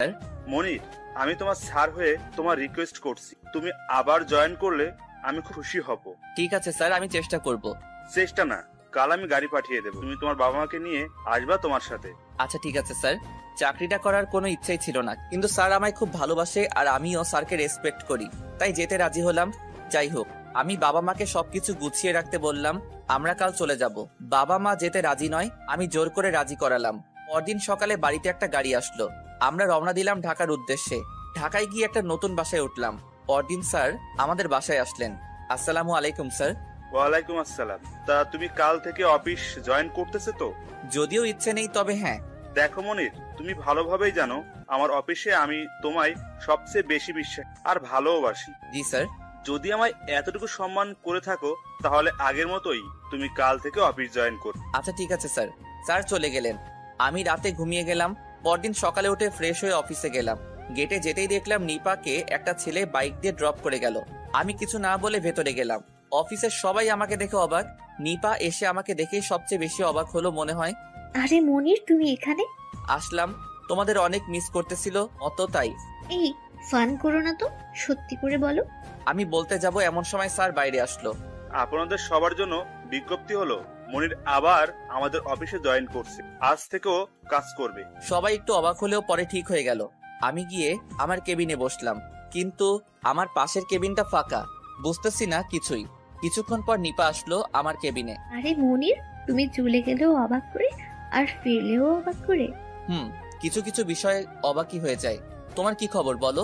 Sir. মনির, আমি তোমার sir হয়ে তোমার রিকোয়েস্ট করছি, তুমি আবার জয়েন করলে আমি খুশি হব। ঠিক আছে স্যার, আমি চেষ্টা করব। চেষ্টা না, কাল আমি গাড়ি পাঠিয়ে দেবো, তুমি তোমার বাবা মাকে নিয়ে আসবা তোমার সাথে। আচ্ছা ঠিক আছে স্যার। চাকরিটা করার কোনো ইচ্ছাই ছিল না, কিন্তু স্যার আমায় খুব ভালোবাসে আর আমিও স্যারকে রেসপেক্ট করি, তাই যেতে রাজি হলাম। যাই হোক, আমি বাবা মাকে সবকিছু গুছিয়ে রাখতে বললাম। আমরা কাল চলে যাব। বাবা মা যেতে রাজি নয়, আমি জোর করে রাজি করালাম। পরদিন সকালে বাড়িতে একটা গাড়ি আসলো। আমরা রওনা দিলাম ঢাকার উদ্দেশ্যে। ঢাকায় গিয়ে একটা নতুন বাসায় উঠলাম। পরদিন স্যার আমাদের বাসায় আসলেন। আসসালামু আলাইকুম স্যার। ওয়ালাইকুম আসসালাম। তা তুমি কাল থেকে অফিস জয়েন করতেছে তো? যদিও ইচ্ছে নেই, তবে হ্যাঁ। দেখো মনির, তুমি ভালোভাবেই জানো আমার অফিসে আমি তোমায় সবচেয়ে বেশি বিশ্বাস আর ভালোবাসি। জি স্যার। যদি আমায় এতটুকু সম্মান করে থাকো তাহলে আগের মতোই তুমি কাল থেকে অফিস জয়েন করো। আচ্ছা ঠিক আছে স্যার। স্যার চলে গেলেন। আমি রাতে ঘুমিয়ে গেলাম। পরদিন সকালে উঠে ফ্রেশ হয়ে অফিসে গেলাম। গেটে যেতেই দেখলাম নিপাকে একটা ছেলে বাইক দিয়ে ড্রপ করে গেল। আমি কিছু না বলে ভেতরে গেলাম। অফিসের সবাই আমাকে দেখে অবাক। নিপা এসে আমাকে দেখেই সবচেয়ে বেশি অবাক হলো মনে হয়। আরে মনির, তুমি এখানে? আসলাম, তোমাদের অনেক মিস করতেছিল অত, তাই। এই, ফান করো না তো, সত্যি করে বলো। আমি বলতে যাব এমন সময় স্যার বাইরে আসলো। আপনাদের সবার জন্য বিজ্ঞপ্তি হলো, মনির আবার আমাদের অফিসে জয়েন করছে, আজ থেকেও কাজ করবে। সবাই একটু অবাক হলেও পরে ঠিক হয়ে গেল। আমি গিয়ে আমার কেবিনে বসলাম, কিন্তু আমার পাশের কেবিনটা ফাঁকা। বুঝতেছি না কিছুই। কিছুক্ষণ পর নিপা আসলো আমার কেবিনে। আরে মনির, তুমি চলে গেলেও অবাক করে আর ফিরলেও অবাক করে। কিছু কিছু বিষয়ে অবাকই হয়ে যায়। তোমার কি খবর বলো?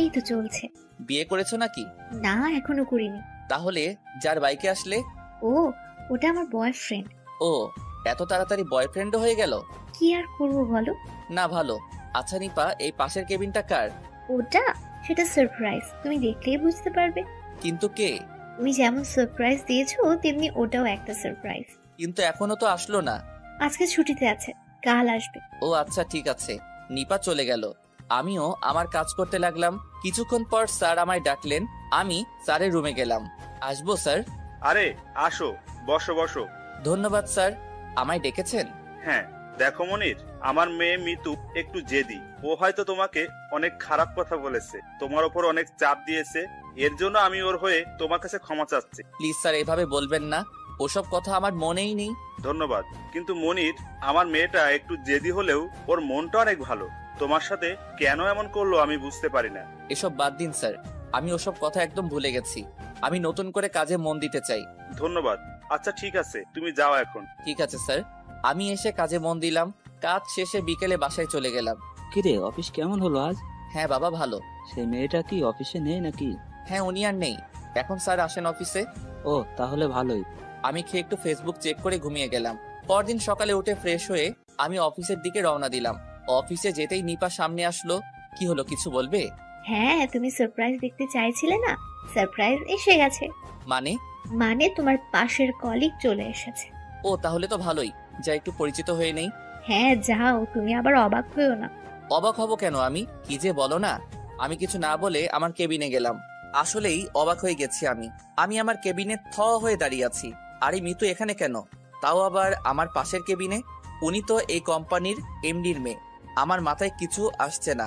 এই তো চলছে। বিয়ে করেছো নাকি? না, এখনো করিনি। তাহলে যার বাইকে আসলে? ও, ওটা আমার বয়ফ্রেন্ড। ও, এত তাড়াতাড়ি বয়ফ্রেন্ডও হয়ে গেল? কি আর করবো বলো। না ভালো। আচ্ছা নিপা, এই পাশের কেবিনটা কার? ওটা, সেটা সারপ্রাইজ, তুমি দেখলেই বুঝতে পারবে। কিন্তু কে? তুমি যেমন সারপ্রাইজ দিয়েছো তেমনি ওটাও একটা সারপ্রাইজ। কিন্তু এখনো তো আসলো না। আজকে ছুটিতে আছে, কাল আসবে। ও আচ্ছা ঠিক আছে। নিপা চলে গেল। আমিও আমার কাজ করতে লাগলাম। কিছুক্ষণ পর স্যার আমায় ডাকলেন। আমি স্যারের রুমে গেলাম। আসবো স্যার? আরে আসো, বসো বসো। ধন্যবাদ স্যার। আমায় ডেকেছেন? হ্যাঁ, দেখো মনির, আমার মেয়ে মিতু একটু জেদি। ও হয়তো তোমাকে অনেক খারাপ কথা বলেছে, তোমার ওপর অনেক চাপ দিয়েছে। এর জন্য আমি ওর হয়ে তোমার কাছে ক্ষমা চাচ্ছি। প্লিজ স্যার, এভাবে বলবেন না। ওসব কথা আমার মনেই নেই। ধন্যবাদ। কিন্তু মনির, আমার মেয়েটা একটু জেদি হলেও ওর মনটা অনেক ভালো। তোমার সাথে কেন এমন করলো আমি বুঝতে পারি না। এসব বাদ দিন স্যার। আমি ওসব কথা একদম ভুলে গেছি। আমি নতুন করে কাজে মন দিতে চাই। ধন্যবাদ। আচ্ছা ঠিক আছে, তুমি যাও এখন। ঠিক আছে স্যার। আমি এসে কাজে মন দিলাম। কাজ শেষে বিকেলে বাসায় চলে গেলাম। কিরে, অফিস কেমন হলো আজ? হ্যাঁ বাবা, ভালো। সেই মেয়েটা কি অফিসে নেই নাকি? হ্যাঁ, উনি আর নেই। এখন স্যার আসেন অফিসে। ও, তাহলে ভালোই। আমি খেয়ে একটু ফেসবুক চেক করে ঘুমিয়ে গেলাম। পরদিন সকালে উঠে ফ্রেশ হয়ে আমি অফিসের দিকে রওনা দিলাম। অফিসে যেতেই নিপা সামনে আসলো। কি হলো, কিছু বলবে? হ্যাঁ, তুমি সারপ্রাইজ দেখতে চাইছিলে না, সারপ্রাইজ এসে গেছে। মানে? মানে তোমার পাশের কলিগ চলে এসেছে। ও, তাহলে তো ভালোই। যা একটু পরিচিত হয়ে নেই। হ্যাঁ যাও, তুমি আবার অবাক হয়েও না। অবাক হব কেন আমি? কি যে বলো না। আমি কিছু না বলে আমার কেবিনে গেলাম। আসলেই অবাক হয়ে গেছি আমি। আমি আমার কেবিনে থ হয়ে দাঁড়িয়ে আছি। আরে মিতু এখানে কেন? তাও আবার আমার পাশের কেবিনে। উনি তো এই কোম্পানির এমডির মেয়ে। আমার মাথায় কিছু আসছে না।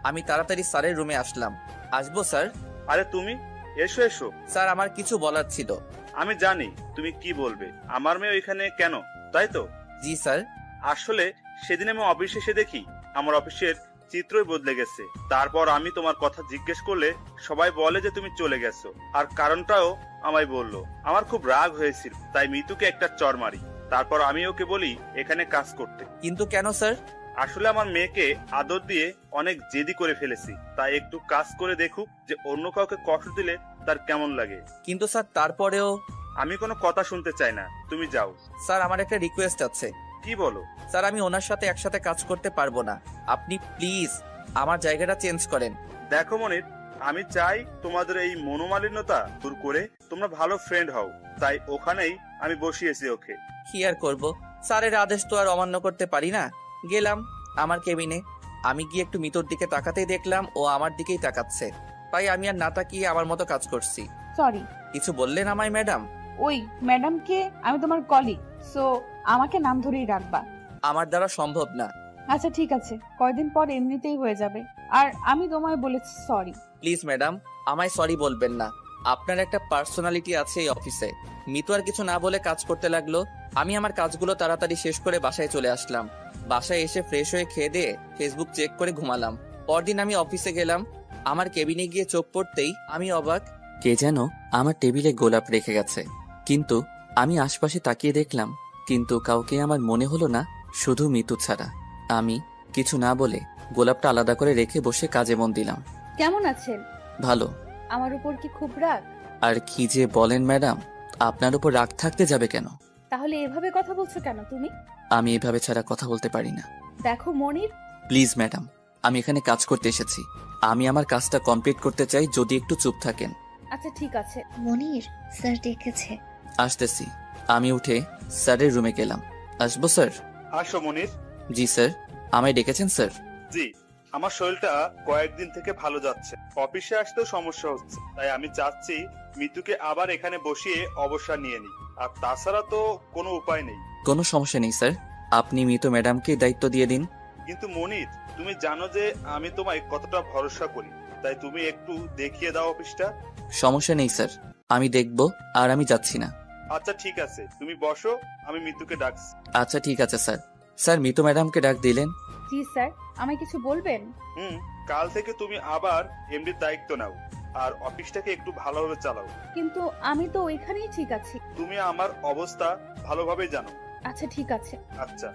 আমি তাড়াতাড়ি স্যারের রুমে আসলাম। আসবো স্যার? আরে তুমি, এসো এসো। স্যার, আমার কিছু বলার ছিল। আমি জানি তুমি কি বলবে। আমার মেয়ে ওইখানে কেন, তাই তো? জি স্যার। আসলে সেদিন আমি অফিসে এসে দেখি আমার অফিসের চিত্রই বদলে গেছে। তারপর আমি তোমার কথা জিজ্ঞেস করলে সবাই বলে যে তুমি চলে গেছো, আর কারণটাও আমায় বললো। আমার খুব রাগ হয়েছিল, তাই মিতুকে একটা চর মারি। তারপর আমি ওকে বলি এখানে কাজ করতে। কিন্তু কেন স্যার? আসলে আমার মেয়েকে আদর দিয়ে অনেক জেদি করে ফেলেছি, তাই একটু কাজ করে দেখুক যে অন্য কাউকে কষ্ট দিলে তার কেমন লাগে। কিন্তু স্যার তারপরেও। আমি কোনো কথা শুনতে চাই না, তুমি যাও। স্যার, আমার একটা রিকোয়েস্ট আছে। কি বলো? স্যার, আমি ওনার সাথে একসাথে কাজ করতে পারবো না। আপনি প্লিজ আমার জায়গাটা চেঞ্জ করেন। দেখো মনির, আমি চাই তোমাদের এই মনোমালিন্যতা দূর করে তোমরা ভালো ফ্রেন্ড হও, তাই ওখানেই আমি বসিয়েছি ওকে। কি আর করব, স্যারের আদেশ তো আর অমান্য করতে পারি না। গেলাম আমার কেবিনে। আমি গিয়ে একটু মিতুর দিকে তাকাতেই দেখলাম ও আমার দিকেই তাকাচ্ছে। তাই আমি আর না তাকিয়ে আমার মতো কাজ করছি। সরি। কিছু বললেন আমায় ম্যাডাম? ওই ম্যাডামকে, আমি তোমার কলিগ, সো আমাকে নাম ধরেই রাখবা। আমার দ্বারা সম্ভব না। আচ্ছা ঠিক আছে, কয়দিন পর এমনিতেই হয়ে যাবে। আর আমি তোমায় বলেছি সরি। প্লিজ ম্যাডাম, আমায় সরি বলবেন না। আপনার একটা পার্সোনালিটি আছে এই অফিসে। মিতু আর কিছু না বলে কাজ করতে লাগলো। আমি আমার কাজগুলো তাড়াতাড়ি শেষ করে বাসায় চলে আসলাম। বাসায় এসে ফ্রেশ হয়ে খেয়ে দিয়ে ফেসবুক চেক করে ঘুমালাম। পরদিন আমি অফিসে গেলাম। আমার কেবিনে গিয়ে চোখ পড়তেই আমি অবাক, কে যেন আমার টেবিলে গোলাপ রেখে গেছে। কিন্তু আমি আশপাশে তাকিয়ে দেখলাম, কিন্তু কাউকে আমার মনে হলো না, শুধু মিতু ছাড়া। আমি কিছু না বলে গোলাপটা আলাদা করে রেখে বসে কাজে মন দিলাম। কেমন আছেন? ভালো। আমার উপর কি খুব রাগ? আর কি যে বলেন ম্যাডাম, আপনার উপর রাগ থাকতে যাবে কেন? তাহলে এভাবে কথা বলছো কেন তুমি? আমি এভাবে ছাড়া কথা বলতে পারি না। দেখো মনির, প্লিজ ম্যাডাম, আমি এখানে কাজ করতে এসেছি। আমি আমার কাজটা কমপ্লিট করতে চাই, যদি একটু চুপ থাকেন। আচ্ছা ঠিক আছে। মনির, স্যার ডেকেছে। আসতেছি। আমি উঠে স্যারের রুমে গেলাম। আসবো স্যার? আসো মনির। জি স্যার। আমায় ডেকেছেন স্যার? জি, আমার শরীরটা কয়েকদিন থেকে ভালো যাচ্ছে, অফিসে আসতেও সমস্যা হচ্ছে, তাই আমি চাচ্ছি মিতুকে আবার এখানে বসিয়ে অবসর নিয়ে নিই। আর তাছাড়া তো কোনো উপায় নেই। কোনো সমস্যা নেই স্যার, আপনি মিতু ম্যাডামকে দায়িত্ব দিয়ে দিন। কিন্তু মনির, তুমি জানো যে আমি তোমায় কতটা ভরসা করি, তাই তুমি একটু দেখিয়ে দাও অফিসটা। সমস্যা নেই স্যার, আমি দেখব। আর আমি যাচ্ছি না। আচ্ছা ঠিক আছে, তুমি বসো, আমি মিতুকে ডাকছি। আচ্ছা ঠিক আছে স্যার। স্যার, মিতু ম্যাডামকে ডাক দিলেন? জি স্যার, আমায় কিছু বলবেন? কাল থেকে তুমি আবার এমডির দায়িত্ব নাও, আর অফিসটাকে একটু ভালোভাবে চালাও। কিন্তু আমি তো ওইখানেই ঠিক আছি। তুমি আমার অবস্থা ভালোভাবে জানো। আচ্ছা ঠিক আছে। আচ্ছা।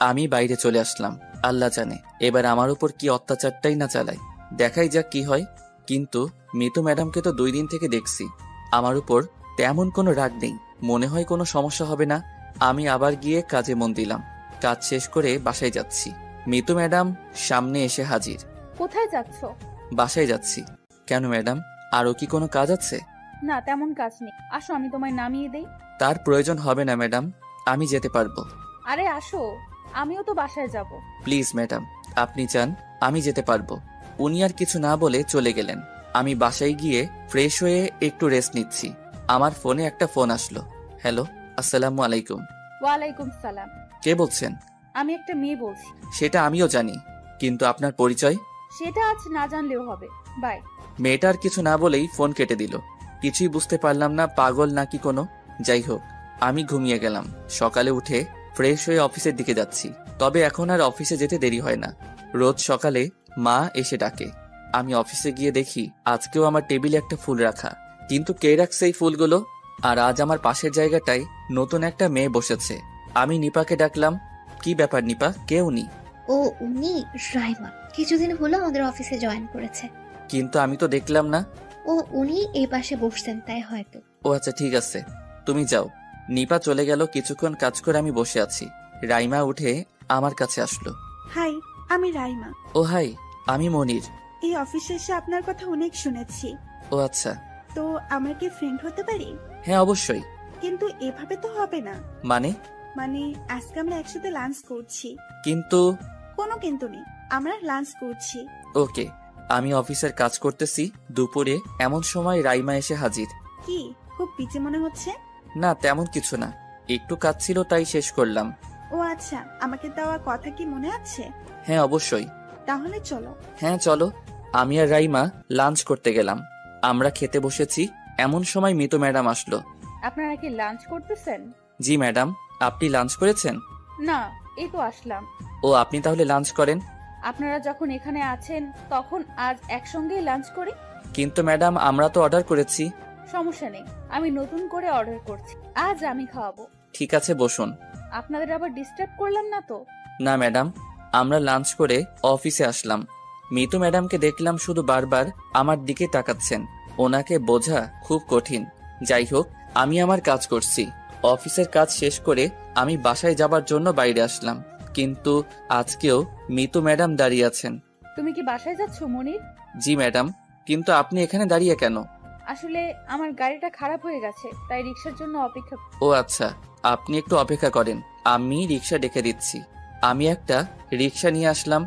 আমি বাইরে চলে আসলাম। আল্লাহ জানে এবার আমার উপর কি অত্যাচারটাই না চালায়। দেখাই যাক কি হয়। কিন্তু মিতু ম্যাডামকে তো 2 দিন থেকে দেখছি। আমার উপর তেমন কোনো রাগ নেই, মনে হয় কোনো সমস্যা হবে না। আমি আবার গিয়ে কাজে মন দিলাম। কাজ শেষ করে বাসায় যাচ্ছি। মিতু ম্যাডাম সামনে এসে হাজির। কোথায় যাচ্ছ? বাসায় যাচ্ছি। কেন ম্যাডাম, আরও কি কোনো কাজ আছে? না, তেমন কাজ নেই, আসো আমি তোমায় নামিয়ে দেই। তার প্রয়োজন হবে না ম্যাডাম, আমি যেতে পারবো। আরে আসো, আমিও তো বাসায় যাব। প্লিজ ম্যাডাম, আপনি চান, আমি যেতে পারবো। উনি আর কিছু না বলে চলে গেলেন। আমি বাসায় গিয়ে ফ্রেশ হয়ে একটু রেস্ট নিচ্ছি। আমার ফোনে একটা ফোন আসলো। হ্যালো, আসসালামু আলাইকুম। ওয়ালাইকুম সালাম। কে বলছেন? আমি একটা মেয়ে বলছি। সেটা আমিও জানি, কিন্তু আপনার পরিচয়? সেটা আজ না জানলেও হবে। বাই। মেয়েটার কিছু না বলেই ফোন কেটে দিল। কিছুই বুঝতে পারলাম না, পাগল নাকি কোনো। যাই হোক, আমি ঘুমিয়ে গেলাম। সকালে উঠে ফ্রেশ হয়ে অফিসের দিকে যাচ্ছি। তবে এখন আর অফিসে যেতে দেরি হয় না। রোজ সকালে মা এসে ডাকে। আমি অফিসে গিয়ে দেখি আজকেও আমার টেবিলে একটা ফুল রাখা, কিন্তু কে রাখছে এই ফুলগুলো? আর আজ আমার পাশের জায়গাটায় নতুন একটা মেয়ে বসেছে। আমি নিপাকে ডাকলাম। কি ব্যাপার নিপা, কে উনি? ও উনি রাইমা, কিছুদিন হলো আমাদের অফিসে জয়েন করেছে। কিন্তু আমি তো দেখলাম না। ও উনি এই পাশে বসছেন, তাই হয়তো। ও আচ্ছা ঠিক আছে, তুমি যাও। নিপা চলে গেল। কিছুক্ষণ কাজ করে আমি বসে আছি। রাইমা উঠে আমার কাছে আসলো। হাই, আমি রাইমা। ও হাই, আমি মনির। এই অফিসে এসে আপনার কথা অনেক শুনেছি। ও আচ্ছা। তো আমরা কি ফ্রেন্ড হতে পারি? হ্যাঁ অবশ্যই। কিন্তু এভাবে তো হবে না। মানে? মানে আজকে আমরা একসাথে লাঞ্চ করছি। কিন্তু? কোনো কিন্তু নেই, আমরা লাঞ্চ করছি। ওকে। আমি অফিসের কাজ করতেছি। দুপুরে এমন সময় রাইমা এসে হাজির। কি খুব বিচি মনে হচ্ছে? না তেমন কিছু না, একটু কাজ ছিল তাই শেষ করলাম। ও আচ্ছা, আমাকে দেওয়া কথা কি মনে আছে? হ্যাঁ অবশ্যই। তাহলে চলো। হ্যাঁ চলো। আমি আর রাইমা লাঞ্চ করতে গেলাম। আমরা খেতে বসেছি, এমন সময় মিতু ম্যাডাম আসলো। আপনারা কি লাঞ্চ করতেছেন? জি ম্যাডাম, আপনি লাঞ্চ করেছেন? না, এই তো আসলাম। ও আপনি তাহলে লাঞ্চ করেন। আপনারা যখন এখানে আছেন তখন আজ একসঙ্গেই লাঞ্চ করি। কিন্তু ম্যাডাম আমরা তো অর্ডার করেছি। সমস্যা নেই, আমি নতুন করে অর্ডার করছি। আজ আমি খাওয়াবো। ঠিক আছে বসুন। আপনাদের আবার ডিস্টার্ব করলাম না তো? না ম্যাডাম, আমরা লাঞ্চ করে অফিসে আসলাম। মিতু ম্যাডামকে দেখলাম শুধু বারবার আমার দিকে তাকাচ্ছেন। ওনাকে বোঝা খুব কঠিন। যাই হোক, আমি আমার কাজ করছি। অফিসের কাজ শেষ করে আমি বাসায় যাবার জন্য বাইরে আসলাম, কিন্তু আজকেও মিতু ম্যাডাম দাঁড়িয়ে আছেন। তুমি কি বাসায় যাচ্ছ মনির? জি ম্যাডাম, কিন্তু আপনি এখানে দাঁড়িয়ে কেন? আসলে আমার গাড়িটা খারাপ হয়ে গেছে, তাই রিক্সার জন্য অপেক্ষা। ও আচ্ছা, আপনি একটু অপেক্ষা করেন, আমি রিক্সা ডেকে দিচ্ছি। আমি একটা রিক্সা নিয়ে আসলাম।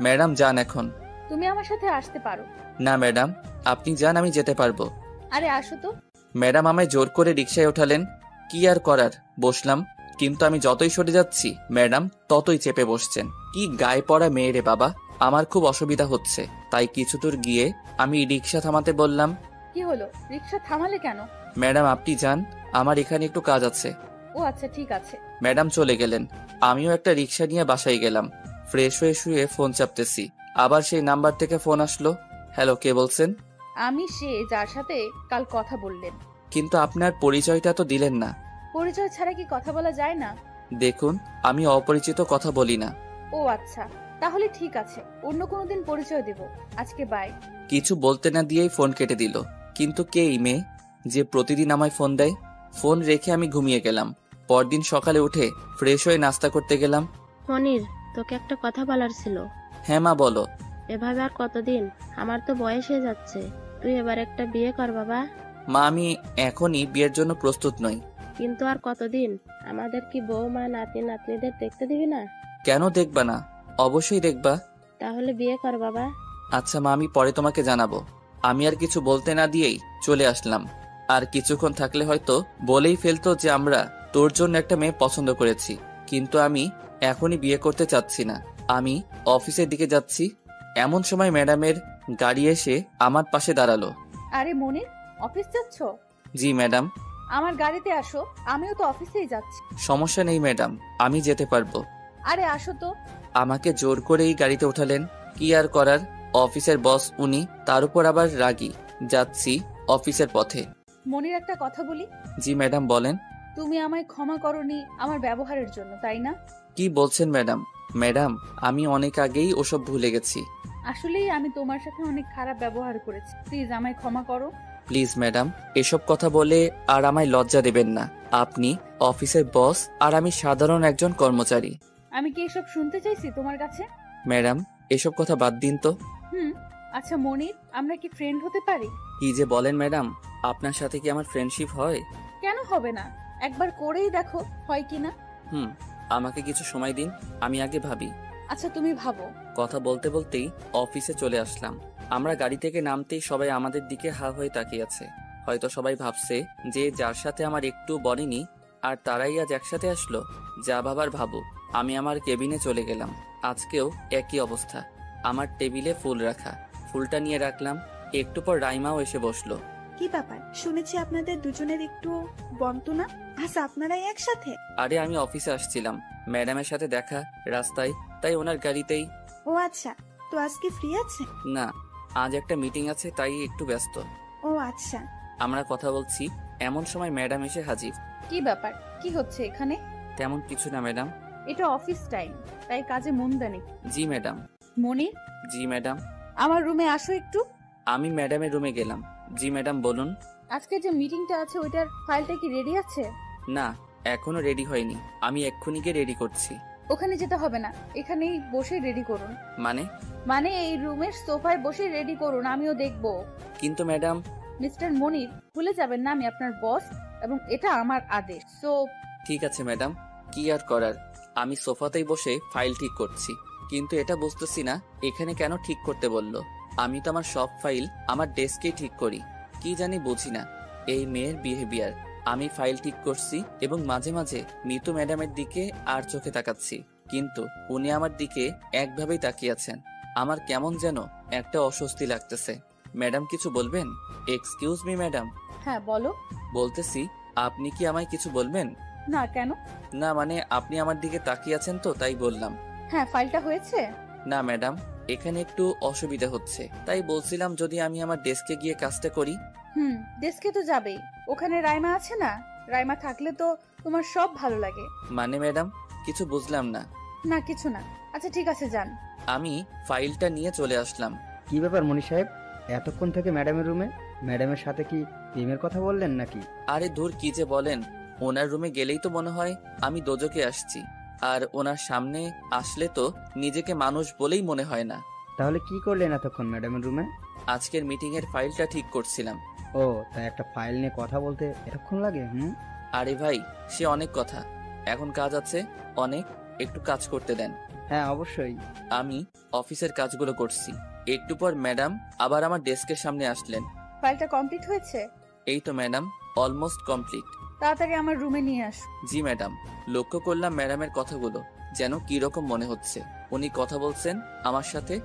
ম্যাডাম যান এখন। তুমি আমার সাথে আসতে পারো। না ম্যাডাম, আপনি যান, আমি যেতে পারবো। আরে আসো তো। ম্যাডাম আমায় জোর করে রিক্সায় ওঠালেন। কি আর করার, বসলাম। কিন্তু আমি যতই সরে যাচ্ছি ম্যাডাম ততই চেপে বসছেন। কি গায়ে পড়া মেয়ে রে বাবা, আমার খুব অসুবিধা হচ্ছে। তাই কিছু দূর গিয়ে আমি রিক্সা থামাতে বললাম। কি হলো, রিক্সা থামালে কেন? ম্যাডাম আপনি যান, আমার এখানে একটু কাজ আছে। ও আচ্ছা, ঠিক আছে। ম্যাডাম চলে গেলেন। আমিও একটা রিক্সা নিয়ে বাসায় গেলাম। ফ্রেশ হয়ে শুয়ে ফোন চাপতেছি, আবার সেই নাম্বার থেকে ফোন আসলো। হ্যালো, কে বলছেন? আমি সে যার সাথে কাল কথা বললেন। কিন্তু আপনার পরিচয়টা তো দিলেন না। পরিচয় ছাড়া কি কথা বলা যায় না? দেখুন, আমি অপরিচিত কথা বলি না। ও আচ্ছা, তাহলে ঠিক আছে, অন্য কোনো দিন পরিচয় দেব। আজকে বাই। কিছু বলতে না দিয়েই ফোন কেটে দিল। কিন্তু কে এই মেয়ে যে প্রতিদিন আমায় ফোন দেয়? ফোন রেখে আমি ঘুমিয়ে গেলাম। পরদিন সকালে উঠে ফ্রেশ হয়ে নাস্তা করতে গেলাম। মনির, তোকে একটা কথা বলার ছিল। হ্যাঁ মা, বলো। এভাবে আর কতদিন? আমার তো বয়স হয়ে যাচ্ছে, তুই এবার একটা বিয়ে কর বাবা। মা, আমি এখনই বিয়ের জন্য প্রস্তুত নই। কিন্তু আর কতদিন? আমাদের কি বৌমা নাতি নাতনিদের দেখতে দিবি না? কেন দেখবা না? অবশ্যই দেখবা। তাহলে বিয়ে কর বাবা। আচ্ছা মা, আমি পরে তোমাকে জানাবো। আমি আর কিছু বলতে না দিয়েই চলে আসলাম। আর কিছুক্ষণ থাকলে হয়তো বলেই ফেলতো যে আমরা তোর জন্য একটা মেয়ে পছন্দ করেছি। কিন্তু আমি এখনই বিয়ে করতে চাচ্ছি না। আমি অফিসের দিকে যাচ্ছি, এমন সময় ম্যাডামের গাড়ি এসে আমার পাশে দাঁড়ালো। আরে মনির, অফিস যাচ্ছ? জি ম্যাডাম। আমার গাড়িতে আসো, আমিও তো অফিসেই যাচ্ছি। সমস্যা নেই ম্যাডাম, আমি যেতে পারবো। আরে আসো তো। আমাকে জোর করেই গাড়িতে উঠালেন। কি আর করার, অফিসের বস উনি, তার উপর আবার রাগী। যাচ্ছি অফিসের পথে। মনির, একটা কথা বলি। জি ম্যাডাম, বলেন। তুমি আমায় ক্ষমা করনি আমার ব্যবহারের জন্য, তাই না? কি বলছেন ম্যাডাম? ম্যাডাম, আমি অনেক আগেই ওসব ভুলে গেছি। আসলেই আমি তোমার সাথে অনেক খারাপ ব্যবহার করেছি, প্লিজ আমায় ক্ষমা করো। প্লিজ ম্যাডাম, এসব কথা বলে আর আমায় লজ্জা দেবেন না। আপনি অফিসের বস আর আমি সাধারণ একজন কর্মচারী। আমি কি এসব শুনতে চাইছি তোমার কাছে? ম্যাডাম, এসব কথা বাদ দিন তো। আচ্ছা মনির, আমরা কি ফ্রেন্ড হতে পারি? কি যে বলেন ম্যাডাম, আপনার সাথে কি আমার ফ্রেন্ডশিপ হয়? কেন হবে না, একবার করেই দেখো হয় কিনা। আমাকে কিছু সময় দিন, আমি আগে ভাবি। আচ্ছা তুমি ভাবো। কথা বলতে বলতেই অফিসে চলে আসলাম। আমরা গাড়ি থেকে নামতেই সবাই আমাদের দিকে হা হয়ে তাকিয়ে আছে। হয়তো সবাই ভাবছে যে যার সাথে আমার একটু বনেনি আর তারাই আজ একসাথে আসলো। যা ভাবার ভাবুক। আমি আমার কেবিনে চলে গেলাম। আজকেও একই অবস্থা, আমার টেবিলে ফুল রাখা। ফুলটা নিয়ে রাখলাম। একটু পর রাইমাও এসে বসলো। কি ব্যাপার, শুনেছি আপনাদের দুজনের একটু বন্ধু না? আচ্ছা, আপনারাই একসাথে? আরে আমি অফিসে আসছিলাম, ম্যাডামের সাথে দেখা রাস্তায়, তাই ওনার গাড়িতেই। ও আচ্ছা, তো আজকে ফ্রি আছে? না, আজ একটা মিটিং আছে, তাই একটু ব্যস্ত। ও আচ্ছা। আমরা কথা বলছি, এমন সময় ম্যাডাম এসে হাজির। কি ব্যাপার, কি হচ্ছে এখানে? তেমন কিছু না ম্যাডাম। এটা অফিস টাইম, তাই কাজে মন দেনি। জি ম্যাডাম। মনির, জি ম্যাডাম। আমার রুমে আসো একটু। আমি ম্যাডামের রুমে গেলাম। জি ম্যাডাম, বলুন। আজকে যে মিটিংটা আছে ওইটার ফাইলটা কি রেডি আছে? না, এখনো রেডি হয়নি। আমি এক্ষুনি গিয়ে রেডি করছি। ওখানে যেতে হবে না, এখানেই বসে রেডি করুন। মানে? মানে এই রুমের সোফায় বসে রেডি করুন, আমিও দেখবো। কিন্তু ম্যাডাম। মিস্টার মনির, ভুলে যাবেন না আমি আপনার বস এবং এটা আমার আদেশ। সো ঠিক আছে ম্যাডাম, কি আর করার। আমি সোফাতেই বসে ফাইল ঠিক করছি, কিন্তু এটা বুঝতেছি না এখানে কেন ঠিক করতে বললো। আমি তো আমার সব ফাইল আমার ডেস্কেই ঠিক করি। কি জানি বুঝি না এই মেয়ের বিহেভিয়ার। আমি ফাইল ঠিক করছি এবং মাঝে মাঝে মিতু ম্যাডামের দিকে আর চোখে তাকাচ্ছি, কিন্তু উনি আমার দিকে একভাবেই তাকিয়ে আছেন। আমার কেমন যেন একটা অস্বস্তি লাগতেছে। ম্যাডাম কিছু বলবেন? Excuse me madam. হ্যাঁ বলো। বলতেছি, আপনি কি আমায় কিছু বলবেন? না, কেন? না মানে আপনি আমার দিকে তাকিয়ে আছেন তো, তাই বললাম। হ্যাঁ, ফাইলটা হয়েছে। না ম্যাডাম, এখানে একটু অসুবিধা হচ্ছে, তাই বলছিলাম যদি আমি আমার ডেস্কে গিয়ে কাজটা করি। ডেস্কে তো যাবেই, ওখানে রাইমা আছে না? রাইমা থাকলে তো তোমার সব ভালো লাগে। মানে ম্যাডাম, কিছু বুঝলাম না। না কিছু না। আচ্ছা ঠিক আছে, যান। আমি ফাইলটা নিয়ে চলে আসলাম। কি ব্যাপার মনি সাহেব, এতক্ষণ থেকে ম্যাডামের রুমে? ম্যাডামের সাথে কি প্রেমের কথা বললেন নাকি? আরে দূর, কি যে বলেন। ওনার রুমে গেলেই তো মনে হয় আমি দোজকে আসছি, আর ওনার সামনে আসলে তো নিজেকে মানুষ বলেই মনে হয় না। তাহলে কি করলেন এতক্ষণ ম্যাডামের রুমে? আজকের মিটিং এর ফাইলটা ঠিক করছিলাম। ও, তাই একটা ফাইল নিয়ে কথা বলতে এতক্ষণ লাগে? আরে ভাই, সে অনেক কথা, এখন কাজ আছে অনেক, একটু কাজ করতে দেন। হ্যাঁ অবশ্যই। আমি অফিসের কাজগুলো করছি। একটু পর ম্যাডাম আবার আমার ডেস্কের সামনে আসলেন। ফাইলটা কমপ্লিট হয়েছে? এই তো ম্যাডাম, অলমোস্ট কমপ্লিট। তাড়াতাড়ি আমার রুমে নিয়ে আসো। জি ম্যাডাম। লক্ষ্য করলাম ম্যাডামের কথাগুলো যেন কি রকম মনে হচ্ছে। উনি কথা বলছেন আমার সাথে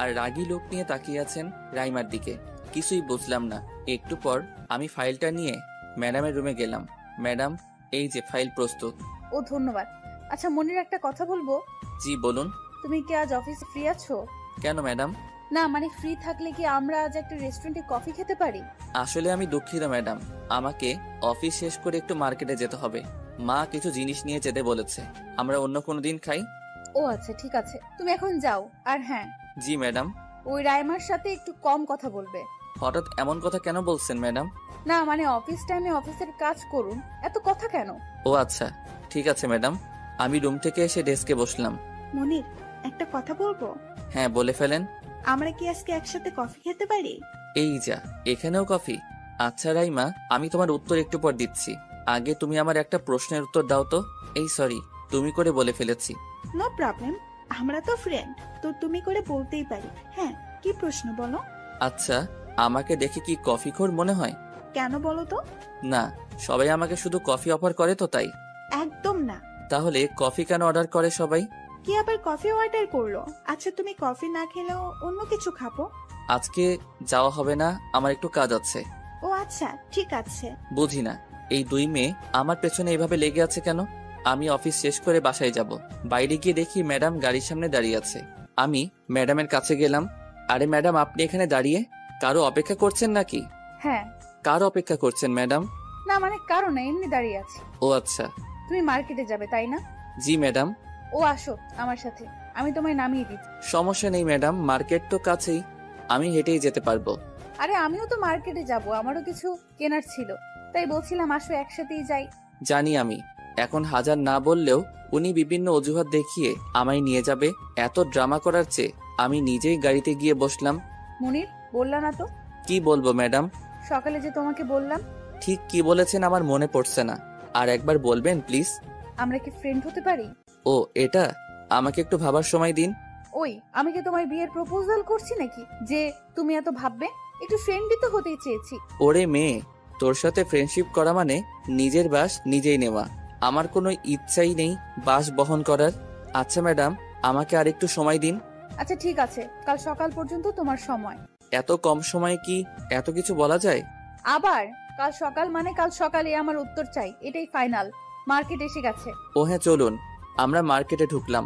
আর রাগী লোক নিয়ে তাকিয়ে আছেন রাইমার দিকে। কিছুই বুঝলাম না। একটু পর আমি ফাইলটা নিয়ে ম্যাডামের রুমে গেলাম। ম্যাডাম, এই যে ফাইল প্রস্তুত। ও ধন্যবাদ। আচ্ছা মনির, একটা কথা বলবো। জি বলুন। তুমি কি আজ অফিসে ফ্রি আছো? কেন ম্যাডাম? না মানে ফ্রি থাকলে কি আমরা আজ একটা রেস্টুরেন্টে কফি খেতে পারি? আসলে আমি দুঃখিত ম্যাডাম, আমাকে অফিস শেষ করে একটু মার্কেটে যেতে হবে। মা কিছু জিনিস নিয়ে যেতে বলেছে। আমরা অন্য কোনো দিন খাই। ও আচ্ছা ঠিক আছে, তুমি এখন যাও। আর হ্যাঁ, জি ম্যাডাম। ওই রাইমার সাথে একটু কম কথা বলবে। হঠাৎ এমন কথা কেন বলছেন ম্যাডাম? না মানে অফিস টাইমে অফিসের কাজ করুন, এত কথা কেন? ও আচ্ছা ঠিক আছে ম্যাডাম। আমি রুম থেকে এসে ডেস্কে বসলাম। মনির, একটা কথা বলবো? হ্যাঁ বলে ফেলেন। আমরা কি আজকে একসাথে কফি খেতে পারি? এই যা, এখানেও কফি? আচ্ছা রাইমা, আমি তোমার উত্তর একটু পর দিচ্ছি। আগে তুমি আমার একটা প্রশ্নের উত্তর দাও তো। এই সরি, তুমি করে বলে ফেলেছি। নো প্রবলেম, আমরা তো ফ্রেন্ড, তো তুমি করে বলতেই পারি। হ্যাঁ, কি প্রশ্ন বলো? আচ্ছা, আমাকে দেখে কি কফিখোর মনে হয়? কেন বলো তো? না, সবাই আমাকে শুধু কফি অফার করে তো তাই। একদম না। তাহলে কফি কেন অর্ডার করে সবাই? কি আবার কফি অর্ডার করলো? আচ্ছা তুমি কফি না খেলেও অন্য কিছু খাবো? আজকে যাওয়া হবে না, আমার একটু কাজ আছে। ও আচ্ছা ঠিক আছে। বুঝি না, এই দুই মেয়ে আমার পেছনে এইভাবে লেগে আছে কেন? আমি অফিস শেষ করে বাসায় যাব। বাইরে গিয়ে দেখি ম্যাডাম গাড়ির সামনে দাঁড়িয়ে আছে। আমি ম্যাডামের কাছে গেলাম। আরে ম্যাডাম, আপনি এখানে দাঁড়িয়ে কারো অপেক্ষা করছেন নাকি? হ্যাঁ। কার অপেক্ষা করছেন ম্যাডাম? না মানে কারণ না, এমনি দাঁড়িয়ে আছি। ও আচ্ছা। তুমি মার্কেটে যাবে তাই না? জি ম্যাডাম। ও আসো আমার সাথে, আমি তোমায় নামিয়ে দিচ্ছি। সমস্যা নেই ম্যাডাম, মার্কেট তো কাছেই, আমি হেঁটেই যেতে পারবো। আরে আমিও তো মার্কেটে যাব, আমারও কিছু কেনার ছিল, তাই বলছিলাম আসো একসাথেই যাই। জানি আমি, এখন হাজার না বললেও উনি বিভিন্ন অজুহাত দেখিয়ে আমায় নিয়ে যাবে। এত ড্রামা করার চেয়ে আমি নিজেই গাড়িতে গিয়ে বসলাম। মনির, বললা না তো? কি বলবো ম্যাডাম? সকালে যে তোমাকে বললাম। ঠিক কি বলেছেন আমার মনে পড়ছে না, আর একবার বলবেন প্লিজ? আমরা কি ফ্রেন্ড হতে পারি? ও এটা, আমাকে একটু ভাবার সময় দিন। ওই, আমি কি তোমায় বিয়ের প্রপোজাল করছি নাকি যে তুমি এত ভাববে? একটু ফ্রেন্ডই তো হতেই চেয়েছি। ওরে মেয়ে, তোর সাথে ফ্রেন্ডশিপ করা মানে নিজের বাস নিজেই নেওয়া। আমার কোনো ইচ্ছাই নেই বাস বহন করার। আচ্ছা ম্যাডাম, আমাকে আর একটু সময় দিন। আচ্ছা ঠিক আছে, কাল সকাল পর্যন্ত তোমার সময়। এত কম সময়ে কি এত কিছু বলা যায়? আবার কাল সকাল মানে কাল সকালে আমার উত্তর চাই, এটাই ফাইনাল। মার্কেট এসে গেছে। ও হ্যাঁ চলুন। আমরা মার্কেটে ঢুকলাম।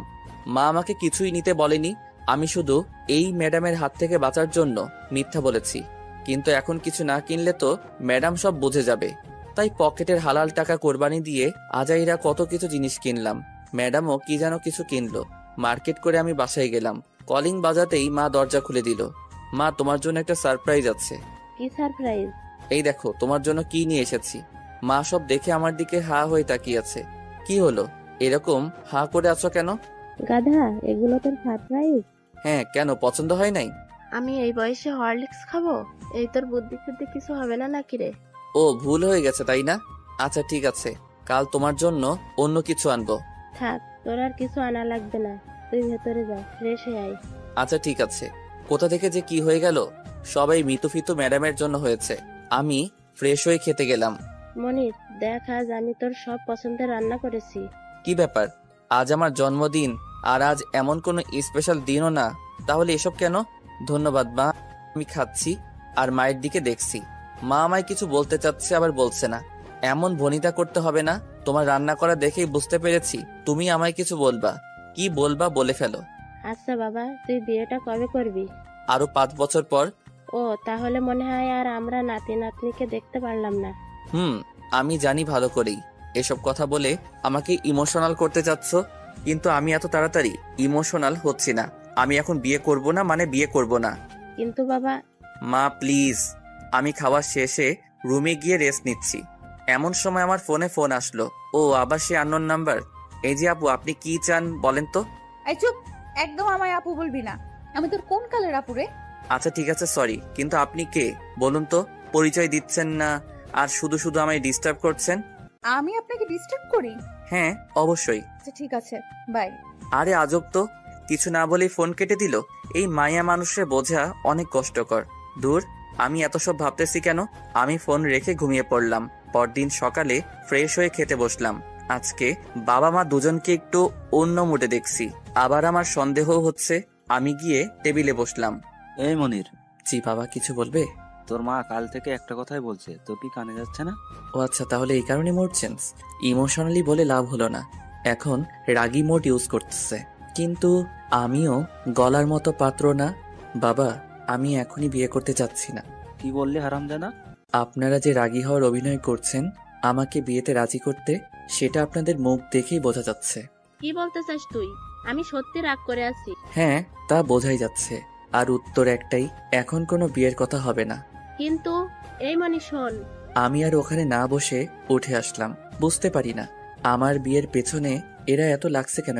মা আমাকে কিছুই নিতে বলেনি, আমি শুধু এই ম্যাডামের হাত থেকে বাঁচার জন্য মিথ্যা বলেছি। কিন্তু এখন কিছু না কিনলে তো ম্যাডাম সব বুঝে যাবে। তাই পকেটের হালাল টাকা কোরবানি দিয়ে আজাইরা কত কিছু জিনিস কিনলাম। ম্যাডামও কি যেন কিছু কিনলো। মার্কেট করে আমি বাসায় গেলাম। কলিং বাজাতেই মা দরজা খুলে দিল। মা, তোমার জন্য একটা সারপ্রাইজ আছে। কি সারপ্রাইজ? এই দেখো তোমার জন্য কি নিয়ে এসেছি। মা সব দেখে আমার দিকে হা হয়ে তাকিয়ে আছে। কি হলো, এরকম হা করে আছো কেন? গাধা, এগুলো তোর সারপ্রাইজ? হ্যাঁ, কেন পছন্দ হয় নাই? আমি এই বয়সে হরলিক্স খাবো? এই তোর বুদ্ধি শুদ্ধি কিছু হবে না নাকি রে? ও ভুল হয়ে গেছে তাই না? আচ্ছা ঠিক আছে, কাল তোমার জন্য অন্য কিছু আনবো। থাক, তোর আর কিছু আনা লাগবে না, তুই ভেতরে যা, ফ্রেশ হয়ে আয়। আচ্ছা ঠিক আছে। কোথা থেকে যে কি হয়ে গেল, সবাই মিতুফিতু ম্যাডামের জন্য হয়েছে। আমি ফ্রেশ হয়ে খেতে গেলাম। মনির, দেখ আজ আমি তোর সব পছন্দের রান্না করেছি। কি ব্যাপার, আজ আমার জন্মদিন আর আজ এমন কোনো স্পেশাল দিনও না, তাহলে এসব কেন? ধন্যবাদ মা, আমি খাচ্ছি আর মায়ের দিকে দেখছি। মা আমায় কিছু বলতে চাচ্ছে আবার বলছে না। এমন ভনিতা করতে হবে না। তোমার রান্না করা দেখেই বুঝতে পেরেছি তুমি আমায় কিছু বলবা। কি বলবা বলে ফেলো। আচ্ছা বাবা, তুই বিয়েটা কবে করবি? আরো 5 বছর পর। ও, তাহলে মনে হয় আর আমরা নাতি নাতনিকে দেখতে পারলাম না। আমি জানি ভালো করেই এসব কথা বলে আমাকে ইমোশনাল করতে চাচ্ছ, কিন্তু আমি এত তাড়াতাড়ি ইমোশনাল হচ্ছি না। আমি এখন বিয়ে করব না মানে বিয়ে করব না। কিন্তু বাবা। মা প্লিজ, আমি খাওয়া শেষে রুমে গিয়ে রেস্ট নিচ্ছি। এমন সময় আমার ফোন আসলো। ও আবার সে আননোন নাম্বার। এই যে আপু, আপনি কি চান বলেন তো? এই চুপ, একদম আমায় আপু বলবি না। আমি তোর কোন কালের আপু রে? আচ্ছা ঠিক আছে সরি, কিন্তু আপনি কে বলুন তো? পরিচয় দিচ্ছেন না আর শুধু শুধু আমায় ডিস্টার্ব করছেন। আমি আপনাকে ডিস্টার্ব করি? হ্যাঁ অবশ্যই। আচ্ছা ঠিক আছে, বাই। আরে আজব তো, কিছু না বলেই ফোন কেটে দিল। এই মায়া মানুষের বোঝা অনেক কষ্টকর। দূর, আমি এত সব ভাবতেছি কেন? আমি ফোন রেখে ঘুমিয়ে পড়লাম। পরদিন সকালে ফ্রেশ হয়ে খেতে বসলাম। আজকে বাবা মা দুজনকে একটু অন্য মুডে দেখছি। আবার আমার সন্দেহ হচ্ছে। আমি গিয়ে টেবিলে বসলাম। এই মনির, জি বাবা, কিছু বলবে? তোর মা কাল থেকে একটা কথাই বলছে, তোর কি কানে যাচ্ছে না? ও আচ্ছা, তাহলে এই কারণে মোড চেঞ্জ। ইমোশনালি বলে লাভ হলো না, এখন রাগী মোড ইউজ করতেছে। কিন্তু আমিও গলার মতো পাত্র না। বাবা, আমি এখনই বিয়ে করতে চাচ্ছি না। কি বললে হারামজাদা? আপনারা যে রাগী হওয়ার অভিনয় করছেন আমাকে বিয়েতে রাজি করতে, সেটা আপনাদের মুখ দেখেই বোঝা যাচ্ছে। কি বলতে চাস তুই? আমি সত্যি রাগ করে আছি। হ্যাঁ, তা বোঝাই যাচ্ছে। আর উত্তর একটাই, এখন কোনো বিয়ের কথা হবে না। কিন্তু এই মনি শোন, আমি আর ওখানে না বসে উঠে আসলাম। বুঝতে পারি না আমার বিয়ের পেছনে এরা এত লাগছে কেন।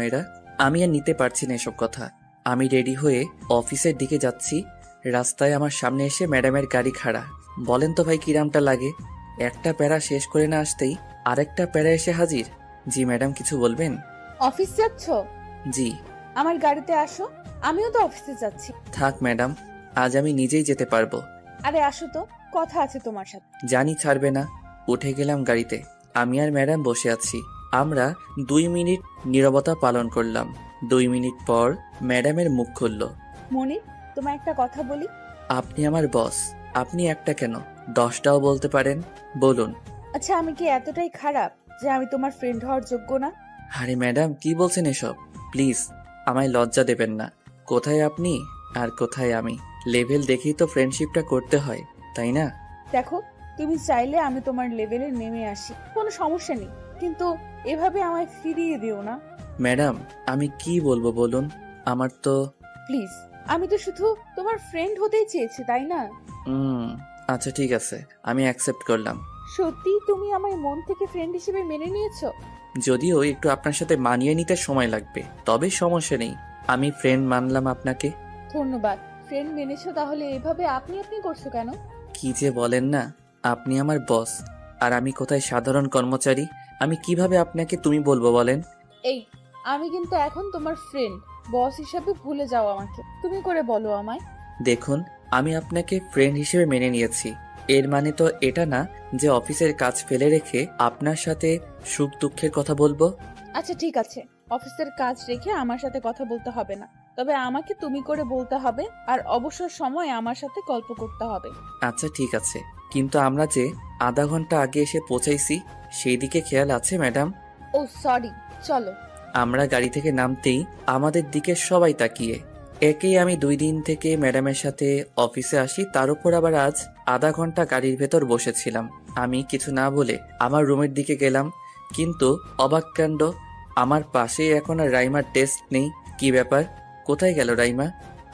আমি আর নিতে পারছি না এসব কথা। আমি রেডি হয়ে অফিসের দিকে যাচ্ছি। রাস্তায় আমার সামনে এসে ম্যাডামের গাড়ি খাড়া। বলেন তো ভাই, কিরামটা লাগে? একটা প্যারা শেষ করে না আসতেই আরেকটা প্যারা এসে হাজির। জি ম্যাডাম, কিছু বলবেন? অফিস যাচ্ছ? জি। আমার গাড়িতে আসো, আমিও তো অফিসে যাচ্ছি। থাক ম্যাডাম, আজ আমি নিজেই যেতে পারবো। আরে আসো তো, কথা আছে তোমার সাথে। জানি ছাড়বে না। উঠে গেলাম গাড়িতে। আমি আর ম্যাডাম বসে আছি। আমরা 2 মিনিট নীরবতা পালন করলাম। 2 মিনিট পর ম্যাডামের মুখ খুলল। মনির, তোমার একটা কথা বলি। আপনি আমার বস, আপনি একটা কেন 10টাও বলতে পারেন, বলুন। আচ্ছা, আমি কি এতটাই খারাপ যে আমি তোমার ফ্রেন্ড হওয়ার যোগ্য না? আরে ম্যাডাম, কি বলছেন এসব? প্লিজ আমায় লজ্জা দেবেন না। কোথায় আপনি আর কোথায় আমি? লেভেল দেখেই তো ফ্রেন্ডশিপটা করতে হয়, তাই না? দেখো, তুমি চাইলে আমি তোমার লেভেলে নেমে আসি, কোনো সমস্যা নেই, কিন্তু এভাবে আমায় ফিরিয়ে দিও না ম্যাডাম, আমি কি বলবো বলুন? আমার তো প্লিজ। আমি তো শুধু তোমার ফ্রেন্ড হতেই চেয়েছি, তাই না? আচ্ছা ঠিক আছে, আমি অ্যাকসেপ্ট করলাম। সত্যি তুমি আমায় মন থেকে ফ্রেন্ড হিসেবে মেনে নিয়েছো? যদিও একটু আপনার সাথে মানিয়ে নিতে সময় লাগবে, তবে সমস্যা নেই। আমি ফ্রেন্ড মানলাম আপনাকে। ধন্যবাদ। ফ্রেন্ড মেনেছো, তাহলে এভাবে আপনি আপনি করছো কেন? কি যে বলেন না, আপনি আমার বস আর আমি কোথায় সাধারণ কর্মচারী। আমি কিভাবে আপনাকে তুমি বলবো বলেন? এই, আমি কিন্তু এখন তোমার ফ্রেন্ড। বস হিসেবে ভুলে যাও আমাকে, তুমি করে বলো আমায়। দেখুন, আমি আপনাকে ফ্রেন্ড হিসেবে মেনে নিয়েছি। এর মানে তো এটা না যে অফিসের কাজ ফেলে রেখে আপনার সাথে সুখ দুঃখের কথা বলবো। আচ্ছা ঠিক আছে, অফিসের কাজ রেখে আমার সাথে কথা বলতে হবে না, তবে আমাকে তুমি করে বলতে হবে, আর অবসর সময় আমার সাথে গল্প করতে হবে। আচ্ছা ঠিক আছে, কিন্তু আমরা যে আধা ঘন্টা আগে এসে পৌঁছাইছি সেই দিকে খেয়াল আছে ম্যাডাম? ও সরি, চলো। আমরা গাড়ি থেকে নামতেই আমাদের দিকে সবাই তাকিয়ে। একেই আমি 2 দিন থেকে ম্যাডামের সাথে অফিসে আসি, তার উপর আবার আজ আধা ঘন্টা গাড়ির ভেতর বসেছিলাম। আমি কিছু না বলে আমার রুমের দিকে গেলাম, কিন্তু অবাক কাণ্ড, আমার পাশে এখন আর রাইমার ডেস্ক নেই। কি ব্যাপার? কোথায় গেল রাইমা?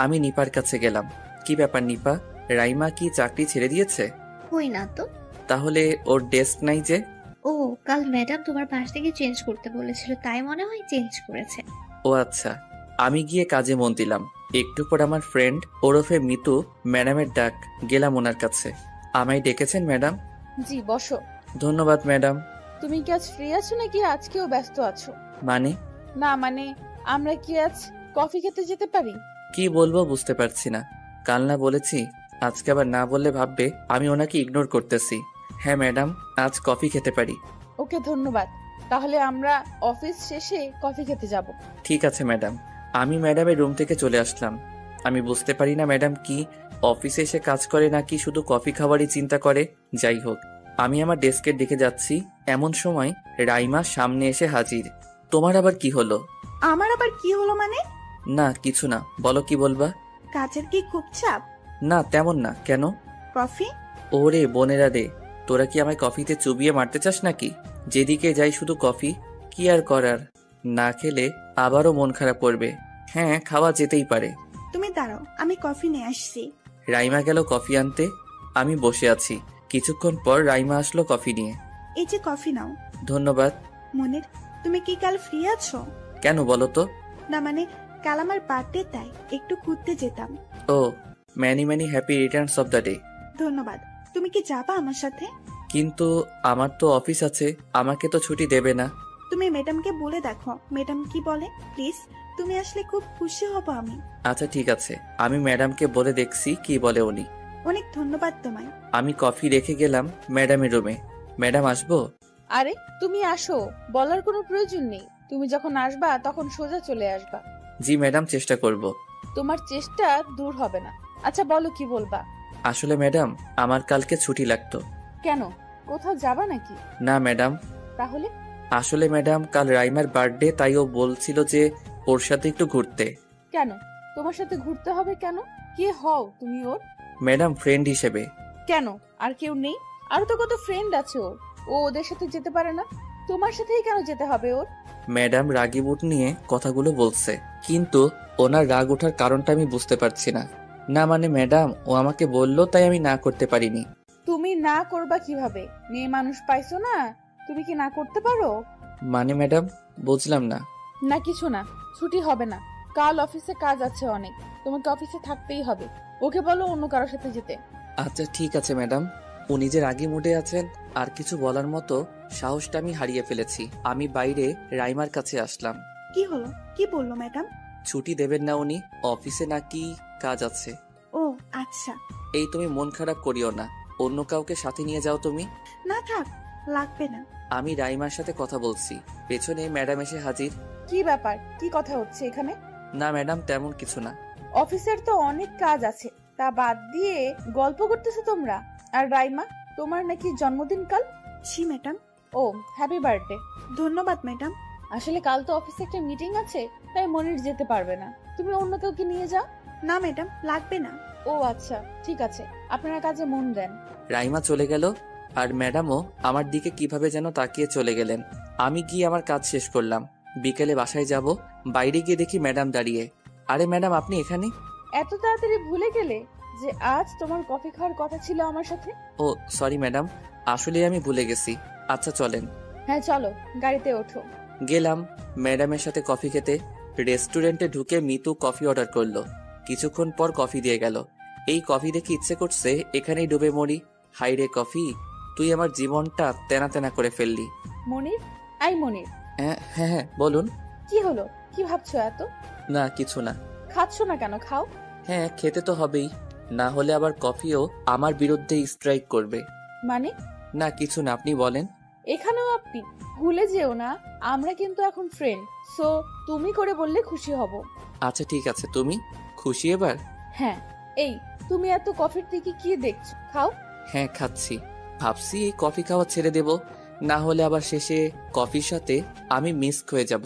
আমি নিপার কাছে গেলাম। কি ব্যাপার নিপা, রাইমা কি চাকরি ছেড়ে দিয়েছে? কই না তো। তাহলে ওর ডেস্ক নাই যে? ও, কাল ম্যাডাম তোমার পাশ থেকে চেঞ্জ করতে বলেছিল, তাই মনে হয় চেঞ্জ করেছে। ও আচ্ছা। আমি গিয়ে কাজে মন দিলাম। একটু পর আমার ফ্রেন্ড ওরফে মিতু ম্যাডামের ডাক। গেলাম ওনার কাছে। আমায় ডেকেছেন ম্যাডাম? জি, বসো। ধন্যবাদ ম্যাডাম। তুমি কি আজ ফ্রি আছো নাকি আজকেও ব্যস্ত আছো? মানে? না মানে, আমরা কি আজ কফি খেতে যেতে পারি? কি বলবো বুঝতে পারছি না। কাল না বলেছি, আজকে আবার না বললে ভাববে আমি ওনাকে ইগনোর করতেছি। হ্যাঁ ম্যাডাম, আজ কফি খেতে পারি। ওকে, ধন্যবাদ। তাহলে আমরা অফিস শেষে কফি খেতে যাব। ঠিক আছে ম্যাডাম। আমি ম্যাডামের রুম থেকে চলে আসলাম। আমি বুঝতে পারি না ম্যাডাম কি অফিসে এসে কাজ করে নাকি শুধু কফি খাওয়ারই চিন্তা করে। যাই হোক, আমি আমার ডেস্কের দিকে যাচ্ছি, এমন সময় রাইমা সামনে এসে হাজির। তোমার আবার কি হলো? আমার আবার কি হলো মানে? না কিছু না, বলো কি বলবা? কাজের কি খুব চাপ? না তেমন না, কেন? কফি? ওরে বোনেরা রে, তোরা কি আমায় কফিতে চুবিয়ে মারতে চাস নাকি? যেদিকে যাই শুধু কফি। কি আর করার, না খেলে আবারও মন খারাপ করবে। হ্যাঁ, খাওয়া যেতেই পারে। তুমি দাঁড়াও, আমি কফি নিয়ে আসছি। রাইমা গেল কফি আনতে। আমি বসে আছি। কিছুক্ষণ পর রাইমা আসলো কফি নিয়ে। এই যে কফি নাও। ধন্যবাদ। মনির, তুমি কি কাল ফ্রি আছো? কেন বলো তো? না মানে, কাল আমার বার্থডে, তাই একটু ঘুরতে যেতাম। ও, many many happy returns of the day. ধন্যবাদ। তুমি কি যাবা আমার সাথে? কিন্তু আমার তো অফিস আছে, আমাকে তো ছুটি দেবে না। তুমি ম্যাডামকে বলে দেখো, ম্যাডাম কি বলে। প্লিজ, তুমি আসলে খুব খুশি হব আমি। আচ্ছা ঠিক আছে, আমি ম্যাডামকে বলে দেখছি কি বলে উনি। অনেক ধন্যবাদ তোমায়। আমি কফি রেখে গেলাম ম্যাডামের রুমে। ম্যাডাম আসবো? আরে তুমি আসো, বলার কোনো প্রয়োজন নেই। তুমি যখন আসবা তখন সোজা চলে আসবা। জি ম্যাডাম, চেষ্টা করব। তোমার চেষ্টা দূর হবে না। আচ্ছা বলো, কি বলবা? আসলে ম্যাডাম, আমার কালকে ছুটি লাগতো। কেন, কোথাও যাবা নাকি? না ম্যাডাম, তাহলে? আসলে ম্যাডাম কাল রাইমার বার্থডে, তাই ও বলছিল যে ওর সাথে একটু ঘুরতে। কেন তোমার সাথে ঘুরতে হবে কেন? কে হও তুমি ওর? ম্যাডাম ফ্রেন্ড হিসেবে। কেন, আর কেউ নেই? আরো তো কত ফ্রেন্ড আছে ওর। ও ওদের সাথে যেতে পারে না? তোমার সাথেই কেন যেতে হবে ওর? ম্যাডাম রাগী মুড নিয়ে কথাগুলো বলছে, কিন্তু ওনার রাগ ওঠার কারণটা আমি বুঝতে পারছি না। না মানে ম্যাডাম, ও আমাকে বললো তাই আমি না করতে পারিনি। তুমি না করবা কিভাবে? মেয়ে মানুষ পাইছো না, তুমি কি না করতে পারো? মানে ম্যাডাম, বুঝলাম না। না কিছু না, ছুটি হবে না। কাল অফিসে কাজ আছে অনেক, তোমাকে অফিসে থাকতেই হবে। ওকে বলো অন্য কারোর সাথে যেতে। আচ্ছা ঠিক আছে ম্যাডাম। ও নিজের রাগী মুডে আছেন, আর কিছু বলার মতো সাহসটা আমি হারিয়ে ফেলেছি। আমি বাইরে রাইমার কাছে আসলাম। কি হলো, কি বললো ম্যাডাম? ছুটি দেবেন না উনি, অফিসে নাকি কাজ আছে। ও আচ্ছা। এই তুমি মন খারাপ করিও না, অন্য কাউকে সাথে নিয়ে যাও তুমি। না থাক, লাগবে না। আমি রাইমার সাথে কথা বলছি, পেছনে ম্যাডাম এসে হাজির। কি ব্যাপার, কি কথা হচ্ছে এখানে? না ম্যাডাম, তেমন কিছু না। অফিসের তো অনেক কাজ আছে, তা বাদ দিয়ে গল্প করতেছো তোমরা। আর রাইমা, তোমার নাকি জন্মদিন কাল? জি ম্যাডাম। ও, হ্যাপি বার্থডে। ধন্যবাদ ম্যাডাম। আসলে কাল তো অফিসে একটা মিটিং আছে, তাই মনির যেতে পারবে না। তুমি অন্য কাউকে নিয়ে যাও। না ম্যাডাম, লাগবে না। ও আচ্ছা, ঠিক আছে, আপনারা কাজে মন দেন। রাইমা চলে গেল, আর ম্যাডামও আমার দিকে কিভাবে যেন তাকিয়ে চলে গেলেন। আমি গিয়ে আমার কাজ শেষ করলাম। বিকেলে বাসায় যাব, বাইরে গিয়ে দেখি ম্যাডাম দাঁড়িয়ে। আরে ম্যাডাম, আপনি এখানে? এত তাড়াতাড়ি ভুলে গেলে যে আজ তোমার কফি খাওয়ার কথা ছিল আমার সাথে? ও সরি ম্যাডাম, আসলে আমি ভুলে গেছি। আচ্ছা চলেন। হ্যাঁ চলো, গাড়িতে ওঠো। গেলাম ম্যাডামের সাথে কফি খেতে। রেস্টুরেন্টে ঢুকে মিতু কফি অর্ডার করলো। কিছুক্ষণ পর কফি দিয়ে গেল। এই কফি দেখে ইচ্ছে করছে এখানেই ডুবে মরি। হাই রে কফি, তুই আমার জীবনটা তেনা তেনা করে ফেললি। মনির, আই মনির। হ্যাঁ হ্যাঁ হ্যাঁ, বলুন। কি হলো, কি ভাবছো এত? না কিছু না। খাচ্ছ না কেন, খাও। হ্যাঁ খেতে তো হবেই, না হলে আবার কফিও আমার বিরুদ্ধে স্ট্রাইক করবে। মানে? না কিছু না, আপনি বলেন। এখানেও আপনি ভুলে যেও না, আমরা কিন্তু এখন ফ্রেন্ড। সো তুমি করে বললে খুশি হব। আচ্ছা ঠিক আছে, তুমি খুশি এবার? হ্যাঁ। এই, তুমি এত কফির দিকে কি দেখছো? খাও। হ্যাঁ খাচ্ছি। ভাবছি এই কফি খাওয়া ছেড়ে দেব, না হলে আবার শেষে কফির সাথে আমি মিস হয়ে যাব।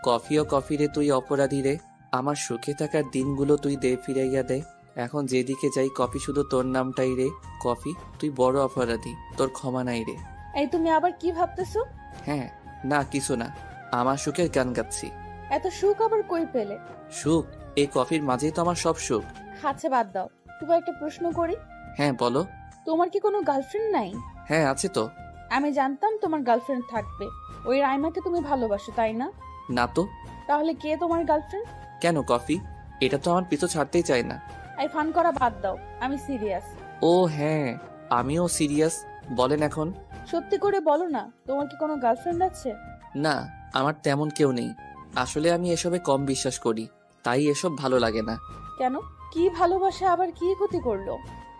কফিও কফি রে, তুই অপরাধী রে। আমার সুখে থাকার দিনগুলো তুই দে ফিরাইয়া দে। এখন যেদিকে যাই কফি শুধু তোর নামটাই রে। কফি, তুই বড় অপরাধী, তোর ক্ষমা নাই রে। এই তুমি আবার কি ভাবতেছো? হ্যাঁ, না কিছু না, আমার সুখের গান গাচ্ছি। এত সুখ আবার কই পেলে? সুখ এই কফির মাঝেই তো আমার সব সুখ। আচ্ছা বাদ দাও, তোমার একটা প্রশ্ন করি। হ্যাঁ বলো। তোমার কি কোনো গার্লফ্রেন্ড নাই? হ্যাঁ আছে তো। আমি জানতাম তোমার গার্লফ্রেন্ড থাকবে। ওই রাইমাকে তুমি ভালোবাসো, তাই না? না তো। তাহলে কে তোমার গার্লফ্রেন্ড? কেন কফি, এটা তো আমার পিছু ছাড়তেই চায় না। এই ফান করা বাদ দাও, আমি সিরিয়াস। ও হ্যাঁ, আমিও সিরিয়াস। বলেন এখন। সত্যি করে বলো না, তোমার কি কোনো গার্লফ্রেন্ড আছে? না, আমার তেমন কেউ নেই। আসলে আমি এসবে কম বিশ্বাস করি, তাই এসব ভালো লাগে না। কেন, কি ভালোবাসা আবার কি ক্ষতি করলো?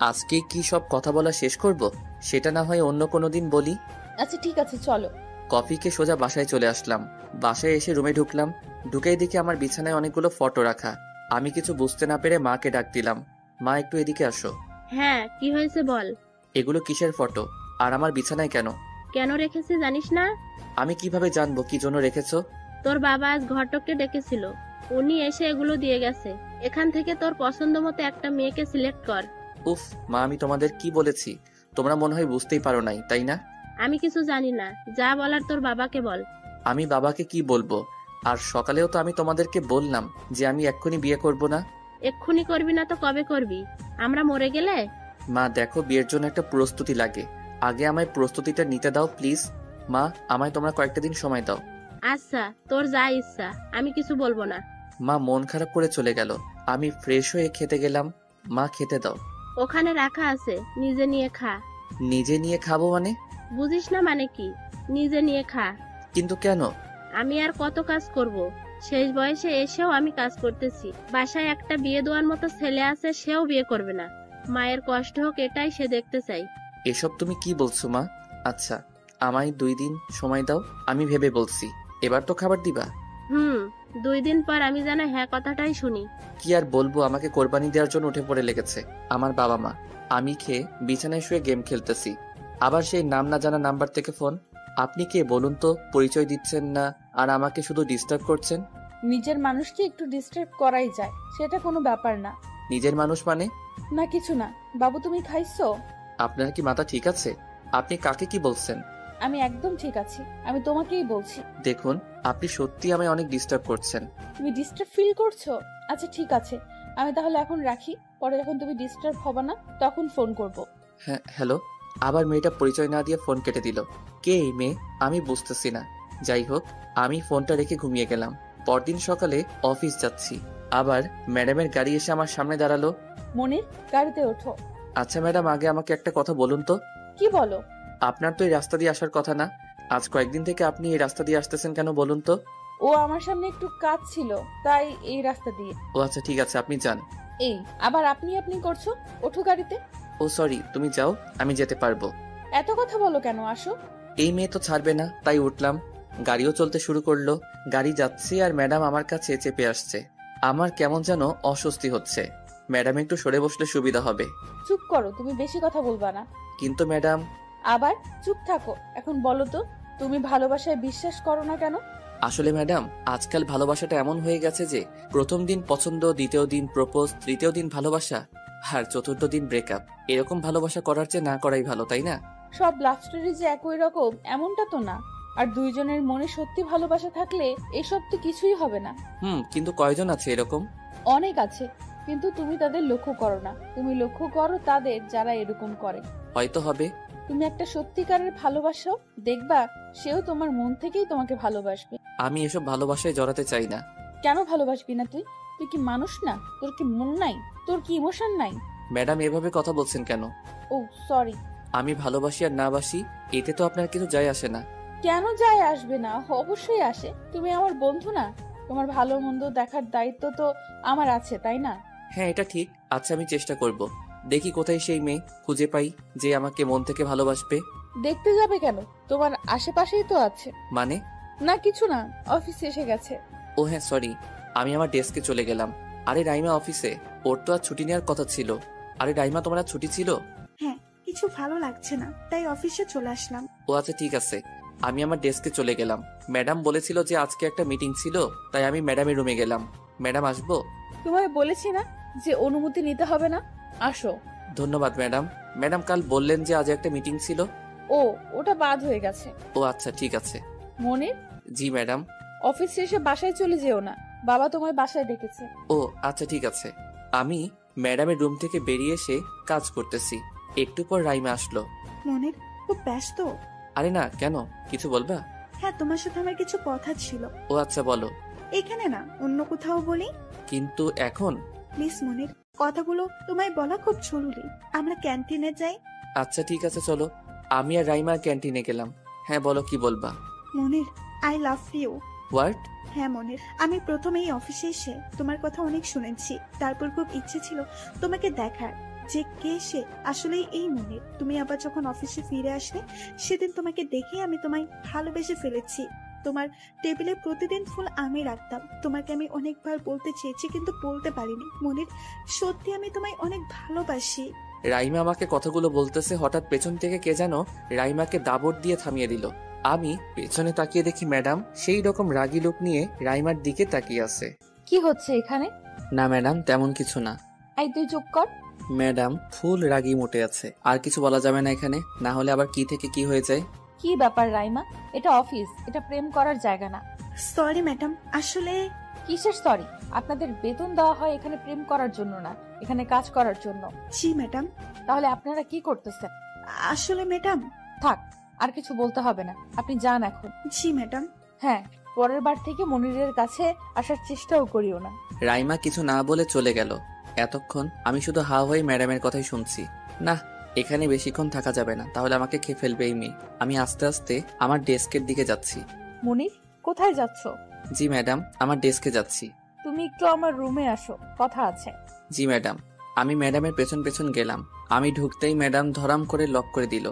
আজকে কি সব কথা বলা শেষ করব? সেটা না হয় অন্য কোনো দিন বলি। আচ্ছা ঠিক আছে, চলো। কফিকে সোজা বাসায় চলে আসলাম। বাসায় এসে রুমে ঢুকলাম। ঢুকেই দেখি আমার বিছানায় অনেকগুলো ফটো রাখা। আমি কিছু বুঝতে না পেরে মাকে ডাক দিলাম। মা একটু এদিকে আসো। হ্যাঁ, কি হয়েছে বল। এগুলো কিসের ফটো, আর আমার বিছানায় কেন? কেন রেখেছি জানিস না? আমি কিভাবে জানবো কি জন্য রেখেছো? তোর বাবা আজ ঘটককে ডেকেছিল, উনি এসে এগুলো দিয়ে গেছে। এখান থেকে তোর পছন্দ মতো একটা মেয়েকে সিলেক্ট কর। উফ মা, আমি তোমাদের কি বলেছি? তোমরা মনে হয় বুঝতেই পারো নাই, তাই না? আমি কিছু জানি না, যা বলার তোর বাবাকে বল। আমি বাবাকে কি বলবো? আর সকালেও তো আমি তোমাদেরকে বললাম যে আমি এক্ষুনি বিয়ে করব না। এক্ষুনি করবি না তো কবে করবি? আমরা মরে গেলে? মা দেখো, বিয়ের জন্য একটা প্রস্তুতি লাগে, আগে আমায় প্রস্তুতিটা নিতে দাও প্লিজ। মা, আমায় তোমরা কয়েকটা দিন সময় দাও। আচ্ছা, তোর যা ইচ্ছা, আমি কিছু বলবো না। মা মন খারাপ করে চলে গেল। আমি ফ্রেশ হয়ে খেতে গেলাম। মা খেতে দাও। ওখানে রাখা আছে, নিজে নিয়ে খা। নিজে নিয়ে খাবো মানে? বুঝিস না মানে কি? নিজে নিয়ে খা। কিন্তু কেন? আমি আর কত কাজ করব? শেষ বয়সে এসেও আমি কাজ করতেছি। বাসায় একটা বিয়ে দেওয়ার মতো ছেলে আছে, সেও বিয়ে করবে না। মায়ের কষ্ট হোক, এটাই সে দেখতে চাই। এসব তুমি কি বলছো মা? আচ্ছা আমায় 2 দিন সময় দাও, আমি ভেবে বলছি। এবার তো খাবার দিবা? 2 দিন পর আমি যেন হ্যাঁ কথাটাই শুনি। কি আর বলবো, আমাকে কোরবানি দেওয়ার জন্য উঠে পড়ে লেগেছে আমার বাবা মা। আমি খেয়ে বিছানায় শুয়ে গেম খেলতেছি, আবার সেই নাম না জানা নাম্বার থেকে ফোন। আপনি কে বলুন তো? পরিচয় দিচ্ছেন না আর আমাকে শুধু ডিস্টার্ব করছেন। নিজের মানুষকে একটু ডিস্টার্ব করাই যায়, সেটা কোনো ব্যাপার না। নিজের মানুষ মানে? না কিছু না। বাবু তুমি খাইছো? আপনার কি মাথা ঠিক আছে? আপনি কাকে কি বলছেন? আমি একদম ঠিক আছি, আমি তোমাকেই বলছি। দেখুন, আপনি সত্যি আমায় অনেক ডিস্টার্ব করছেন। তুমি ডিস্টার্ব ফিল করছো? আচ্ছা ঠিক আছে, আমি তাহলে এখন রাখি, পরে যখন তুমি ডিস্টার্ব হবে না তখন ফোন করব। হ্যাঁ হ্যালো। আবার মেয়েটা পরিচয় না দিয়ে ফোন কেটে দিল। কে এই মেয়ে আমি বুঝতেছি না। যাই হোক, আমি ফোনটা রেখে ঘুমিয়ে গেলাম। পরদিন সকালে অফিস যাচ্ছি, আবার ম্যাডামের গাড়ি এসে আমার সামনে দাঁড়ালো। মনির, গাড়িতে ওঠো। আচ্ছা ম্যাডাম, আগে আমাকে একটা কথা বলুন তো। কি বলো? আপনার তো এই রাস্তা দিয়ে আসার কথা না, আজ কয়েকদিন থেকে আপনি এই রাস্তা দিয়ে আসতেছেন কেন বলুন তো? ও আমার সামনে একটু কাজ ছিল, তাই এই রাস্তা দিয়ে। ও আচ্ছা ঠিক আছে, আপনি যান। এই আবার আপনি আপনি করছো, ওঠো গাড়িতে। ও সরি, তুমি যাও, আমি যেতে পারবো। এত কথা বলো কেন, আসো। এই মেয়ে তো ছাড়বে না, তাই উঠলাম। গাড়িও চলতে শুরু করলো। গাড়ি যাচ্ছে আর ম্যাডাম আমার কাছে চেপে আসছে। আমার কেমন যেন অস্বস্তি হচ্ছে। ম্যাডাম একটু সরে বসলে সুবিধা হবে। চুপ করো, তুমি বেশি কথা বলবা না। কিন্তু ম্যাডাম। আবার চুপ থাকো। এখন বলো তো, তুমি ভালোবাসায় বিশ্বাস করো না কেন? আসলে ম্যাডাম, আজকাল ভালোবাসাটা এমন হয়ে গেছে যে প্রথম দিন পছন্দ, দ্বিতীয় দিন প্রপোজ, তৃতীয় দিন ভালোবাসা, আর চতুর্থ দিন ব্রেকআপ। এরকম ভালোবাসা করার চেয়ে না করাই ভালো, তাই না? সব লাভ স্টোরি যে একই রকম এমনটা তো না। আর দুইজনের মনে সত্যি ভালোবাসা থাকলে এসব তো কিছুই হবে না। কিন্তু কয়জন আছে এরকম? অনেক আছে, কিন্তু তুমি তাদের লক্ষ্য করো না। তুমি লক্ষ্য করো তাদের যারা এরকম করে। হয়তো হবে। তুমি একটা সত্যিকারের ভালোবাসো, দেখবা সেও তোমার মন থেকেই তোমাকে ভালোবাসবে। আমি এসব ভালোবাসায় জড়াতে চাই না। কেন ভালোবাসবি না তুই? তুই কি মানুষ না? তোর কি মন নাই? তোর কি ইমোশন নাই? ম্যাডাম এভাবে কথা বলছেন কেন? ও সরি। আমি ভালোবাসি আর না বাসি এতে তো আপনার কিছু যায় আসে না। কেন যায় আসবে না? অবশ্যই আসে। তুমি আমার বন্ধু না? তোমার ভালো মন্দ দেখার দায়িত্ব তো আমার আছে, তাই না? হ্যাঁ এটা ঠিক। আচ্ছা আমি চেষ্টা করব। দেখি কোথায় সেই মেয়ে খুঁজে পাই যে আমাকে মন থেকে ভালোবাসবে। দেখতে যাবে কেন? তোমার আশেপাশেই তো আছে। মানে? না কিছু না, অফিসে এসে গেছে। ও হ্যাঁ সরি, আমি আমার ডেস্কে চলে গেলাম। আরে রাইমা অফিসে? ওর তো আর ছুটি নেওয়ার কথা ছিল। আরে রাইমা, তোমার আর ছুটি ছিল? হ্যাঁ, কিছু ভালো লাগছে না, তাই অফিসে চলে আসলাম। ও আচ্ছা ঠিক আছে। আমি আমার ডেস্কে চলে গেলাম। ম্যাডাম বলেছিল যে আজকে একটা মিটিং ছিল, তাই আমি ম্যাডামের রুমে গেলাম। ম্যাডাম আসবো? তোমায় বলেছি না যে অনুমতি নিতে হবে না? আসো। ধন্যবাদ ম্যাডাম। ম্যাডাম কাল বললেন যে আজ একটা মিটিং ছিল। ও, ওটা বাদ হয়ে গেছে। ও আচ্ছা ঠিক আছে। মনির, জি ম্যাডাম। অফিস শেষে বাসায় চলে যেও না, বাবা তোমায় বাসায় ডেকেছে। ও আচ্ছা ঠিক আছে। আমি ম্যাডামের রুম থেকে বেরিয়ে এসে কাজ করতেছি। একটু পর রাইমা আসলো। মনের খুব ব্যস্ত? আরে না, কেন? কিছু বলবা? হ্যাঁ, তোমার সাথে আমার কিছু কথা ছিল। ও আচ্ছা বলো। এখানে না, অন্য কোথাও বলি। কিন্তু এখন? প্লিজ মনির, কথাগুলো তোমায় বলা খুব জরুরি। আমরা ক্যান্টিনে যাই। আচ্ছা ঠিক আছে চলো। আমি আর রাইমা ক্যান্টিনে গেলাম। হ্যাঁ বলো, কি বলবা? মনির, আই লাভ ইউ। হোয়াট? হ্যাঁ মনির, আমি প্রথমে এই অফিসে এসে তোমার কথা অনেক শুনেছি। তারপর খুব ইচ্ছে ছিল তোমাকে দেখার, যে কে সে আসলেই এই মনির। তুমি আবার যখন অফিসে ফিরে আসলে, সেদিন তোমাকে দেখে আমি তোমায় ভালোবেসে ফেলেছি। তোমার টেবিলে প্রতিদিন ফুল আমি রাখতাম। তোমাকে আমি অনেকবার বলতে চেয়েছি, কিন্তু বলতে পারিনি। মনির, সত্যি আমি তোমায় অনেক ভালোবাসি। রাইমা আমাকে কথাগুলো বলতেছে, হঠাৎ পেছন থেকে কে যেন রাইমাকে দাবড় দিয়ে থামিয়ে দিল। আমি পেছনে তাকিয়ে দেখি ম্যাডাম সেই রকম রাগী লোক নিয়ে রাইমার দিকে তাকিয়ে আছে। কি হচ্ছে এখানে? না ম্যাডাম, তেমন কিছু না। এই তুই চুপ কর। ম্যাডাম ফুল রাগী মোটে আছে, আর কিছু বলা যাবে না এখানে, না হলে আবার কি থেকে কি হয়ে যায়। কি ব্যাপার রাইমা? এটা অফিস, এটা প্রেম করার জায়গা না। সরি ম্যাডাম, আসলে। কিসের সরি? আপনাদের বেতন দেওয়া হয় এখানে প্রেম করার জন্য না, এখানে কাজ করার জন্য। জি ম্যাডাম। তাহলে আপনারা কি করতেছেন? আসলে ম্যাডাম। থাক, আর কিছু বলতে হবে না, আপনি যান এখন। জি ম্যাডাম। হ্যাঁ, পরের বার থেকে মনিরের কাছে আসার চেষ্টাও করিও না। রাইমা কিছু না বলে চলে গেল। এতক্ষণ আমি শুধু হা হয়ে ম্যাডামের কথাই শুনছি। না, এখানে বেশিক্ষণ থাকা যাবে না, তাহলে আমাকে খেয়ে ফেলবে এই মেয়ে। আমি আস্তে আস্তে আমার ডেস্কের দিকে যাচ্ছি। মনির, কোথায় যাচ্ছ? জি ম্যাডাম, আমার ডেস্কে যাচ্ছি। তুমি একটু আমার রুমে আসো, কথা আছে। জি ম্যাডাম। আমি ম্যাডামের পেছন পেছন গেলাম। আমি ঢুকতেই ম্যাডাম ধরাম করে লক করে দিল।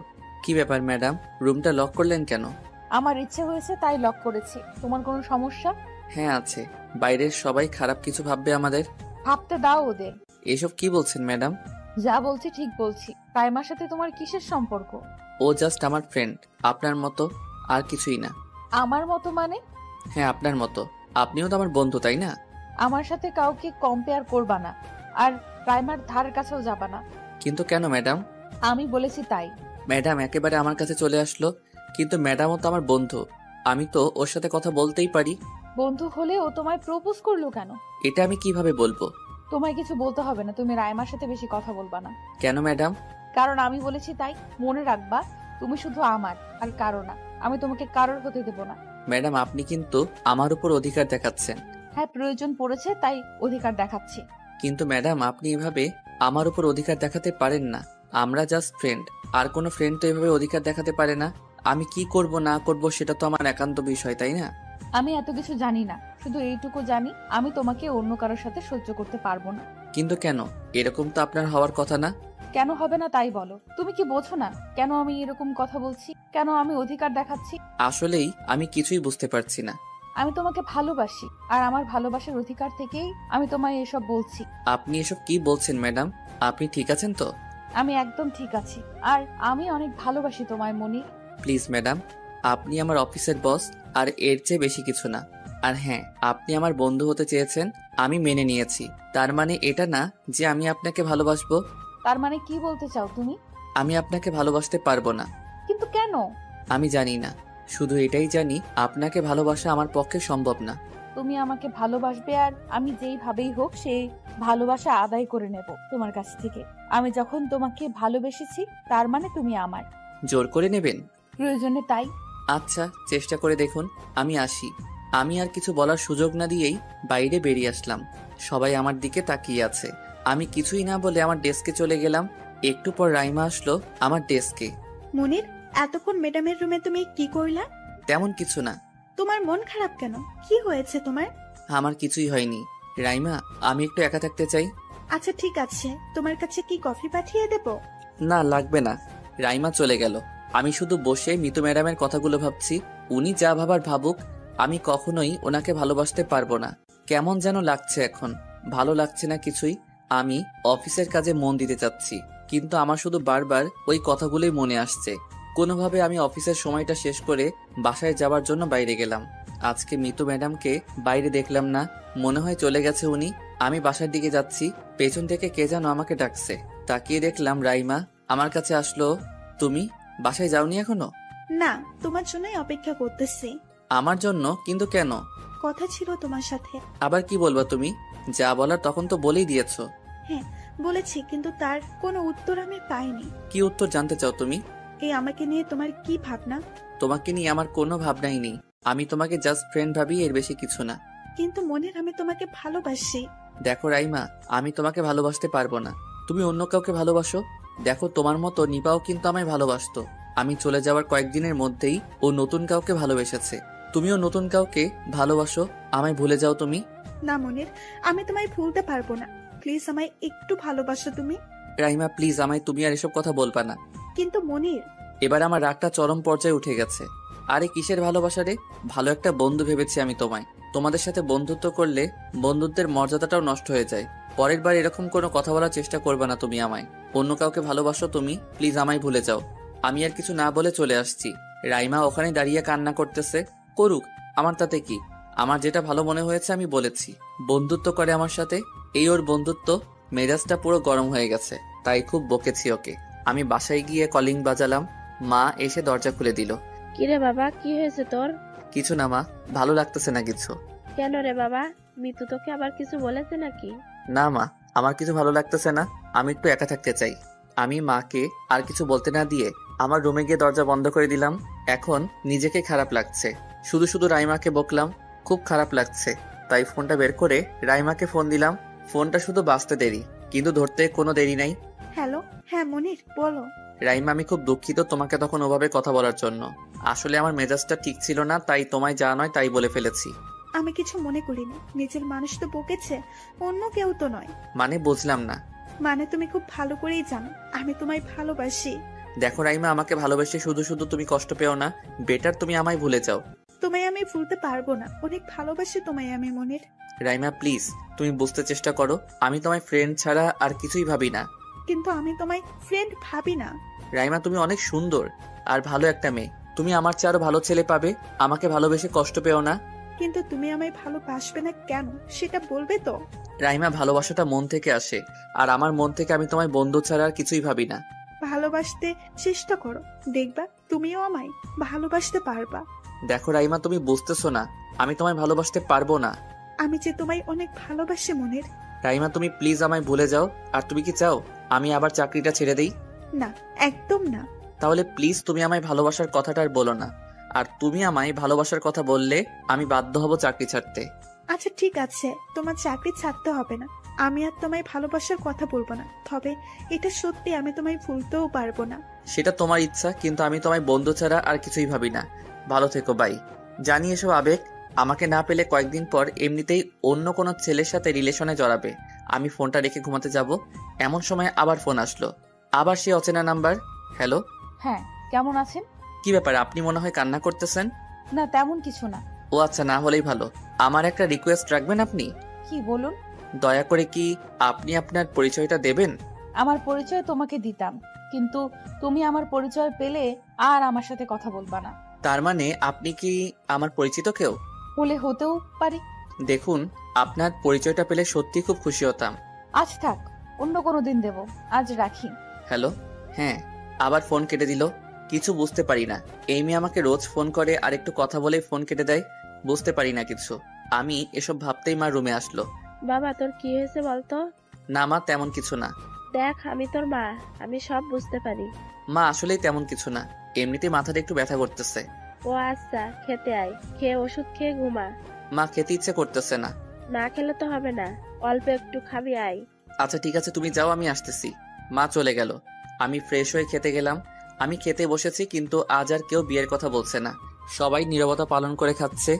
কি ব্যাপার ম্যাডাম, রুমটা লক করলেন কেন? আমার ইচ্ছে হয়েছে তাই লক করেছি। তোমার কোনো সমস্যা? হ্যাঁ আছে, বাইরের সবাই খারাপ কিছু ভাববে আমাদের। ভাবতে দাও ওদের। এসব কি বলছেন ম্যাডাম? যা বলছি ঠিক বলছি। রাইমার সাথে তোমার কিসের সম্পর্ক? ও জাস্ট আমার ফ্রেন্ড, আপনার মতো, আর কিছুই না। আমার মতো মানে? হ্যাঁ আপনার মতো, আপনিও তো আমার বন্ধু তাই না? আমার সাথে কাউকে কম্পেয়ার করবা না, আর রাইমার ধারের কাছেও যাবা না। কিন্তু কেন ম্যাডাম? আমি বলেছি তাই। ম্যাডাম একেবারে আমার কাছে চলে আসলো, কিন্তু ম্যাডামও তো আমার বন্ধু, আমি তো ওর সাথে কথা বলতেই পারি। বন্ধু হলে ও তোমায় প্রপোজ করলো কেন? এটা আমি কিভাবে বলবো? তোমায় কিছু বলতে হবে না, তুমি রাইমার সাথে বেশি কথা বলবা না। কেন ম্যাডাম? কারণ আমি বলেছি তাই। মনে রাখবা, তুমি শুধু আমার আর কারো না। আমি তোমাকে কারোর হতে দেব না। ম্যাডাম আপনি কিন্তু আমার উপর অধিকার দেখাচ্ছেন। হ্যাঁ, প্রয়োজন পড়েছে তাই অধিকার দেখাচ্ছি। কিন্তু ম্যাডাম আপনি এভাবে আমার উপর অধিকার দেখাতে পারেন না। আমরা জাস্ট ফ্রেন্ড, আর কোনো ফ্রেন্ড তো এভাবে অধিকার দেখাতে পারে না। আমি কি করব না করব সেটা তো আমার একান্ত বিষয়, তাই না? আমি এত কিছু জানি না, শুধু এইটুকু জানি আমি তোমাকে অন্য কারোর সাথে সহ্য করতে পারবো না। কিন্তু কেন? এরকম তো আপনার হওয়ার কথা না। কেন হবে না তাই বলো। তুমি কি বোঝো না কেন আমি এরকম কথা বলছি, কেন আমি অধিকার দেখাচ্ছি? আসলেই আমি কিছুই বুঝতে পারছি না। আমি তোমাকে ভালোবাসি, আর আমার ভালোবাসার অধিকার থেকেই আমি তোমায় এসব বলছি। আপনি এসব কি বলছেন ম্যাডাম? আপনি ঠিক আছেন তো? আমি একদম ঠিক আছি, আর আমি অনেক ভালোবাসি তোমায় মনি। প্লিজ ম্যাডাম, আপনি আমার অফিসের বস, আর এর চেয়ে বেশি কিছু না। আর হ্যাঁ, আপনি আমার বন্ধু হতে চেয়েছেন, আমি মেনে নিয়েছি। তার মানে এটা না যে আমি আপনাকে ভালোবাসবো। তার মানে কি বলতে চাও তুমি? আমি আপনাকে ভালোবাসতে পারবো না। কিন্তু কেন? আমি জানি না, শুধু এটাই জানি আপনাকে ভালোবাসা আমার পক্ষে সম্ভব না। তুমি আমাকে ভালোবাসবে, আর আমি যেইভাবেই হোক সেই ভালোবাসা আদায় করে নেব তোমার কাছ থেকে। আমি যখন তোমাকে ভালোবেসেছি তার মানে তুমি আমার। জোর করে নেবেন? প্রয়োজনে তাই। আচ্ছা, চেষ্টা করে দেখুন। আমি আসি। আমি আর কিছু বলার সুযোগ না দিয়েই বাইরে বেরিয়ে আসলাম। সবাই আমার দিকে তাকিয়ে আছে। আমি কিছুই না বলে আমার ডেস্কে চলে গেলাম। একটু পর রাইমা আসলো আমার ডেস্কে। মনির, এতক্ষণ ম্যাডামের রুমে তুমি কি করলা? তেমন কিছু না। তোমার মন খারাপ কেন? কি হয়েছে তোমার? আমার কিছুই হয়নি। রাইমা, আমি একটু একা থাকতে চাই। আচ্ছা ঠিক আছে, তোমার কাছে কি কফি পাঠিয়ে দেব? না লাগবে না। রাইমা চলে গেল। আমি শুধু বসে মিতু ম্যাডামের কথাগুলো ভাবছি। উনি যা ভাবার ভাবুক, আমি কখনোই ওনাকে ভালোবাসতে পারবো না। কেমন যেন লাগছে এখন, ভালো লাগছে না কিছুই। আমি অফিসের কাজে মন দিতে চাচ্ছি, কিন্তু আমার শুধু বারবার ওই কথাগুলোই মনে আসছে। কোনোভাবে আমি অফিসের সময়টা শেষ করে বাসায় যাওয়ার জন্য বাইরে গেলাম। আজকে মিতু ম্যাডামকে বাইরে দেখলাম না, মনে হয় চলে গেছে উনি। আমি বাসার দিকে যাচ্ছি, পেছন থেকে কে যেন আমাকে ডাকছে। তাকিয়ে দেখলাম রাইমা আমার কাছে আসলো। তুমি বাসায় যাওনি এখনো? না, তোমার জন্যই অপেক্ষা করতেছি। আমার জন্য? কিন্তু কেন? কথা ছিল তোমার সাথে। আবার কি বলবা তুমি? যা বলার তখন তো বলেই দিয়েছো। হ্যাঁ বলেছি, কিন্তু তার কোনো উত্তর আমি পাইনি। কি উত্তর জানতে চাও তুমি? এই আমাকে নিয়ে তোমার কি ভাবনা? তোমাকে নিয়ে আমার কোনো ভাবনাই নেই। আমি তোমাকে জাস্ট ফ্রেন্ড ভাবি, এর বেশি কিছু না। কিন্তু মনির, আমি তোমাকে ভালোবাসি। দেখো রাইমা, আমি তোমাকে ভালোবাসতে পারবো না। তুমি অন্য কাউকে ভালোবাসো। দেখো তোমার মতো নিপাও কিন্তু আমায় ভালোবাসতো। আমি চলে যাওয়ার কয়েকদিনের মধ্যেই ও নতুন কাউকে ভালোবেসেছে। তুমিও নতুন কাউকে ভালোবাসো, আমায় ভুলে যাও তুমি। না মনির, আমি তোমায় ভুলতে পারবো না। প্লিজ আমায় একটু ভালোবাসো তুমি। রাইমা প্লিজ, আমায় তুমি আর এসব কথা বলবা না। কিন্তু মনির। এবার আমার রাগটা চরম পর্যায়ে উঠে গেছে। আরে কিসের ভালোবাসা রে? ভালো একটা বন্ধু ভেবেছি আমি তোমায়। তোমাদের সাথে বন্ধুত্ব করলে বন্ধুত্বের মর্যাদাটাও নষ্ট হয়ে যায়। পরের বার এরকম কোনো কথা বলার চেষ্টা করবে না তুমি আমায়। অন্য কাউকে ভালোবাসো তুমি, প্লিজ আমায় ভুলে যাও। আমি আর কিছু না বলে চলে আসছি। রাইমা ওখানে দাঁড়িয়ে কান্না করতেছে। করুক, আমার তাতে কি? আমার যেটা ভালো মনে হয়েছে আমি বলেছি। বন্ধুত্ব করে আমার সাথে, এই ওর বন্ধুত্ব। মেজাজটা পুরো গরম হয়ে গেছে, তাই খুব বকেছি ওকে। আমি বাসায় গিয়ে কলিং বাজালাম। মা এসে দরজা খুলে দিল। কিরে বাবা, কি হয়েছে তোর? কিছু না মা, ভালো লাগতেছে না কিছু। কেন রে বাবা, মিতু তোকে আবার কিছু বলেছে নাকি? না মা, আমার কিছু ভালো লাগতেছে না। আমি একটু একা থাকতে চাই। আমি মাকে আর কিছু বলতে না দিয়ে আমার রুমে গিয়ে দরজা বন্ধ করে দিলাম। এখন নিজেকে খারাপ লাগছে, শুধু শুধু রাইমাকে বকলাম, খুব খারাপ লাগছে। তাই ফোনটা বের করে রাইমাকে ফোন দিলাম। ফোনটা শুধু বাজতে দেরি, কিন্তু ধরতে কোনো দেরি নাই। হ্যালো, হ্যাঁ মনির বলো। রাইমা, আমি খুব দুঃখিত তোমাকে তখন ওভাবে কথা বলার জন্য। আসলে আমার মেজাজটা ঠিক ছিল না, তাই তোমায় যা নয় তাই বলে ফেলেছি। আমি কিছু মনে করিনি। নিজের মানুষ তো বকেছে, অন্য কেউ তো নয়। মানে বুঝলাম না। মানে তুমি খুব ভালো করেই জানো আমি তোমায় ভালোবাসি। দেখো রাইমা, আমাকে ভালোবেসে শুধু শুধু তুমি কষ্ট পেও না। বেটার তুমি আমায় ভুলে যাও। তোমায় আমি ভুলতে পারবো না, অনেক ভালোবাসি তোমায় আমি মনির। রাইমা প্লিজ, তুমি বুঝতে চেষ্টা করো। আমি তোমায় ফ্রেন্ড ছাড়া আর কিছুই ভাবি না। কিন্তু আমি তোমায় ফ্রেন্ড ভাবি না। রাইমা তুমি অনেক সুন্দর আর ভালো একটা মেয়ে। তুমি আমার চেয়ে আরো ভালো ছেলে পাবে। আমাকে ভালোবেসে কষ্ট পেও না। কিন্তু তুমি আমায় ভালোবাসবে না কেন সেটা বলবে তো? রাইমা, ভালোবাসাটা মন থেকে আসে, আর আমার মন থেকে আমি তোমায় বন্ধু ছাড়া আর কিছুই ভাবি না। ভালোবাসতে চেষ্টা করো, দেখবা তুমিও আমায় ভালোবাসতে পারবা। দেখো রাইমা, তুমি বুঝতেছো না, আমি তোমায় ভালোবাসতে পারবো না। আমি যে তোমায় অনেক ভালোবাসি মনির। রাইমা তুমি প্লিজ আমায় ভুলে যাও। আর তুমি কি চাও আমি আবার চাকরিটা ছেড়ে দেই? না, একদম না। তাহলে প্লিজ তুমি আমায় ভালোবাসার কথাটা আর বলো না। আর তুমি আমায় ভালোবাসার কথা বললে আমি বাধ্য হব চাকরি ছাড়তে। আচ্ছা ঠিক আছে, তোমার চাকরি ছাড়তে হবে না। আমি আর তোমায় ভালোবাসার কথা বলবো না, তবে এটা সত্যি আমি তোমায় ভুলতেও পারবো না। সেটা তোমার ইচ্ছা, কিন্তু আমি তোমায় বন্ধু ছাড়া আর কিছুই ভাবি না। ভালো থেকো বাই। জানি এসব আবেগ আমাকে না পেলে কয়েকদিন পর এমনিতেই অন্য কোনো ছেলের সাথে রিলেশনে জড়াবে। আমি ফোনটা রেখে ঘুমাতে যাব, এমন সময় আবার ফোন আসলো। আবার সে অচেনা নাম্বার। হ্যালো। হ্যাঁ, কেমন আছেন? কি ব্যাপার, আপনি মনে হয় কান্না করতেছেন? না, তেমন কিছু না। ও আচ্ছা, না হলেই ভালো। আমার একটা রিকোয়েস্ট রাখবেন আপনি? কি বলুন? দয়া করে কি আপনি আপনার পরিচয়টা দেবেন? আমার পরিচয় তোমাকে দিতাম, কিন্তু তুমি আমার পরিচয় পেলে আর আমার সাথে কথা বলবা না। তার মানে আপনি কি আমার পরিচিত কেউ? বলে হতেও পারি। দেখুন, আপনার পরিচয়টা পেলে সত্যি খুব খুশি হতাম। আজ থাক, অন্য কোনো দিন দেব, আজ রাখি। হ্যালো। হ্যাঁ, আবার ফোন কেটে দিল। কিছু বুঝতে পারি না। এই মেয়ে আমাকে রোজ ফোন করে আর একটু কথা বলেই ফোন কেটে দেয়। বুঝতে পারি না কিছু। আমি এসব ভাবতেই মা রুমে আসলো। বাবা তোর কি হয়েছে বলতো? না মা, তেমন কিছু না। দেখ আমি তোর মা, আমি সব বুঝতে পারি। মা আসলেই তেমন কিছু না, এমনিতে মাথাটা একটু ব্যথা করতেছে। ও আচ্ছা, খেতে আয়, খেয়ে ওষুধ খেয়ে ঘুমা। মা খেতে ইচ্ছে করতেছে না। না খেলে তো হবে না, অল্প একটু খাবি আয়। আচ্ছা ঠিক আছে, তুমি যাও, আমি আসতেছি। মা চলে গেল। আমি ফ্রেশ হয়ে খেতে গেলাম। আমি খেতে বসেছি, কিন্তু আজ আর কেউ বিয়ের কথা বলছে না। সবাই নীরবতা পালন করে খাচ্ছে।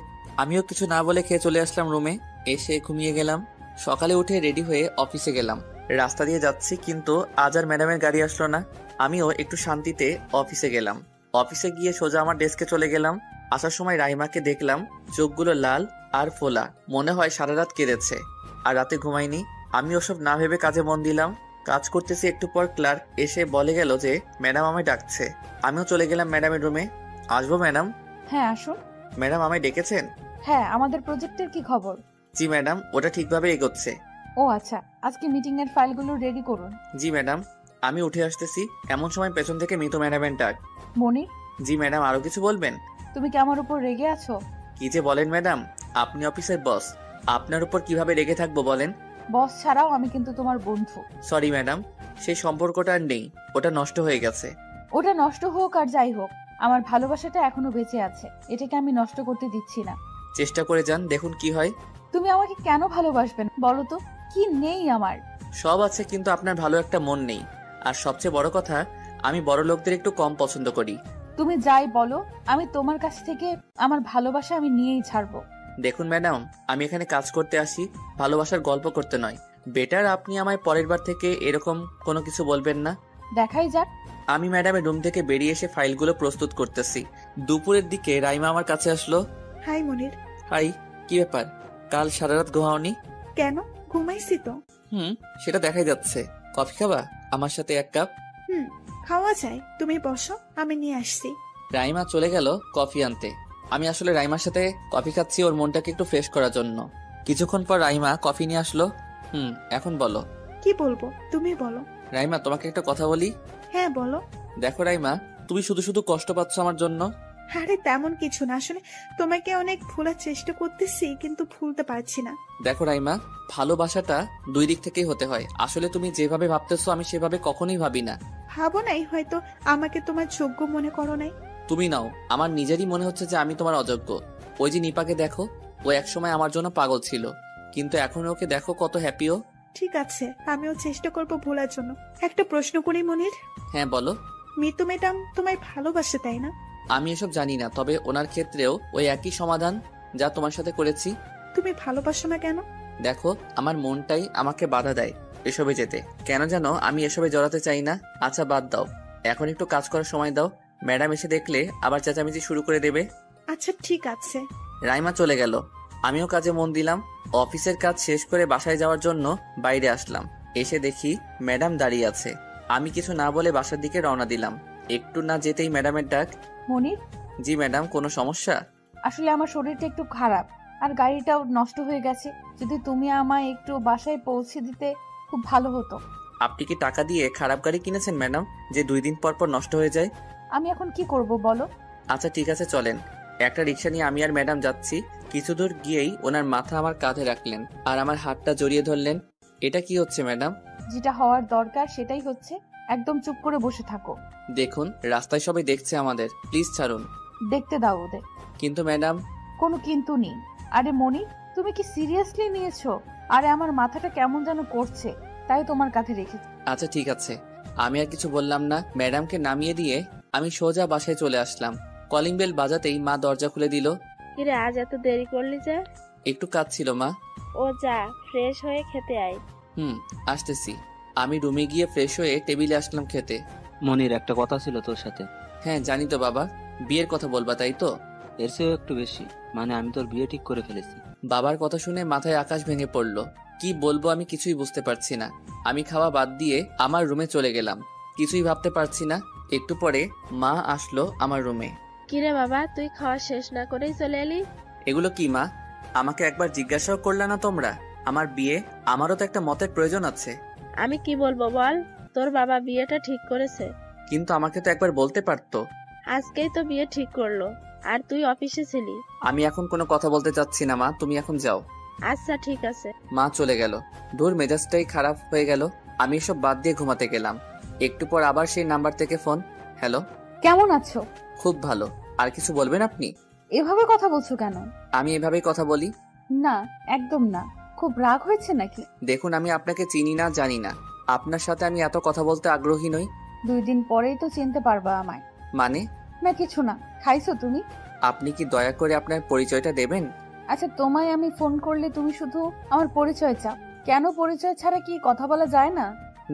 আমিও কিছু না বলে খেয়ে চলে আসলাম রুমে। এসে ঘুমিয়ে গেলাম। সকালে উঠে রেডি হয়ে অফিসে গেলাম। রাস্তা দিয়ে যাচ্ছি, কিন্তু আজ আর ম্যাডামের গাড়ি আসলো না। আমিও একটু শান্তিতে অফিসে গেলাম। অফিসে গিয়ে সোজা আমার ডেস্কে চলে গেলাম। আসার সময় রাইমাকে দেখলাম, চোখগুলো লাল আর ফোলা, মনে হয় সারা রাত কেঁদেছে। আর রাতে ঘুমাইনি। আমি ওসব না ভেবে কাজে মন দিলাম। কাজ করতেছি, একটু পর ক্লার্ক এসে বলে গেল যে ম্যাডাম আমায় ডাকছে। আমিও চলে গেলাম ম্যাডামের রুমে। আসবো ম্যাডাম? হ্যাঁ আসুন। ম্যাডাম আমায় ডেকেছেন? হ্যাঁ, আমাদের প্রজেক্টের কি খবর? জি ম্যাডাম, ওটা ঠিকভাবে এগোচ্ছে। ও আচ্ছা, আজকে মিটিং এর ফাইলগুলো রেডি করুন। জি ম্যাডাম, আমি উঠে আসতেছি। এমন সময় পেছন থেকে মিতু ম্যাডামের ডাক। মনি, জি ম্যাডাম, আরো কিছু বলবেন? তুমি কি আমার উপর রেগে আছো? কি যে বলেন ম্যাডাম, আপনি অফিসের বস, আপনার উপর কিভাবে রেগে থাকবো বলেন? বস ছাড়াও আমি কিন্তু তোমার বন্ধু। সরি ম্যাডাম, সেই সম্পর্কটা আর নেই, ওটা নষ্ট হয়ে গেছে। ওটা নষ্ট হোক আর যাই হোক, আমার ভালোবাসাটা এখনো বেঁচে আছে, এটাকে আমি নষ্ট করতে দিচ্ছি না। চেষ্টা করে যান, দেখুন কি হয়। তুমি আমাকে কেন ভালোবাসবেন বলো তো? কি নেই আমার? সব আছে, কিন্তু আপনার ভালো একটা মন নেই। আর সবচেয়ে বড় কথা, আমি বড় লোকদের একটু কম পছন্দ করি। তুমি যাই বলো, আমি তোমার কাছ থেকে আমার ভালোবাসা আমি নিয়েই ছাড়বো। দেখুন ম্যাডাম, আমি এখানে কাজ করতে আসি, ভালোবাসার গল্প করতে নয়। বেটার আপনি আমায় পরের বার থেকে এরকম কোনো কিছু বলবেন না। দেখাই যাক। আমি ম্যাডামের রুম থেকে বেরিয়ে এসে ফাইলগুলো প্রস্তুত করতেছি। দুপুরের দিকে রাইমা আমার কাছে আসলো। হাই মনির। হাই। কি ব্যাপার, কাল সারা রাত ঘুমাওনি? কেন, ঘুমাইছি তো। সেটা দেখাই যাচ্ছে। কফি খাবা আমার সাথে, 1 কাপ? খাওয়া যায়, তুমি বসো, আমি নিয়ে আসছি। রাইমা চলে গেল কফি আনতে। আমি আসলে রাইমার সাথে কফি খাচ্ছি ওর মনটাকে একটু ফ্রেশ করার জন্য। কিছুক্ষণ পর রাইমা কফি নিয়ে আসলো। এখন বলো। কি বলবো, তুমি বলো। রাইমা, তোমাকে একটা কথা বলি। হ্যাঁ বলো। দেখো রাইমা, তুমি শুধু শুধু কষ্ট পাচ্ছ আমার জন্য। আরে তেমন কিছু না, আসলে তোমাকে অনেক ভুলার চেষ্টা করতেছি, কিন্তু ভুলতে পারছি না। দেখো রাইমা, ভালোবাসাটা 2 দিক থেকেই হতে হয়। আসলে তুমি যেভাবে ভাবতেছো আমি সেভাবে কখনোই ভাবি না। ভাবো নাই, হয়তো আমাকে তোমার যোগ্য মনে করো নাই। তুমি নাও, আমার নিজেরই মনে হচ্ছে যে আমি তোমার অযোগ্য। ওই যে নিপাকে দেখো, ও একসময় আমার জন্য পাগল ছিল, কিন্তু এখন ওকে দেখো কত হ্যাপিও। ঠিক আছে, আমিও চেষ্টা করব ভোলার জন্য। একটা প্রশ্ন করি মনির। হ্যাঁ বলো। মিতু ম্যাডাম তোমায় ভালোবাসে তাই না? আমি এসব জানি না, তবে ওনার ক্ষেত্রেও ওই একই সমাধান যা তোমার সাথে করেছি। তুমি ভালোবাসো না কেন? দেখো, আমার মনটাই আমাকে বাধা দেয় এসবে যেতে। কেন জানো আমি এসবে জড়াতে চাই না। আচ্ছা বাদ দাও, এখন একটু কাজ করার সময় দাও, ম্যাডাম এসে দেখলে আবার চেঁচামেচি শুরু করে দেবে। আচ্ছা ঠিক আছে। রাইমা চলে গেল, আমিও কাজে মন দিলাম। অফিসের কাজ শেষ করে বাসায় যাওয়ার জন্য বাইরে আসলাম। এসে দেখি ম্যাডাম দাঁড়িয়ে আছে। আমি কিছু না বলে বাসার দিকে রওনা দিলাম। একটু না যেতেই ম্যাডামের ডাক। মনির, জি ম্যাডাম, কোনো সমস্যা? আসলে আমার শরীরটা একটু খারাপ আর গাড়িটাও নষ্ট হয়ে গেছে। যদি তুমি আমায় একটু বাসায় পৌঁছে দিতে খুব ভালো হতো। আপনি কি টাকা দিয়ে খারাপ গাড়ি কিনেছেন ম্যাডাম, যে 2 দিন পর পর নষ্ট হয়ে যায়? আমি এখন কি করব বলো? আচ্ছা ঠিক আছে, চলেন। একটা রিক্সা নিয়ে আমি আর ম্যাডাম যাচ্ছি। কিছু দূর গিয়েই ওনার মাথা আমার কাঁধে রাখলেন আর আমার হাতটা জড়িয়ে ধরলেন। এটা কি হচ্ছে ম্যাডাম? যেটা হওয়ার দরকার সেটাই হচ্ছে, একদম চুপ করে বসে থাকো। দেখুন, রাস্তায় সবাই দেখছে আমাদের, প্লিজ ছাড়ুন। দেখতে দাও ওদের। কিন্তু ম্যাডাম। কোনো কিন্তু নেই। আরে মনি, তুমি কি সিরিয়াসলি নিয়েছো? আরে আমার মাথাটা কেমন যেন করছে, তাই তোমার কাছে রেখেছি। আচ্ছা ঠিক আছে, আমি আর কিছু বললাম না। ম্যাডামকে নামিয়ে দিয়ে আমি সোজা বাসায় চলে আসলাম। কলিং বেল বাজাতেই মা দরজা খুলে দিল। কিরে আজ এত দেরি করলি যে? একটু কাজ ছিল মা। ও যা, ফ্রেশ হয়ে খেতে আয়। আসতেছি। আমি রুমে গিয়ে ফ্রেশ হয়ে টেবিলে আসলাম খেতে। মনির, একটা কথা ছিল তোর সাথে। হ্যাঁ জানি তো বাবা, বিয়ের কথা বলবা তাই তো? এর চেয়েও একটু বেশি, মানে আমি তোর বিয়ে ঠিক করে ফেলেছি। বাবার কথা শুনে মাথায় আকাশ ভেঙে পড়লো। কি বলবো আমি কিছুই বুঝতে পারছি না। আমি খাওয়া বাদ দিয়ে আমার রুমে চলে গেলাম। কিছুই ভাবতে পারছি না। একটু পরে মা আসলো আমার রুমে। কিরে বাবা, তুই খাওয়া শেষ না করেই চলে এলি? এগুলো কি মা? আমাকে একবার জিজ্ঞাসাও করলে না তোমরা? আমার বিয়ে, আমারও তো একটা মতের প্রয়োজন আছে। আমি কি বলবো বল, তোর বাবা বিয়েটা ঠিক করেছে। কিন্তু আমাকে তো একবার বলতে পারতো। আজকেই তো বিয়ে ঠিক করলো, আর তুই অফিসে ছিলি। আমি এখন কোনো কথা বলতে চাচ্ছি না মা, তুমি এখন যাও। আচ্ছা ঠিক আছে। মা চলে গেল। দূর মেজাজটাই খারাপ হয়ে গেল। আমি এসব বাদ দিয়ে ঘুমাতে গেলাম। একটু পর আবার সেই নাম্বার থেকে ফোন। হ্যালো। কেমন আছো? খুব ভালো। আর কিছু বলবেন আপনি? এভাবে কথা বলছো কেন? আমি এভাবেই কথা বলি। না, একদম না। খুব রাগ হয়েছে নাকি? দেখুন, আমি আপনাকে চিনি না, জানি না। আপনার সাথে আমি এত কথা বলতে আগ্রহী নই। 2 দিন পরেই তো চিনতে পারবা আমায়। মানে? না কিছু না। খাইছো তুমি? আপনি কি দয়া করে আপনার পরিচয়টা দেবেন? আচ্ছা, তোমায় আমি ফোন করলে তুমি শুধু আমার পরিচয় চাও কেন? পরিচয় ছাড়া কি কথা বলা যায় না?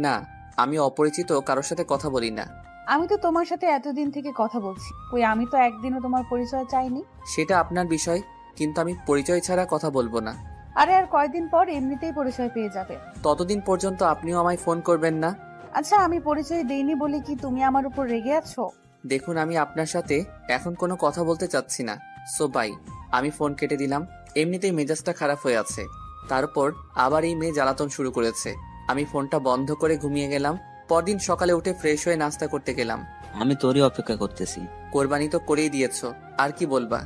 না, আমি অপরিচিত কারোর সাথে কথা বলি না। আমি তো তোমার সাথে এতদিন থেকে কথা বলছি, কই আমি তো একদিনও তোমার পরিচয় চাইনি। সেটা আপনার বিষয়, কিন্তু আমি পরিচয় ছাড়া কথা বলবো না। আরে আর কয়দিন পর এমনিতেই পরিচয় পেয়ে যাবে। ততদিন পর্যন্ত আপনিও আমায় ফোন করবেন না। আচ্ছা, আমি পরিচয় দেইনি বলে কি তুমি আমার উপর রেগে আছো? দেখুন, আমি আপনার সাথে এখন কোনো কথা বলতে চাচ্ছি না। So by. আমি ফোন কেটে দিলাম। এমনিতেই মেজাজটা খারাপ হয়ে আছে, তারপর আবার এই মেয়ে জ্বালাতন শুরু করেছে। আমি ফোনটা বন্ধ করে ঘুমিয়ে গেলাম। পরদিন সকালে উঠে ফ্রেশ হয়ে নাস্তা করতে গেলাম। আমি তোরই অপেক্ষা করতেছি। কোরবানি তো করেই দিয়েছো, আর কি বলবা?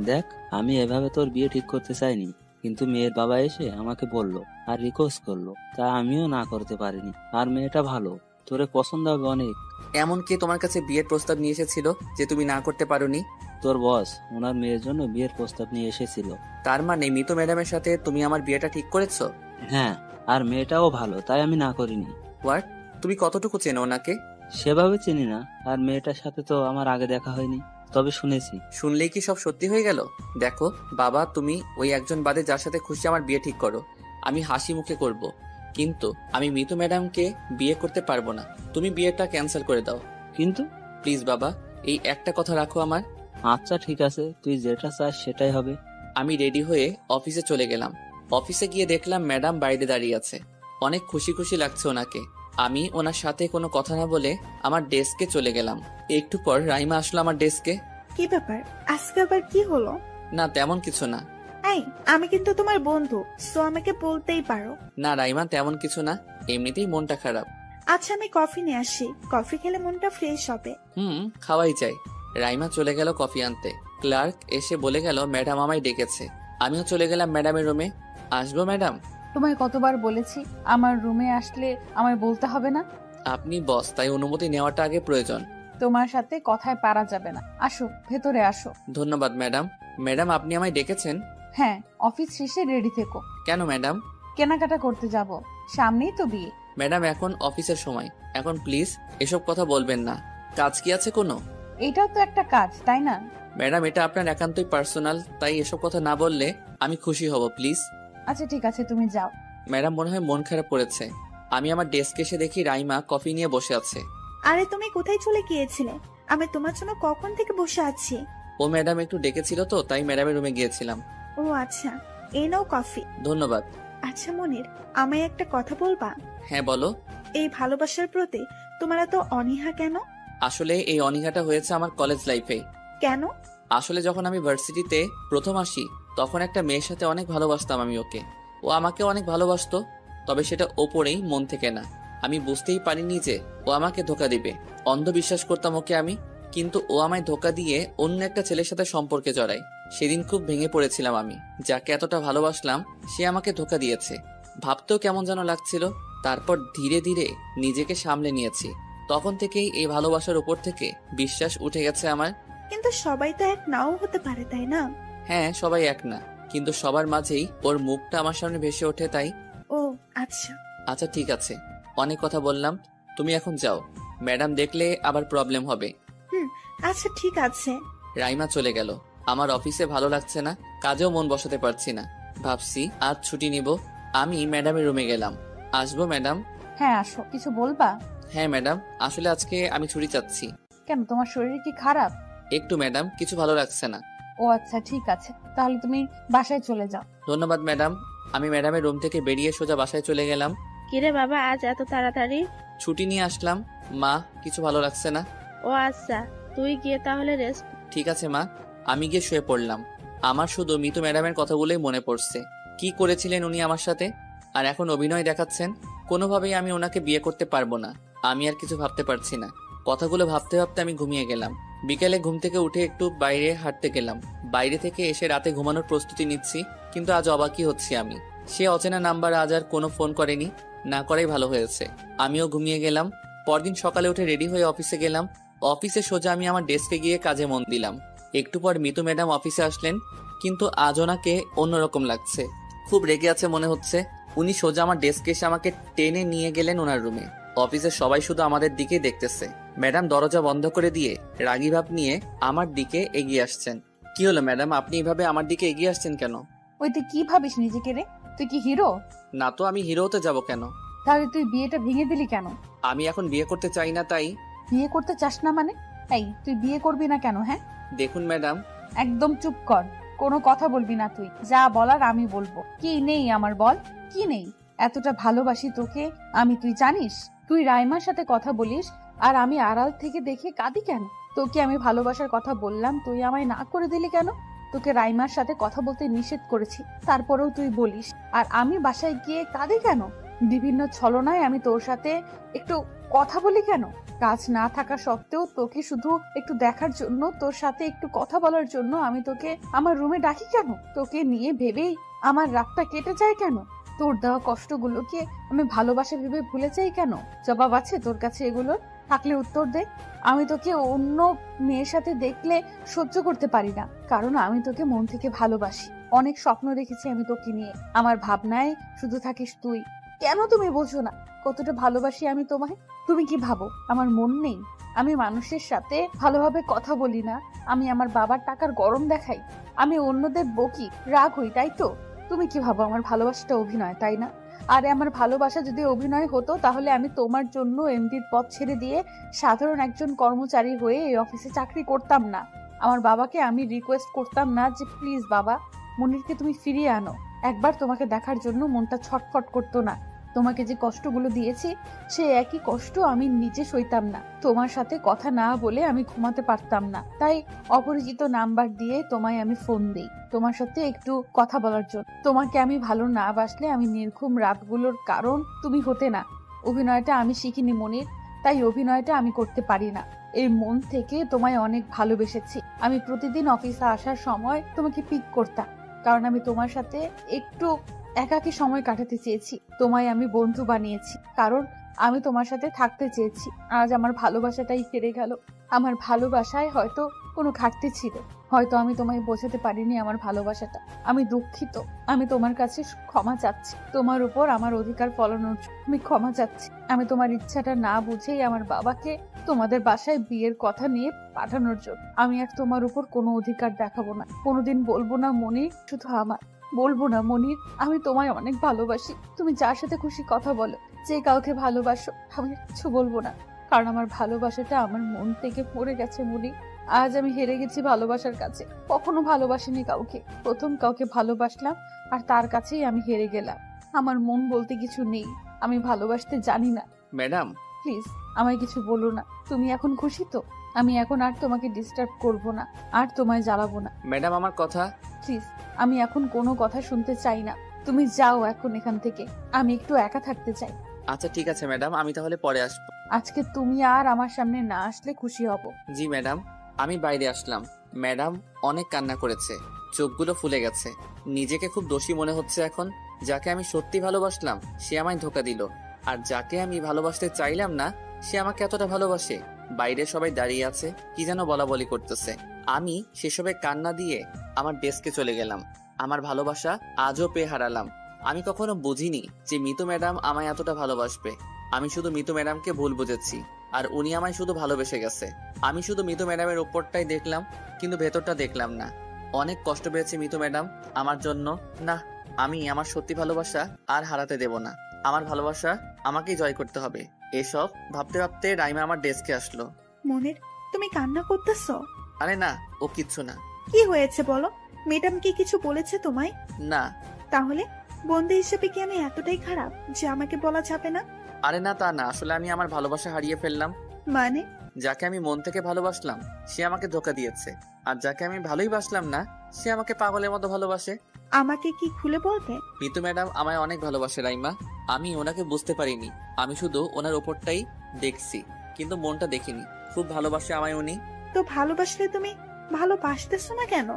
দেখ, আমি এভাবে তোর বিয়ে ঠিক করতে চাইনি, কিন্তু মেয়ের বাবা এসে আমাকে বললো আর রিকোয়েস্ট করলো, তা আমিও না করতে পারিনি। আর মেয়েটা ভালো, তোরে পছন্দ হবে অনেক। এমন কি তোমার কাছে বিয়ের প্রস্তাব নিয়ে এসেছিল যে তুমি না করতে পারোনি? তোর বস ওনার মেয়ের জন্য বিয়ের প্রস্তাব নিয়ে এসেছিল। তার মানে মিতু ম্যাডামের সাথে তুমি আমার বিয়েটা ঠিক করেছো? হ্যাঁ, আর মেয়েটাও ভালো, তাই আমি না করিনি। হোয়াট? তুমি কতটুকু চেনো ওনাকে? সেভাবে চিনি না, আর মেয়েটার সাথে তো আমার আগে দেখা হয়নি, তবে শুনেছি। শুনলেই কি সব সত্যি হয়ে গেল? দেখো বাবা, তুমি ওই একজন বাদে যার সাথে খুশি আমার বিয়ে ঠিক করো, আমি হাসি মুখে করব। কিন্তু আমি মিতু ম্যাডামকে বিয়ে করতে পারবো না। তুমি বিয়েটা ক্যান্সেল করে দাও কিন্তু প্লিজ বাবা, এই একটা কথা রাখো আমার। আচ্ছা ঠিক আছে, তুই যেটা চাস সেটাই হবে। আমি রেডি হয়ে অফিসে চলে গেলাম। অফিসে গিয়ে দেখলাম ম্যাডাম বাইরে দাঁড়িয়ে আছে। অনেক খুশি খুশি লাগছে ওনাকে। আমি ওনার সাথে কোনো কথা না বলে আমার ডেস্কে চলে গেলাম। একটু পর রাইমা আসলো আমার ডেস্কে। কি ব্যাপার, আজকে আবার কি হলো? না তেমন কিছু না। এই, আমি কিন্তু তোমার বন্ধু, সো আমাকে বলতেই পারো। না রাইমা, তেমন কিছু না, এমনিতেই মনটা খারাপ। আচ্ছা আমি কফি নিয়ে আসি, কফি খেলে মনটা ফ্রেশ হবে। খাওয়াই চাই। রাইমা চলে গেল কফি আনতে। ক্লার্ক এসে বলে গেল ম্যাডাম আমায় ডেকেছে। আমিও চলে গেলাম ম্যাডামের রুমে। আসবো ম্যাডাম? তোমায় কতবার বলেছি আমার রুমে আসলে আমায় বলতে হবে না? আপনি বস, তাই অনুমতি নেওয়াটা আগে প্রয়োজন। তোমার সাথে কথায় পারা যাবে না। আসো, ভেতরে আসো। ধন্যবাদ ম্যাডাম। ম্যাডাম আপনি আমায় ডেকেছেন? হ্যাঁ, অফিস শেষে রেডি থেকো। কেন ম্যাডাম? কেনাকাটা করতে যাব, সামনেই তো বিয়ে। ম্যাডাম এখন অফিসের সময়, এখন প্লিজ এসব কথা বলবেন না। কাজ কি আছে কোনো? এটাও তো একটা কাজ, তাই না? ম্যাডাম এটা আপনার একান্তই পার্সোনাল, তাই এসব কথা না বললে আমি খুশি হব প্লিজ। আচ্ছা ঠিক আছে, তুমি যাও। ম্যাডাম মনে হয় মন খারাপ করেছে। আমি আমার ডেস্কে এসে দেখি রাইমা কফি নিয়ে বসে আছে। আরে তুমি কোথায় চলে গিয়েছিলে? আমি তোমার জন্য কখন থেকে বসে আছি। ও ম্যাডাম একটু ডেকেছিল তো, তাই ম্যাডামের রুমে গিয়েছিলাম। ও আচ্ছা, এই নাও কফি। ধন্যবাদ। আচ্ছা মনির, আমায় একটা কথা বলবা? হ্যাঁ বলো। এই ভালোবাসার প্রতি তোমার এত অনীহা কেন? আসলে এই অনীহাটা হয়েছে আমার কলেজ লাইফে। কেন? আসলে যখন আমি ভার্সিটিতে প্রথম আসি, তখন একটা মেয়ের সাথে অনেক ভালোবাসতাম আমি ওকে। ও আমাকে অনেক ভালোবাসতো, তবে সেটা ওপরেই, মন থেকে না। আমি বুঝতেই পারিনি যে ও আমাকে ধোকা দিবে। অন্ধবিশ্বাস করতাম ওকে আমি, কিন্তু ও আমায় ধোকা দিয়ে অন্য একটা ছেলের সাথে সম্পর্কে জড়ায়। সেদিন খুব ভেঙে পড়েছিলাম আমি। যাকে এতটা ভালোবাসলাম সে আমাকে ধোকা দিয়েছে। ভাবতেও কেমন যেন লাগছিল। তারপর ধীরে ধীরে নিজেকে সামলে নিয়েছি। তখন থেকেই এই ভালোবাসার উপর থেকে বিশ্বাস উঠে গেছে আমার। কিন্তু সবাই তো এক নাও হতে পারে, তাই না? হ্যাঁ, সবাই এক না, কিন্তু সবার মাঝেই ওর মুখটা আমার সামনে ভেসে ওঠে, তাই। ও আচ্ছা। আচ্ছা ঠিক আছে, অনেক কথা বললাম, তুমি এখন যাও। ম্যাডাম দেখলে আবার প্রবলেম হবে। আচ্ছা ঠিক আছে। রাইমা চলে গেল। আমার অফিসে ভালো লাগছে না, কাজেও মন বসাতে পারছি না। ভাবছি আজ ছুটি নিব। আমি ম্যাডামের রুমে গেলাম। আসবো ম্যাডাম? হ্যাঁ আসো, কিছু বলবা? হ্যাঁ ম্যাডাম, আসলে আজকে আমি ছুটি চাচ্ছি। কেন, তোমার শরীর কি খারাপ? একটু ম্যাডাম, কিছু ভালো লাগছে না। ও আচ্ছা ঠিক আছে, তাহলে তুমি বাসায় চলে যাও। ধন্যবাদ ম্যাডাম। আমি ম্যাডামের রুম থেকে বেরিয়ে সোজা বাসায় চলে গেলাম। কিরে বাবা, আজ এত তাড়াতাড়ি? ছুটি নিয়ে আসলাম মা, কিছু ভালো লাগছে না। ও আচ্ছা, তুই গিয়ে তাহলে রেস্ট। ঠিক আছে মা। আমি গিয়ে শুয়ে পড়লাম। আমার শুধু মিতু ম্যাডামের কথাগুলোই মনে পড়ছে। কি করেছিলেন উনি আমার সাথে, আর এখন অভিনয় দেখাচ্ছেন। কোনোভাবেই আমি ওনাকে বিয়ে করতে পারবো না। আমি আর কিছু ভাবতে পারছি না। কথাগুলো ভাবতে ভাবতে আমি ঘুমিয়ে গেলাম। বিকেলে ঘুম থেকে উঠে একটু বাইরে হাঁটতে গেলাম। বাইরে থেকে এসে রাতে ঘুমানোর প্রস্তুতি নিচ্ছি, কিন্তু আজ অবাকই হচ্ছি আমি। সে অচেনা নাম্বার আজ আর কোনো ফোন করেনি, না করাই ভালো হয়েছে। আমিও ঘুমিয়ে গেলাম। পরদিন সকালে উঠে রেডি হয়ে অফিসে গেলাম। অফিসে সোজা আমি আমার ডেস্কে গিয়ে কাজে মন দিলাম। একটু পর মিতু ম্যাডাম অফিসে আসলেন, কিন্তু আজ ওনাকে অন্যরকম লাগছে। খুব রেগে আছে মনে হচ্ছে। উনি সোজা আমার ডেস্কে এসে আমাকে টেনে নিয়ে গেলেন ওনার রুমে। অফিসের সবাই শুধু আমাদের দিকেই দেখতেছে। ম্যাডাম দরজা বন্ধ করে দিয়ে রাগী ভাব নিয়ে আমার দিকে এগিয়ে আসছেন। কি হলো ম্যাডাম, আপনি এভাবে আমার দিকে এগিয়ে আসছেন কেন? ওই তুই কি ভাবিস নিজেকে রে? তুই কি হিরো? না তো, আমি হিরো হতে যাব কেন? তাহলে তুই বিয়েটা ভেঙে দিলি কেন? আমি এখন বিয়ে করতে চাই না, তাই। বিয়ে করতে চাস না মানে? এই তুই বিয়ে করবি না কেন? হ্যাঁ দেখুন ম্যাডাম। একদম চুপ কর, কোনো কথা বলবি না তুই। যা বলার আমি বলবো। কি নেই আমার, বল কি নেই? এতটা ভালোবাসি তোকে আমি, তুই জানিস? তুই রাইমার সাথে কথা বলিস আর আমি আড়াল থেকে দেখে কাঁদি কেন? তোকে আমি ভালোবাসার কথা বললাম, তুই আমায় না করে দিলি কেন? তোকে রাইমার সাথে কথা বলতে নিষেধ করেছি, তারপরেও তুই বলিস। আর আমি বাসায় গিয়ে কাঁদি কেন? বিভিন্ন ছলনায় আমি তোর সাথে একটু কথা বলি কেন? কাজ না থাকা সত্ত্বেও তোকে শুধু একটু দেখার জন্য, তোর সাথে একটু কথা বলার জন্য আমি তোকে আমার রুমে ডাকি কেন? তোকে নিয়ে ভেবেই আমার রাতটা কেটে যায় কেন? তোর দেওয়া কষ্টগুলোকে আমি ভালোবাসা ভেবে ভুলে যাই কেন? জবাব আছে তোর কাছে এগুলো? থাকলে উত্তর দে। আমি তোকে অন্য মেয়ের সাথে দেখলে সহ্য করতে পারি না, কারণ আমি তোকে মন থেকে ভালোবাসি। অনেক স্বপ্ন দেখেছি আমি তোকে নিয়ে। আমার ভাবনায় শুধু থাকিস তুই। কেন তুমি বোঝো না কতটা ভালোবাসি আমি তোমায়? তুমি কি ভাবো আমার মন নেই? আমি মানুষের সাথে ভালোভাবে কথা বলি না? আমি আমার বাবার টাকার গরম দেখাই? আমি অন্যদের বকি, রাগ হই, তাই তো? তুমি কি ভাবো আমার ভালোবাসাটা অভিনয়, তাই না? আরে আমার ভালোবাসা যদি অভিনয় হতো, তাহলে আমি তোমার জন্য এমডির পদ ছেড়ে দিয়ে সাধারণ একজন কর্মচারী হয়ে এই অফিসে চাকরি করতাম না। আমার বাবাকে আমি রিকোয়েস্ট করতাম না যে প্লিজ বাবা, মনিরকে তুমি ফিরিয়ে আনো। একবার তোমাকে দেখার জন্য মনটা ছটফট করতো না? তোমাকে যে কষ্টগুলো দিয়েছি, সে একই কষ্ট আমি নিজে সইতাম না। তোমার সাথে কথা না বলে আমি ঘুমাতে পারতাম না, তাই অপরিচিত নাম্বার দিয়ে তোমায় আমি ফোন দিই, তোমার সাথে একটু কথা বলার জন্য। তোমাকে আমি ভালো না বাসলে আমি নির্ঘুম রাতগুলোর কারণ তুমি হতে না। অভিনয়টা আমি শিখিনি মনির, তাই অভিনয়টা আমি করতে পারি না। এই মন থেকে তোমায় অনেক ভালোবেসেছি। আমি প্রতিদিন অফিসে আসার সময় তোমাকে পিক করতাম, কারণ আমি তোমার সাথে একটু একাকী সময় কাটাতে চেয়েছি। তোমায় আমি বন্ধু বানিয়েছি, কারণ আমি তোমার সাথে থাকতে চেয়েছি। আজ আমার ভালোবাসাটাই ফিরে গেল। আমার ভালোবাসায় হয়তো কোনো ঘাটতি ছিল, হয়তো আমি তোমায় বোঝাতে পারিনি আমার ভালোবাসাটা। আমি দুঃখিত। আমি তোমার কাছে ক্ষমা চাচ্ছি। তোমার উপর আমার অধিকার ফলানোর জন্য আমি ক্ষমা চাচ্ছি। আমি তোমার ইচ্ছাটা না বুঝেই আমার বাবাকে তোমাদের বাসায় বিয়ের কথা নিয়ে পাঠানোর জন্য আমি আর তোমার উপর কোনো অধিকার দেখাবো না। কোনোদিন বলবো না মনির শুধু আমার, বলবো না মনির আমি তোমায় অনেক ভালোবাসি। তুমি যার সাথে খুশি কথা বলো, যে কাউকে ভালোবাসো, আমি কিছু বলবো না। কারণ আমার ভালোবাসাটা আমার মন থেকে পড়ে গেছে মনি। আজ আমি হেরে গেছি ভালোবাসার কাছে। কখনো ভালোবাসিনি কাউকে, প্রথম কাউকে ভালোবাসলাম আর তার কাছেই আমি হেরে গেলাম। আমার মন বলতে কিছু নেই, আমি ভালোবাসতে জানি না। ম্যাডাম, প্লিজ আমায় কিছু বলো না। তুমি এখন খুশি তো? আমি এখন আর তোমাকে ডিস্টার্ব করব না, আর তোমায় জ্বালাবো না। ম্যাডাম আমার কথা। প্লিজ, আমি এখন কোনো কথা শুনতে চাই না। তুমি যাও এখন এখান থেকে, আমি একটু একা থাকতে চাই। আচ্ছা ঠিক আছে ম্যাডাম, আমি তাহলে পরে আসবো। আজকে তুমি আর আমার সামনে না আসলে খুশি হব। জি ম্যাডাম। আমি বাইরে আসলাম। ম্যাডাম অনেক কান্না করেছে, চোখগুলো ফুলে গেছে। নিজেকে খুব দোষী মনে হচ্ছে এখন। যাকে আমি সত্যি ভালোবাসলাম সে আমায় ধোকা দিল, আর যাকে আমি ভালোবাসতে চাইলাম না সে আমাকে এতটা ভালোবাসে। বাইরে সবাই দাঁড়িয়ে আছে, কি যেন বলা বলি করতেছে। আমি সেসবে কান্না দিয়ে আমার ডেস্কে চলে গেলাম। আমার ভালোবাসা আজও পেয়ে হারালাম। আমি কখনো বুঝিনি যে মিতু ম্যাডাম আমায় এতটা ভালোবাসবে। আমি শুধু মিতু ম্যাডামকে ভুল বুঝেছি, আর উনি আমায় শুধু ভালোবেসে গেছে। আমি শুধু মিতু ম্যাডামের উপরটাই দেখলাম, কিন্তু ভেতরটা দেখলাম না। অনেক কষ্ট পেয়েছে মিতু ম্যাডাম আমার জন্য। না, আমি আমার সত্যি ভালোবাসা আর হারাতে দেব না। আমার ভালোবাসা আমাকেই জয় করতে হবে। এসব ভাবতে ভাবতে রাইমা আমার ডেস্কে আসলো। মনির, তুমি কান্না করতেছো? আরে না, ও কিচ্ছু না। কি হয়েছে বলো? ম্যাডাম কি কিছু বলেছে তোমায়? না। তাহলে বন্ধু হিসেবে কি আমি এতটাই খারাপ যে আমাকে বলা যাবে না? আরে না, তা না। আসলে আমি আমার ভালোবাসা হারিয়ে ফেললাম। মানে? যাকে আমি মন থেকে ভালোবাসলাম সে আমাকে ধোকা দিয়েছে, আর যাকে আমি ভালোই বাসলাম না সে আমাকে পাগলের মতো ভালোবাসে। আমাকে কি খুলে বলবে? মিতু ম্যাডাম আমায় অনেক ভালোবাসে রাইমা। আমি ওনাকে বুঝতে পারিনি। আমি শুধু ওনার ওপরটাই দেখছি, কিন্তু মনটা দেখিনি। খুব ভালোবাসে আমায় উনি। তো ভালোবাসলে তুমি ভালোবাসতেছো না কেন?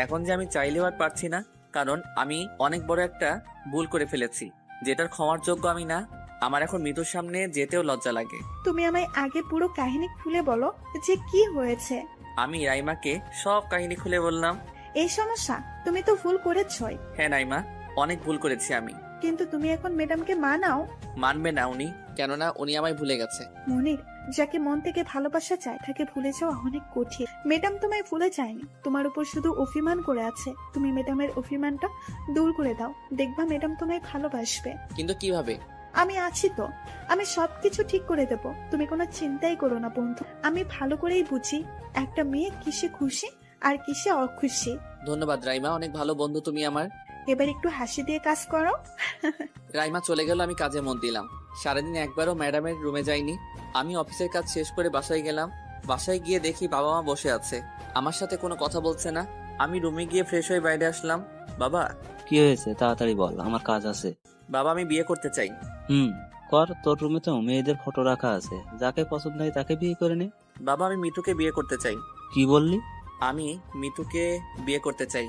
এখন যে আমি চাইলেও আর পারছি না, কারণ আমি অনেক বড় একটা ভুল করে ফেলেছি, যেটার ক্ষমার যোগ্য আমি না। আমার এখন মৃত্যুর সামনে যেতেও লজ্জা লাগে। তুমি আমায় আগে পুরো কাহিনী খুলে বলো যে কি হয়েছে। আমি রাইমাকে সব কাহিনী খুলে বললাম। এই সমস্যা? তুমি তো ভুল করেছই। হ্যাঁ রাইমা, অনেক ভুল করেছি আমি। কিন্তু তুমি এখন ম্যাডামকে মানাও। মানবে না উনি, কেননা উনি আমায় ভুলে গেছে। মনির, যাকে মন থেকে ভালোবাসা চায় তাকে ভুলে যাওয়া অনেক কঠিন। ম্যাডাম তোমায় ভুলে যায়নি, তোমার উপর শুধু অভিমান করে আছে। তুমি ম্যাডামের অভিমানটা দূর করে দাও, দেখবা ম্যাডাম তোমায় ভালোবাসবে। কিন্তু কিভাবে? আমি আছি তো, আমি সবকিছু ঠিক করে দেব। তুমি কোনো চিন্তাই করো না বন্ধু। আমি ভালো করেই বুঝি একটা মেয়ে কিসে খুশি আর কিসে অখুশি। ধন্যবাদ রাইমা, অনেক ভালো বন্ধু তুমি আমার। এবার একটু হাসি দিয়ে কাজ করো। রাইমা চলে গেল, আমি কাজে মন দিলাম। সারাদিন একবারও ম্যাডামের রুমে যাইনি। আমি অফিসের কাজ শেষ করে বাসায় গেলাম। বাসায় গিয়ে দেখি বাবা মা বসে আছে, আমার সাথে কোনো কথা বলছে না। আমি রুমে গিয়ে ফ্রেশ হয়ে বাইরে আসলাম। বাবা। কি হয়েছে তাড়াতাড়ি বল, আমার কাজ আছে। বাবা, আমি বিয়ে করতে চাই। কর, তোর রুমে তো মেয়েদের ফটো রাখা আছে, যাকে পছন্দ হয় তাকে বিয়ে করে নে। বাবা, আমি মিতুকে বিয়ে করতে চাই। কি বললি? আমি মিতুকে বিয়ে করতে চাই।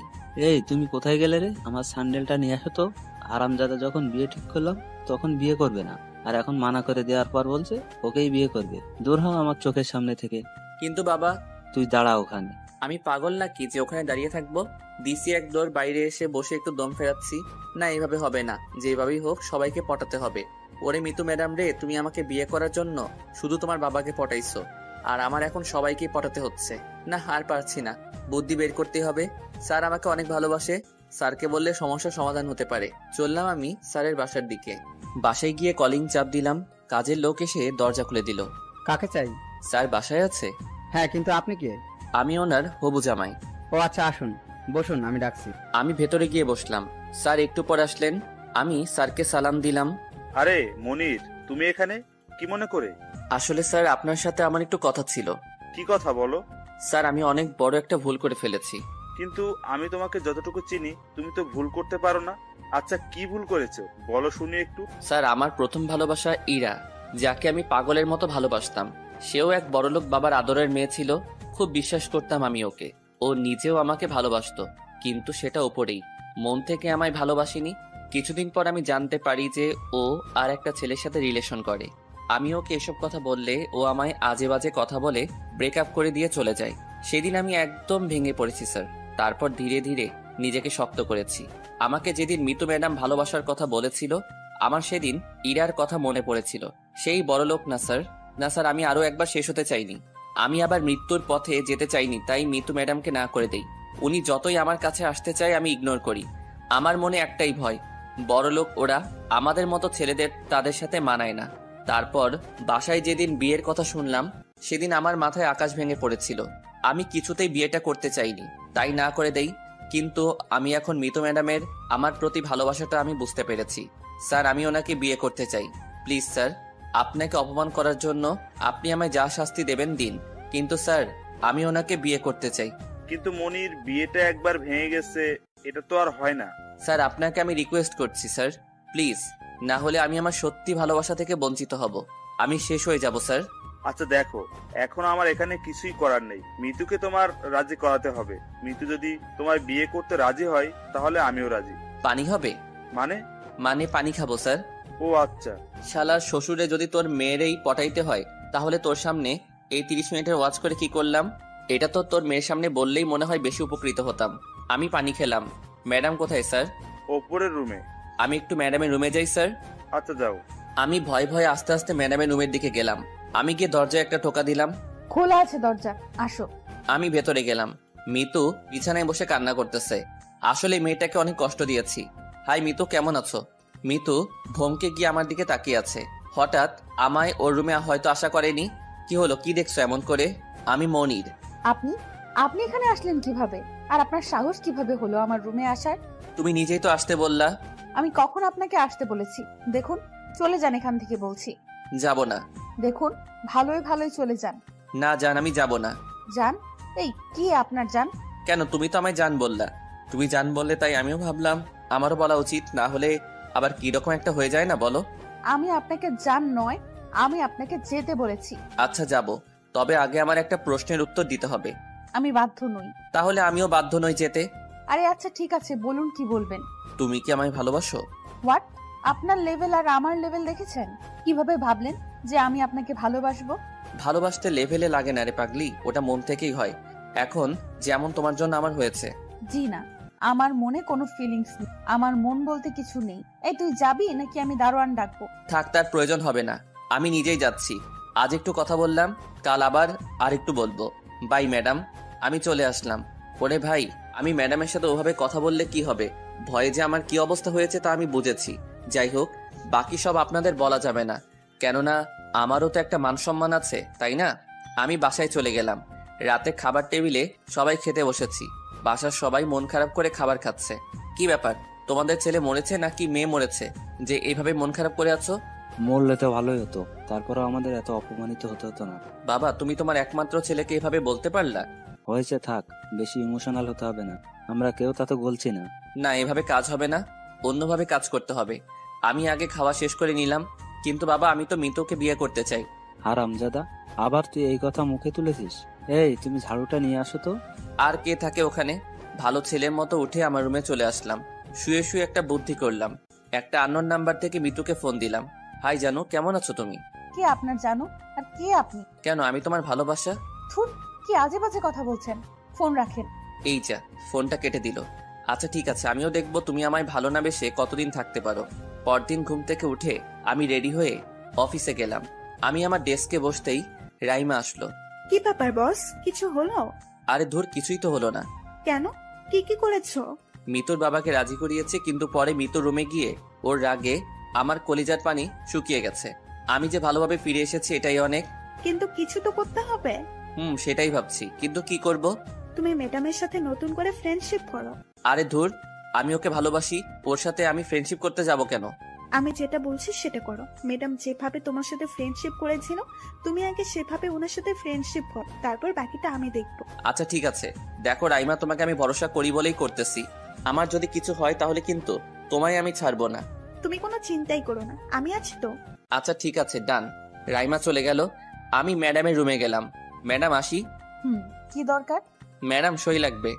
এই তুমি কোথায় গেলে রে? আমার স্যান্ডেলটা নিয়ে আসো তো। হারামজাদা যখন বিয়ে ঠিক করলাম তখন বিয়ে করবে না, আর এখন মানা করে দেওয়ার পর বলছে ওকেই বিয়ে করবে। দূর হও আমার চোখের সামনে থেকে। কিন্তু বাবা। তুই দাঁড়া ওখানে। আমি পাগল নাকি যে ওখানে দাঁড়িয়ে থাকবো? দিছি এক দৌড়, বাইরে এসে বসে একটু দম ফেরাচ্ছি। না, এইভাবে হবে না। যেভাবেই হোক সবাইকে পটাতে হবে। ওরে মিতু ম্যাডাম রে, তুমি আমাকে বিয়ে করার জন্য শুধু তোমার বাবাকে পটাইছো, আর আমার এখন সবাইকেই পটাতে হচ্ছে। না, আর পারছি না। বুদ্ধি বের করতে হবে। স্যার আমাকে অনেক ভালোবাসে, স্যারকে বললে সমস্যার সমাধান হতে পারে। চললাম আমি স্যারের বাসার দিকে। বাসায় গিয়ে কলিং চাপ দিলাম। কাজের লোক এসে দরজা খুলে দিল। কাকে চাই? স্যার বাসায় আছে? হ্যাঁ, কিন্তু আপনি কে? আমি ওনার হবু জামাই। ও আচ্ছা, আসুন বসুন, আমি ডাকছি। আমি ভেতরে গিয়ে বসলাম। স্যার একটু পর আসলেন। আমি স্যারকে সালাম দিলাম। আরে মনির, তুমি এখানে কি মনে করে? আসলে স্যার আপনার সাথে আমার একটু কথা ছিল। কি কথা বলো? স্যার আমি অনেক বড় একটা ভুল করে ফেলেছি। কিন্তু আমি তোমাকে যতটুকু চিনি তুমি তো ভুল করতে পারো না। আচ্ছা, কি ভুল করেছো বলো শুনি একটু। স্যার আমার প্রথম ভালোবাসা ইরা, যাকে আমি পাগলের মতো ভালোবাসতাম। সেও এক বড়লোক বাবার আদরের মেয়ে ছিল। খুব বিশ্বাস করতাম আমি ওকে। ও নিজেও আমাকে ভালোবাসতো, কিন্তু সেটা ওপরেই, মন থেকে আমায় ভালোবাসিনি। কিছুদিন পর আমি জানতে পারি যে ও আর একটা ছেলের সাথে রিলেশন করে। আমি ওকে এসব কথা বললে ও আমায় আজে বাজে কথা বলে ব্রেকআপ করে দিয়ে চলে যায়। সেদিন আমি একদম ভেঙে পড়েছি স্যার। তারপর ধীরে ধীরে নিজেকে শক্ত করেছি। আমাকে যেদিন মিতু ম্যাডাম ভালোবাসার কথা বলেছিল, আমার সেদিন ইরার কথা মনে পড়েছিল। সেই বড়লোক না স্যার, না স্যার, আমি আরো একবার শেষ হতে চাইনি। আমি আবার মৃত্যুর পথে যেতে চাইনি, তাই মিতু ম্যাডামকে না করে দেই। উনি যতই আমার কাছে আসতে চায় আমি ইগনোর করি। আমার মনে একটাই ভয়, বড়লোক ওরা, আমাদের মতো ছেলেদের তাদের সাথে মানায় না। তারপর বাসায় যেদিন বিয়ের কথা শুনলাম সেদিন আমার মাথায় আকাশ ভেঙে পড়েছিল। আমি কিছুতেই বিয়েটা করতে চাইনি, তাই না করে দেই। কিন্তু আমি এখন মিতু ম্যাডামের আমার প্রতি ভালোবাসাটা আমি বুঝতে পেরেছি। স্যার, আমি ওনাকে বিয়ে করতে চাই। প্লিজ স্যার, আপনাকে অপমান করার জন্য আপনি আমায় যা শাস্তি দেবেন দিন, কিন্তু স্যার আমি ওনাকে বিয়ে করতে চাই। কিন্তু মনির, বিয়েটা একবার ভেঙে গেছে, এটা তো আর হয় না। স্যার, আপনাকে আমি রিকোয়েস্ট করছি স্যার, প্লিজ, না হলে আমি আমার সত্যি ভালোবাসা থেকে বঞ্চিত হব, আমি শেষ হয়ে যাব স্যার। আচ্ছা দেখো, এখন আমার এখানে কিছুই করার নেই। মিতুকে তোমার রাজি করাতে হবে। মিতু যদি তোমার বিয়ে করতে রাজি হয় তাহলে আমিও রাজি। পানি হবে? মানে পানি খাবো স্যার। ও আচ্ছা। শালার শ্বশুরে যদি তোর মেয়েরই পটাইতে হয় তাহলে তোর সামনে এই 30 মিনিটের ওয়াচ করে কি করলাম? এটা তো তোর মেয়ের সামনে বললেই মনে হয় বেশি উপকৃত হতাম। আমি পানি খেলাম। ম্যাডাম কোথায় স্যার? ওপরের রুমে। আমি একটু ম্যাডামের রুমে যাই স্যার। আচ্ছা যাও। আমি ভয়ে ভয়ে আস্তে আস্তে ম্যাডামের রুমের দিকে গেলাম। আমি গিয়ে দরজায় একটা টোকা দিলাম। খোলা আছে দরজা, আসো। আমি ভেতরে গেলাম। মিতু বিছানায় বসে কান্না করতেছে। আসলে মেয়েটাকে অনেক কষ্ট দিয়েছি। হাই মিতু, কেমন আছো? মিতু ভমকে গিয়ে আমার দিকে তাকিয়ে আছে। হঠাৎ আমায় ওর রুমে হয়তো আশা করেনি। কি হলো, কি দেখছো এমন করে? আমি মনির। আপনি আপনি এখানে আসলেন কিভাবে? আর আপনার সাহস কিভাবে হলো আমার রুমে আসার? তুমি নিজেই তো আসতে বললা। আমি কখন আপনাকে আসতে বলেছি? দেখুন, চলে যান এখান থেকে বলছি। যাব না। দেখুন, ভালোই ভালোই চলে যান। না জান, আমি যাব না। যান? এই কি আপনার যান? কেন, তুমি তো আমায় জান বললা। তুমি জান বললে তাই আমিও ভাবলাম আমারও বলা উচিত, না হলে আবার কি রকম একটা হয়ে যায় না, বলো। আমি আপনাকে যান নয়, আমি আপনাকে যেতে বলেছি। আচ্ছা যাব, তবে আগে আমার একটা প্রশ্নের উত্তর দিতে হবে। আমি বাধ্য নই। তাহলে আমিও বাধ্য নই যেতে। আরে আচ্ছা ঠিক আছে, বলুন কি বলবেন। তুমি কি আমায় ভালোবাসো? হোয়াট? আপনার লেভেল আর আমার লেভেল দেখেছেন? কিভাবে ভাবলেন যে আমি আপনাকে ভালোবাসবো? ভালোবাসতে লেভেলে লাগে না রে পাগলি, ওটা মন থেকেই হয়। এখন যেমন তোমার জন্য আমার হয়েছে। জি না, আমার মনে কোনো ফিলিংস নেই, আমার মন বলতে কিছু নেই। এই তুই যাবি নাকি আমি দারোয়ান ডাকবো? থাক, তার প্রয়োজন হবে না, আমি নিজেই যাচ্ছি। আজ একটু কথা বললাম, কাল আবার আর একটু বলবো। বাই ম্যাডাম, আমি চলে আসলাম। ওরে ভাই, আমি ম্যাডামের সাথে ওভাবে কথা বললে কি হবে? ভয়ে যে আমার কি অবস্থা হয়েছে তা আমি বুঝেছি। যাই হোক, বাকি সব আপনাদের বলা যাবে না, কেননা আমারও তো একটা মান সম্মান আছে, তাই না? আমি বাসায় চলে গেলাম। রাতে খাবার টেবিলে সবাই খেতে বসেছি। বাসার সবাই মন খারাপ করে খাবার খাচ্ছে। কি ব্যাপার, তোমাদের ছেলে মরেছে নাকি মেয়ে মরেছে যে এইভাবে মন খারাপ করে আছো? মরলে তো ভালোই হতো, তারপরেও আমাদের এত অপমানিত হতে হতো না। বাবা, তুমি তোমার একমাত্র ছেলেকে এভাবে বলতে পারলা? হয়েছে, থাক, বেশি ইমোশনাল হতে হবে না। আমরা কেউ তা তো বলছি না। না, এভাবে কাজ হবে না, অন্যভাবে কাজ করতে হবে। আমি আগে খাওয়া শেষ করে নিলাম। কিন্তু বাবা, আমি তো মিতুকে বিয়ে করতে চাই। হারামজাদা, আবার তুই এই কথা মুখে তুলেছিস? এই, তুমি ঝাড়ুটা নিয়ে আসো তো। আর কে থাকে ওখানে? ভালো ছেলের মতো উঠে আমার রুমে চলে আসলাম। শুয়ে শুয়ে একটা বুদ্ধি করলাম। একটা আননোন নাম্বার থেকে মিতুকে ফোন দিলাম। হাই জানু, কেমন আছো তুমি? কে আপনার জানো? আর কে আপনি? কেন, আমি তোমার ভালোবাসা। থুর, কি আজে বাজে কথা বলছেন। ফোন রাখেন। এই যা, ফোনটা কেটে দিল। আচ্ছা ঠিক আছে, আমিও দেখবো তুমি আমায় ভালো না বেশে কতদিন থাকতে পারো। পরদিন ঘুম থেকে উঠে আমি রেডি হয়ে অফিসে গেলাম। আমি আমার ডেস্কে বসতেই রাইমা আসলো। কি ব্যাপার বস, কিছু হলো? আরে ধুর, কিছুই তো হলো না। কেন, কি কি করেছো? মিতুর বাবাকে রাজি করিয়েছে, কিন্তু পরে মিতুর রুমে গিয়ে ওর রাগে আমার কলিজার পানি শুকিয়ে গেছে। আমি যে ভালোভাবে ফিরে এসেছি এটাই অনেক। কিন্তু কিছু তো করতে হবে। সেটাই ভাবছি, কিন্তু কি করব? তুমি ম্যাডামের সাথে নতুন করে ফ্রেন্ডশিপ করো। আরে ধুর, আমি ওকে ভালোবাসি, ওর সাথে আমি ফ্রেন্ডশিপ করতে যাব কেন? আমি যেটা বলছি সেটা করো। ম্যাডাম যেভাবে তোমার সাথে ফ্রেন্ডশিপ করেছিল, তুমি আগে সেভাবে ওনার সাথে ফ্রেন্ডশিপ করো, তারপর বাকিটা আমি দেখবো। আচ্ছা ঠিক আছে, দেখো রাইমা, তোমাকে আমি ভরসা করি বলেই করতেছি। আমার যদি কিছু হয় তাহলে কিন্তু তোমায় আমি ছাড়বো না। তুমি কোনো চিন্তাই করো না, আমি আছি তো। আচ্ছা ঠিক আছে, ডান। রাইমা চলে গেল। আমি ম্যাডামের রুমে গেলাম। ম্যাডাম আসি? কি দরকার? ম্যাডাম সই লাগবে।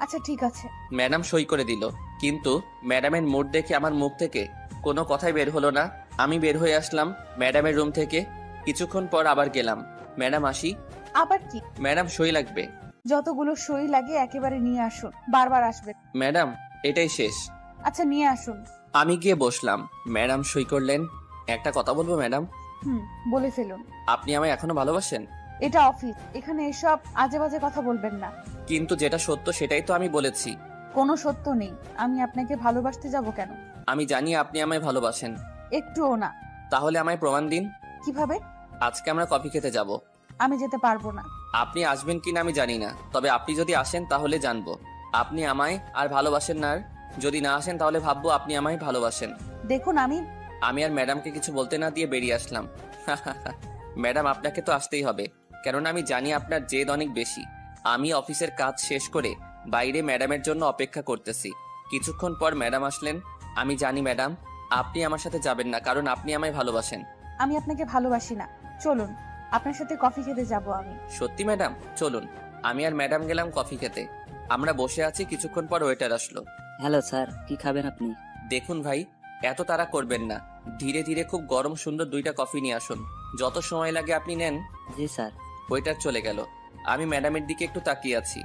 আচ্ছা ঠিক আছে। ম্যাডাম সই করে দিল, কিন্তু ম্যাডামের মুড দেখে আমার মুখ থেকে কোনো কথাই বের হলো না। আমি বের হয়ে আসলাম ম্যাডামের রুম থেকে। কিছুক্ষণ পর আবার গেলাম। ম্যাডাম আসি? আবার কি? ম্যাডাম সই লাগবে। যতগুলো সই লাগে একেবারে নিয়ে আসুন, বারবার আসবেন। ম্যাডাম, এটাই শেষ। আচ্ছা নিয়ে আসুন। আমি গিয়ে বসলাম। ম্যাডাম সই করলেন। একটা কথা বলবো ম্যাডাম? বলে ফেলুন। আপনি আমায় এখনো ভালোবাসেন? এটা অফিস, এখানে এসব আজে বাজে কথা বলবেন না। কিন্তু যেটা সত্য সেটাই তো আমি বলেছি। কোনো সত্য নেই, আমি আপনাকে ভালোবাসতে যাব কেন? আমি জানি আপনি আমায় ভালোবাসেন। একটুও না। তাহলে আমায় প্রমাণ দিন। কিভাবে? আজকে আমরা কফি খেতে যাব। আমি যেতে পারবো না। আপনি আসবেন কিনা আমি জানি না, তবে আপনি যদি আসেন তাহলে জানবো আপনি আমায় আর ভালোবাসেন না, আর যদি না আসেন তাহলে ভাববো আপনি আমায় ভালোবাসেন। দেখুন আমি আর ম্যাডামকে কিছু বলতে না দিয়ে বেরিয়ে আসলাম। ম্যাডাম আপনাকে তো আসতেই হবে, কেননা আমি জানি আপনার জেদ অনেক বেশি। আমি অফিসের কাজ শেষ করে বাইরে ম্যাডামের জন্য অপেক্ষা করতেছি। কিছুক্ষণ পর ম্যাডাম আসলেন। আমি জানি ম্যাডাম আপনি আমার সাথে যাবেন না, কারণ আপনি আমায় ভালোবাসেন। আমি আপনাকে ভালোবাসি না। চলুন, আপনার সাথে কফি খেতে যাব আমি। সত্যি ম্যাডাম? চলুন। আমি আর ম্যাডাম গেলাম কফি খেতে। আমরা বসে আছি, কিছুক্ষণ পর ওয়েটার আসলো। হ্যালো স্যার, কি খাবেন আপনি? দেখুন ভাই, এত তাড়া করবেন না, ধীরে ধীরে খুব গরম সুন্দর 2টা কফি নিয়ে আসুন, যত সময় লাগে আপনি নেন। জি স্যার। ওয়েটার চলে গেল। আমি ম্যাডামের দিকে একটু তাকিয়ে আছি।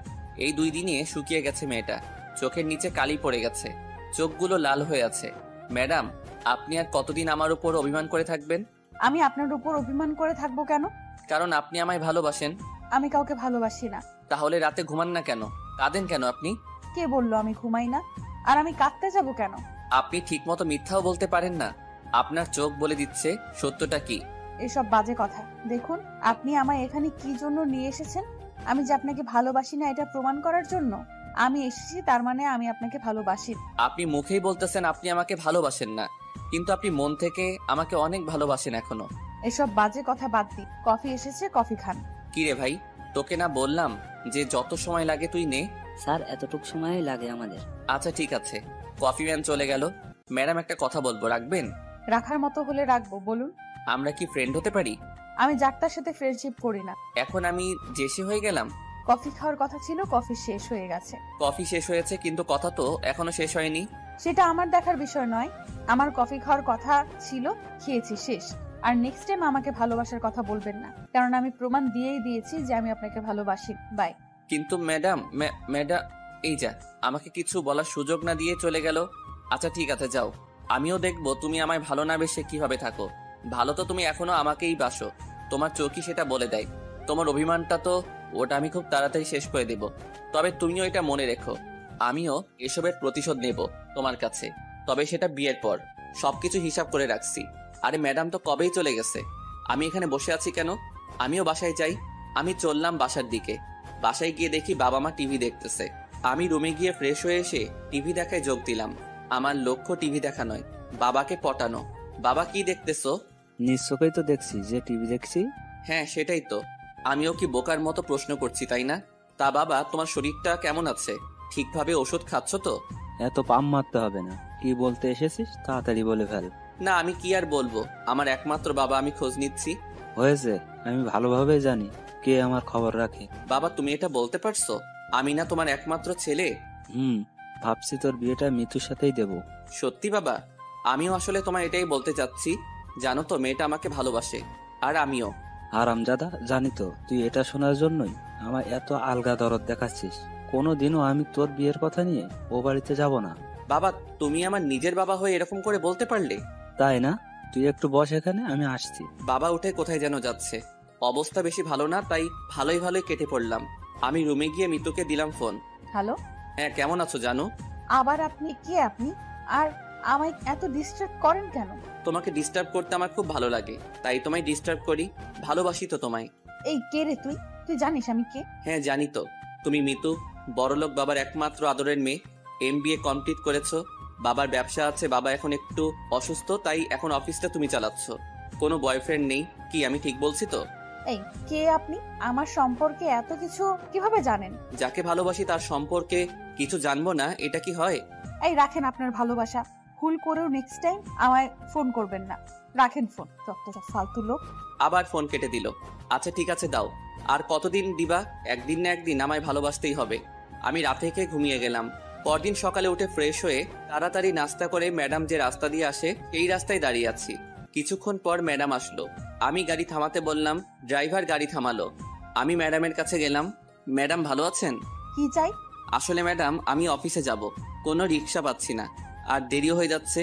এই 2 দিনে শুকিয়ে গেছে মেয়েটা, চোখের নিচে কালি পড়ে গেছে, চোখগুলো লাল হয়ে আছে। ম্যাডাম আপনি আর কতদিন আমার উপর অভিমান করে থাকবেন? আমি আপনার উপর অভিমান করে থাকবো কেন? কারণ আপনি আমায় ভালোবাসেন। আমি কাউকে ভালোবাসি না। তাহলে রাতে ঘুমান না কেন? কাঁদেন কেন আপনি? কে বললো আমি ঘুমাই না? আর আমি কাঁদতে যাব কেন? আপনি ঠিকমতো মিথ্যাও বলতে পারেন না। আপনার চোখ বলে দিচ্ছে সত্যটা কি। এসব বাজে কথা। দেখুন, আপনি আমায় এখানে কি জন্য নিয়ে এসেছেন? আমি যে আপনাকে ভালোবাসি না এটা প্রমাণ করার জন্য আমি এসেছি, তার মানে আমি আপনাকে ভালোবাসি। আপনি মুখেই বলতেছেন আপনি আমাকে ভালোবাসেন না, কিন্তু আপনি মন থেকে আমাকে অনেক ভালোবাসেন এখনো। এসব বাজে কথা বাদ দি, কফি এসেছে, কফি খান। কি রে ভাই, তোকে না বললাম যে যত সময় লাগে তুই নে? স্যার এতটুক সময়ই লাগে আমাদের। আচ্ছা ঠিক আছে। কফি ম্যান চলে গেল। ম্যাডাম একটা কথা বলবো, রাখবেন? রাখার মতো হলে রাখবো, বলুন। আমরা কি ফ্রেন্ড হতে পারি? আমি যাত্রার সাথে ফ্রেন্ডশিপ করি না। এখন আমি জেসি হয়ে গেলাম? কফি খাওয়ার কথা ছিল, কফি শেষ হয়ে গেছে। কফি শেষ হয়েছে, কিন্তু কথা তো এখনো শেষ হয়নি। সেটা আমার দেখার বিষয় নয়। আমার কফি খাওয়ার কথা ছিল, খেয়েছি, শেষ। আর নেক্সট টাইম আমাকে ভালোবাসার কথা বলবেন না, কারণ আমি প্রমাণ দিয়েই দিয়েছি যে আমি আপনাকে ভালোবাসি। বাই। কিন্তু ম্যাডাম, ম্যাডাম এই যা, আমাকে কিছু বলার সুযোগ না দিয়ে চলে গেল। আচ্ছা ঠিক আছে, যাও। আমিও দেখবো তুমি আমায় ভালো না বেসে কিভাবে থাকো। ভালো তো তুমি এখনো আমাকেই বাসো, তোমার চোখই সেটা বলে দেয়। তোমার অভিমানটা তো, ওটা আমি খুব তাড়াতাড়ি শেষ করে দেব। তবে তুমিও এটা মনে রেখো, আমিও এসবের প্রতিশোধ নেব তোমার কাছে, তবে সেটা বিয়ের পর। সবকিছু হিসাব করে রাখছি। আরে ম্যাডাম তো কবেই চলে গেছে, আমি এখানে বসে আছি কেন? আমিও বাসায় যাই। আমি চললাম বাসার দিকে। বাসায় গিয়ে দেখি বাবা মা টিভি দেখতেছে। আমি রুমে গিয়ে ফ্রেশ হয়ে এসে টিভি দেখায় যোগ দিলাম। আমার লক্ষ্য টিভি দেখা নয়, বাবাকে পটানো। বাবা কি দেখতেছো? নিশ্চয়ই তো দেখছি যে টিভি দেখছি। হ্যাঁ সেটাই তো। আমিও কি বোকার মতো প্রশ্ন করছি, তাই না? তা বাবা, তোমার শরীরটা কেমন আছে? ঠিকভাবে ওষুধ খাচ্ছ তো? এত পাম মারতে হবে না, কি বলতে এসেছিস তাড়াতাড়ি বলে ফেল। না আমি কি আর বলবো, আমার একমাত্র বাবা, আমি খোঁজ নিচ্ছি। হয়েছে, আমি ভালোভাবে জানি কে আমার খবর রাখে। বাবা তুমি এটা বলতে পারছো আমি না তোমার একমাত্র ছেলে? ভাবছি তোর বিয়েটা মিতুর সাথেই দেব। সত্যি বাবা? আমিও আসলে তোমার এটাই বলতে চাচ্ছি। জানো তো মেয়েটা আমাকে ভালোবাসে, আর আমিও। আরামজাদা, জানি তো তুই এটা শোনার জন্যই আমার এত আলগা দরদ দেখাচ্ছিস। কোনোদিনও আমি তোর বিয়ের কথা নিয়ে ও বাড়িতে যাব না। বাবা তুমি আমার নিজের বাবা হয়ে এরকম করে বলতে পারলে? তাই না? তুই একটু বস এখানে, আমি আসছি। বাবা উঠে কোথায় যেন যাচ্ছে। অবস্থা বেশি ভালো না, তাই ভালোই ভালোই কেটে পড়লাম। আমি রুমে গিয়ে মিতুকে দিলাম ফোন। হ্যালো। হ্যাঁ কেমন আছো জানো? আবার আপনি? কে আপনি? আর আমায় এত ডিস্টার্ব করেন কেন? তোমাকে ডিস্টার্ব করতে আমার খুব ভালো লাগে, তাই তোমায় ডিস্টার্ব করি। ভালোবাসি তো তোমায়। এই কে রে তুই? তুই জানিস আমি কে? হ্যাঁ জানি তো, তুমি মিতু, বড়লোক বাবার একমাত্র আদরের মেয়ে। MBA কমপ্লিট করেছো, বাবার ব্যবসা আছে, বাবা এখন একটু অসুস্থ, তাই এখন অফিসটা তুমি চালাচ্ছ। কোনো বয়ফ্রেন্ড নেই, কি আমি ঠিক বলছি তো? এই কে আপনি? আমার সম্পর্কে এত কিছু কিভাবে জানেন? যাকে ভালোবাসি তার সম্পর্কে কিছু জানবো না, এটা কি হয়? এই রাখেন আপনার ভালোবাসা। ভুল করেও নেক্সট টাইম আমায় ফোন করবেন না। রাখেন ফোন, যতটা ফালতু লোক। আবার ফোন কেটে দিল। আচ্ছা ঠিক আছে দাও। আর কতদিন দিবা? একদিন না একদিন আমায় ভালোবাসতেই হবে। আমি রাতে খেয়ে ঘুমিয়ে গেলাম। পরদিন সকালে উঠে ফ্রেশ হয়ে তাড়াতাড়ি নাস্তা করে ম্যাডাম যে রাস্তা দিয়ে আসে সেই রাস্তায় দাঁড়িয়ে আছি। কিছুক্ষণ পর ম্যাডাম আসলো। আমি গাড়ি থামাতে বললাম, ড্রাইভার গাড়ি থামালো। আমি ম্যাডামের কাছে গেলাম। ম্যাডাম ভালো আছেন? কি চাই? আসলে ম্যাডাম আমি অফিসে যাব, কোনো রিক্সা পাচ্ছি না, আর দেরিও হয়ে যাচ্ছে।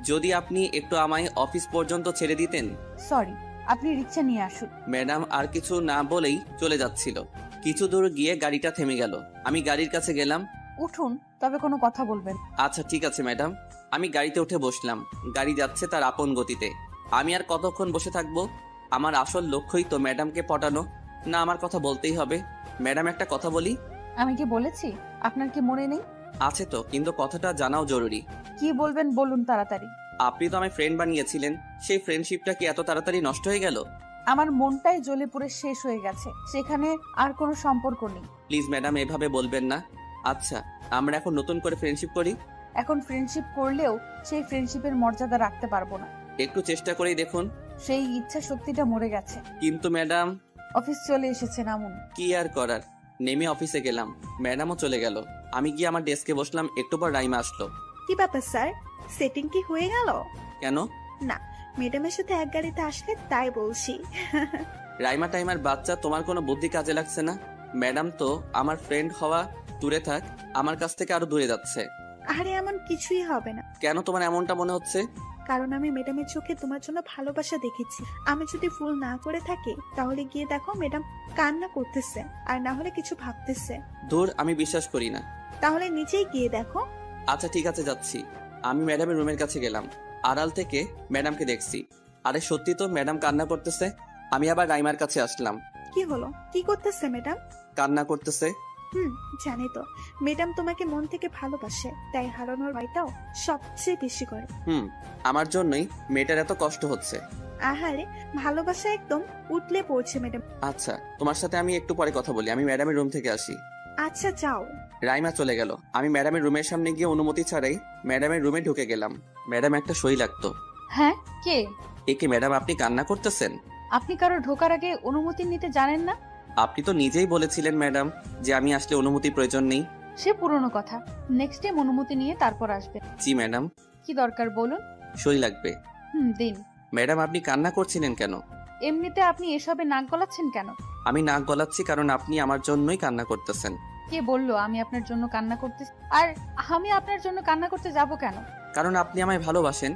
যদি আপনি একটু আমায় অফিস পর্যন্ত ছেড়ে দিতেন। সরি, আপনি রিক্সা নিয়ে আসুন। ম্যাডাম আর কিছু না বলেই চলে যাচ্ছিল। কিছু দূর গিয়ে গাড়িটা থেমে গেল। আমি গাড়ির কাছে গেলাম। উঠুন, তবে কোনো কথা বলবেন। আচ্ছা ঠিক আছে ম্যাডাম। আমি গাড়িতে উঠে বসলাম। গাড়ি যাচ্ছে তার আপন গতিতে। আমি আর কতক্ষণ বসে থাকবো? আমার আসল লক্ষ্যই তো ম্যাডামকে পটানো। না, আমার কথা বলতেই হবে। ম্যাডাম, একটা কথা বলি। আমি কি বলেছি? আপনার কি মনে নেই? আছে তো, কিন্তু কথাটা জানাও জরুরি। কি বলবেন বলুন তাড়াতাড়ি। আপনি তো আমায় ফ্রেন্ড বানিয়েছিলেন, সেই ফ্রেন্ডশিপটা কি এত তাড়াতাড়ি নষ্ট হয়ে গেল? আমার মনটাই জ্বলে পুড়ে শেষ হয়ে গেছে, সেখানে আর কোনো সম্পর্ক নেই। প্লিজ ম্যাডাম, এভাবে বলবেন না। আচ্ছা, আমরা এখন নতুন করে ফ্রেন্ডশিপ করি। এখন ফ্রেন্ডশিপ করলেও সেই ফ্রেন্ডশিপের মর্যাদা রাখতে পারবো না। একটু চেষ্টা করেই দেখুন। সেই ইচ্ছা শক্তিটা মরে গেছে। কিন্তু ম্যাডাম। অফিস চলে এসেছে, নামুন। কি আর করার, নেমে অফিসে গেলাম। ম্যাডামও চলে গেল। আমি গিয়ে আমার ডেস্কে বসলাম, একটু পর রাইমা আসলো। কি ব্যাপার স্যার, সেটিং কি হয়ে গেল? কেন? না, ম্যাডামের সাথে এক গাড়িতে আসলে তাই বলছি। রাইমা টাইমার বাচ্চা, তোমার কোনো বুদ্ধি কাজে লাগছে না। ম্যাডাম তো আমার ফ্রেন্ড হওয়া দূরে থাক, আমার কাছ থেকে আরো দূরে যাচ্ছে। আরে এমন কিছুই হবে না। কেন তোমার এমনটা মনে হচ্ছে? কারণ আমি ম্যাডামের চোখে তোমার জন্য ভালোবাসা দেখেছি। আমি যদি ফুল না করে থাকি তাহলে গিয়ে দেখো ম্যাডাম কান্না করতেছে, আর না হলে কিছু ভাবতেছে। দূর, আমি বিশ্বাস করি না। তাহলে নিচেই গিয়ে দেখো। আচ্ছা ঠিক আছে, যাচ্ছি। আমি ম্যাডামের রুমের কাছে গেলাম, আড়াল থেকে ম্যাডামকে দেখছি। আরে সত্যি তো, ম্যাডাম কান্না করতেছে। আমি আবার রাইমার কাছে আসলাম। কি হলো, কি করতেছে ম্যাডাম? কান্না করতেছে। জানি তো, ম্যাডাম তোমাকে মন থেকে ভালোবাসে, তাই হারানোর ভয়টাও সবচেয়ে বেশি করে। আমার জন্যই মেয়েটার এত কষ্ট হচ্ছে। আহারে, ভালোবাসা একদম উঠলে পড়ছে ম্যাডাম। আচ্ছা, তোমার সাথে আমি একটু পরে কথা বলি, আমি ম্যাডামের রুম থেকে আসি। আচ্ছা যাও। রাইমা চলে গেল। আমি ম্যাডামের রুমের সামনে গিয়ে অনুমতি ছাড়াই ম্যাডামের রুমে ঢুকে গেলাম। ম্যাডাম, একটা সই লাগতো। হ্যাঁ, কে? একে ম্যাডাম, আপনি কান্না করতেছেন? আপনি কারো ঢোকার আগে অনুমতি নিতে জানেন না? আপনি তো নিজেই বলেছিলেন ম্যাডাম যে আমি আসলে অনুমতির প্রয়োজন নেই। সে পুরনো কথা। নেক্সট টাইম অনুমতি নিয়ে তারপর আসবে। জি ম্যাডাম। কি দরকার বলুন। সই লাগবে। দিন। ম্যাডাম, আপনি কান্না করছিলেন কেন? এমনিতে আপনি এসবে নাক গলাচ্ছেন কেন? আমি নাক গলাচ্ছি কারণ আপনি আমার জন্যই কান্না করতেছেন। কে বললো আমি আপনার জন্য কান্না করতে? আর আমি আপনার জন্য কান্না করতে যাব কেন? কারণ আপনি আমায় ভালোবাসেন।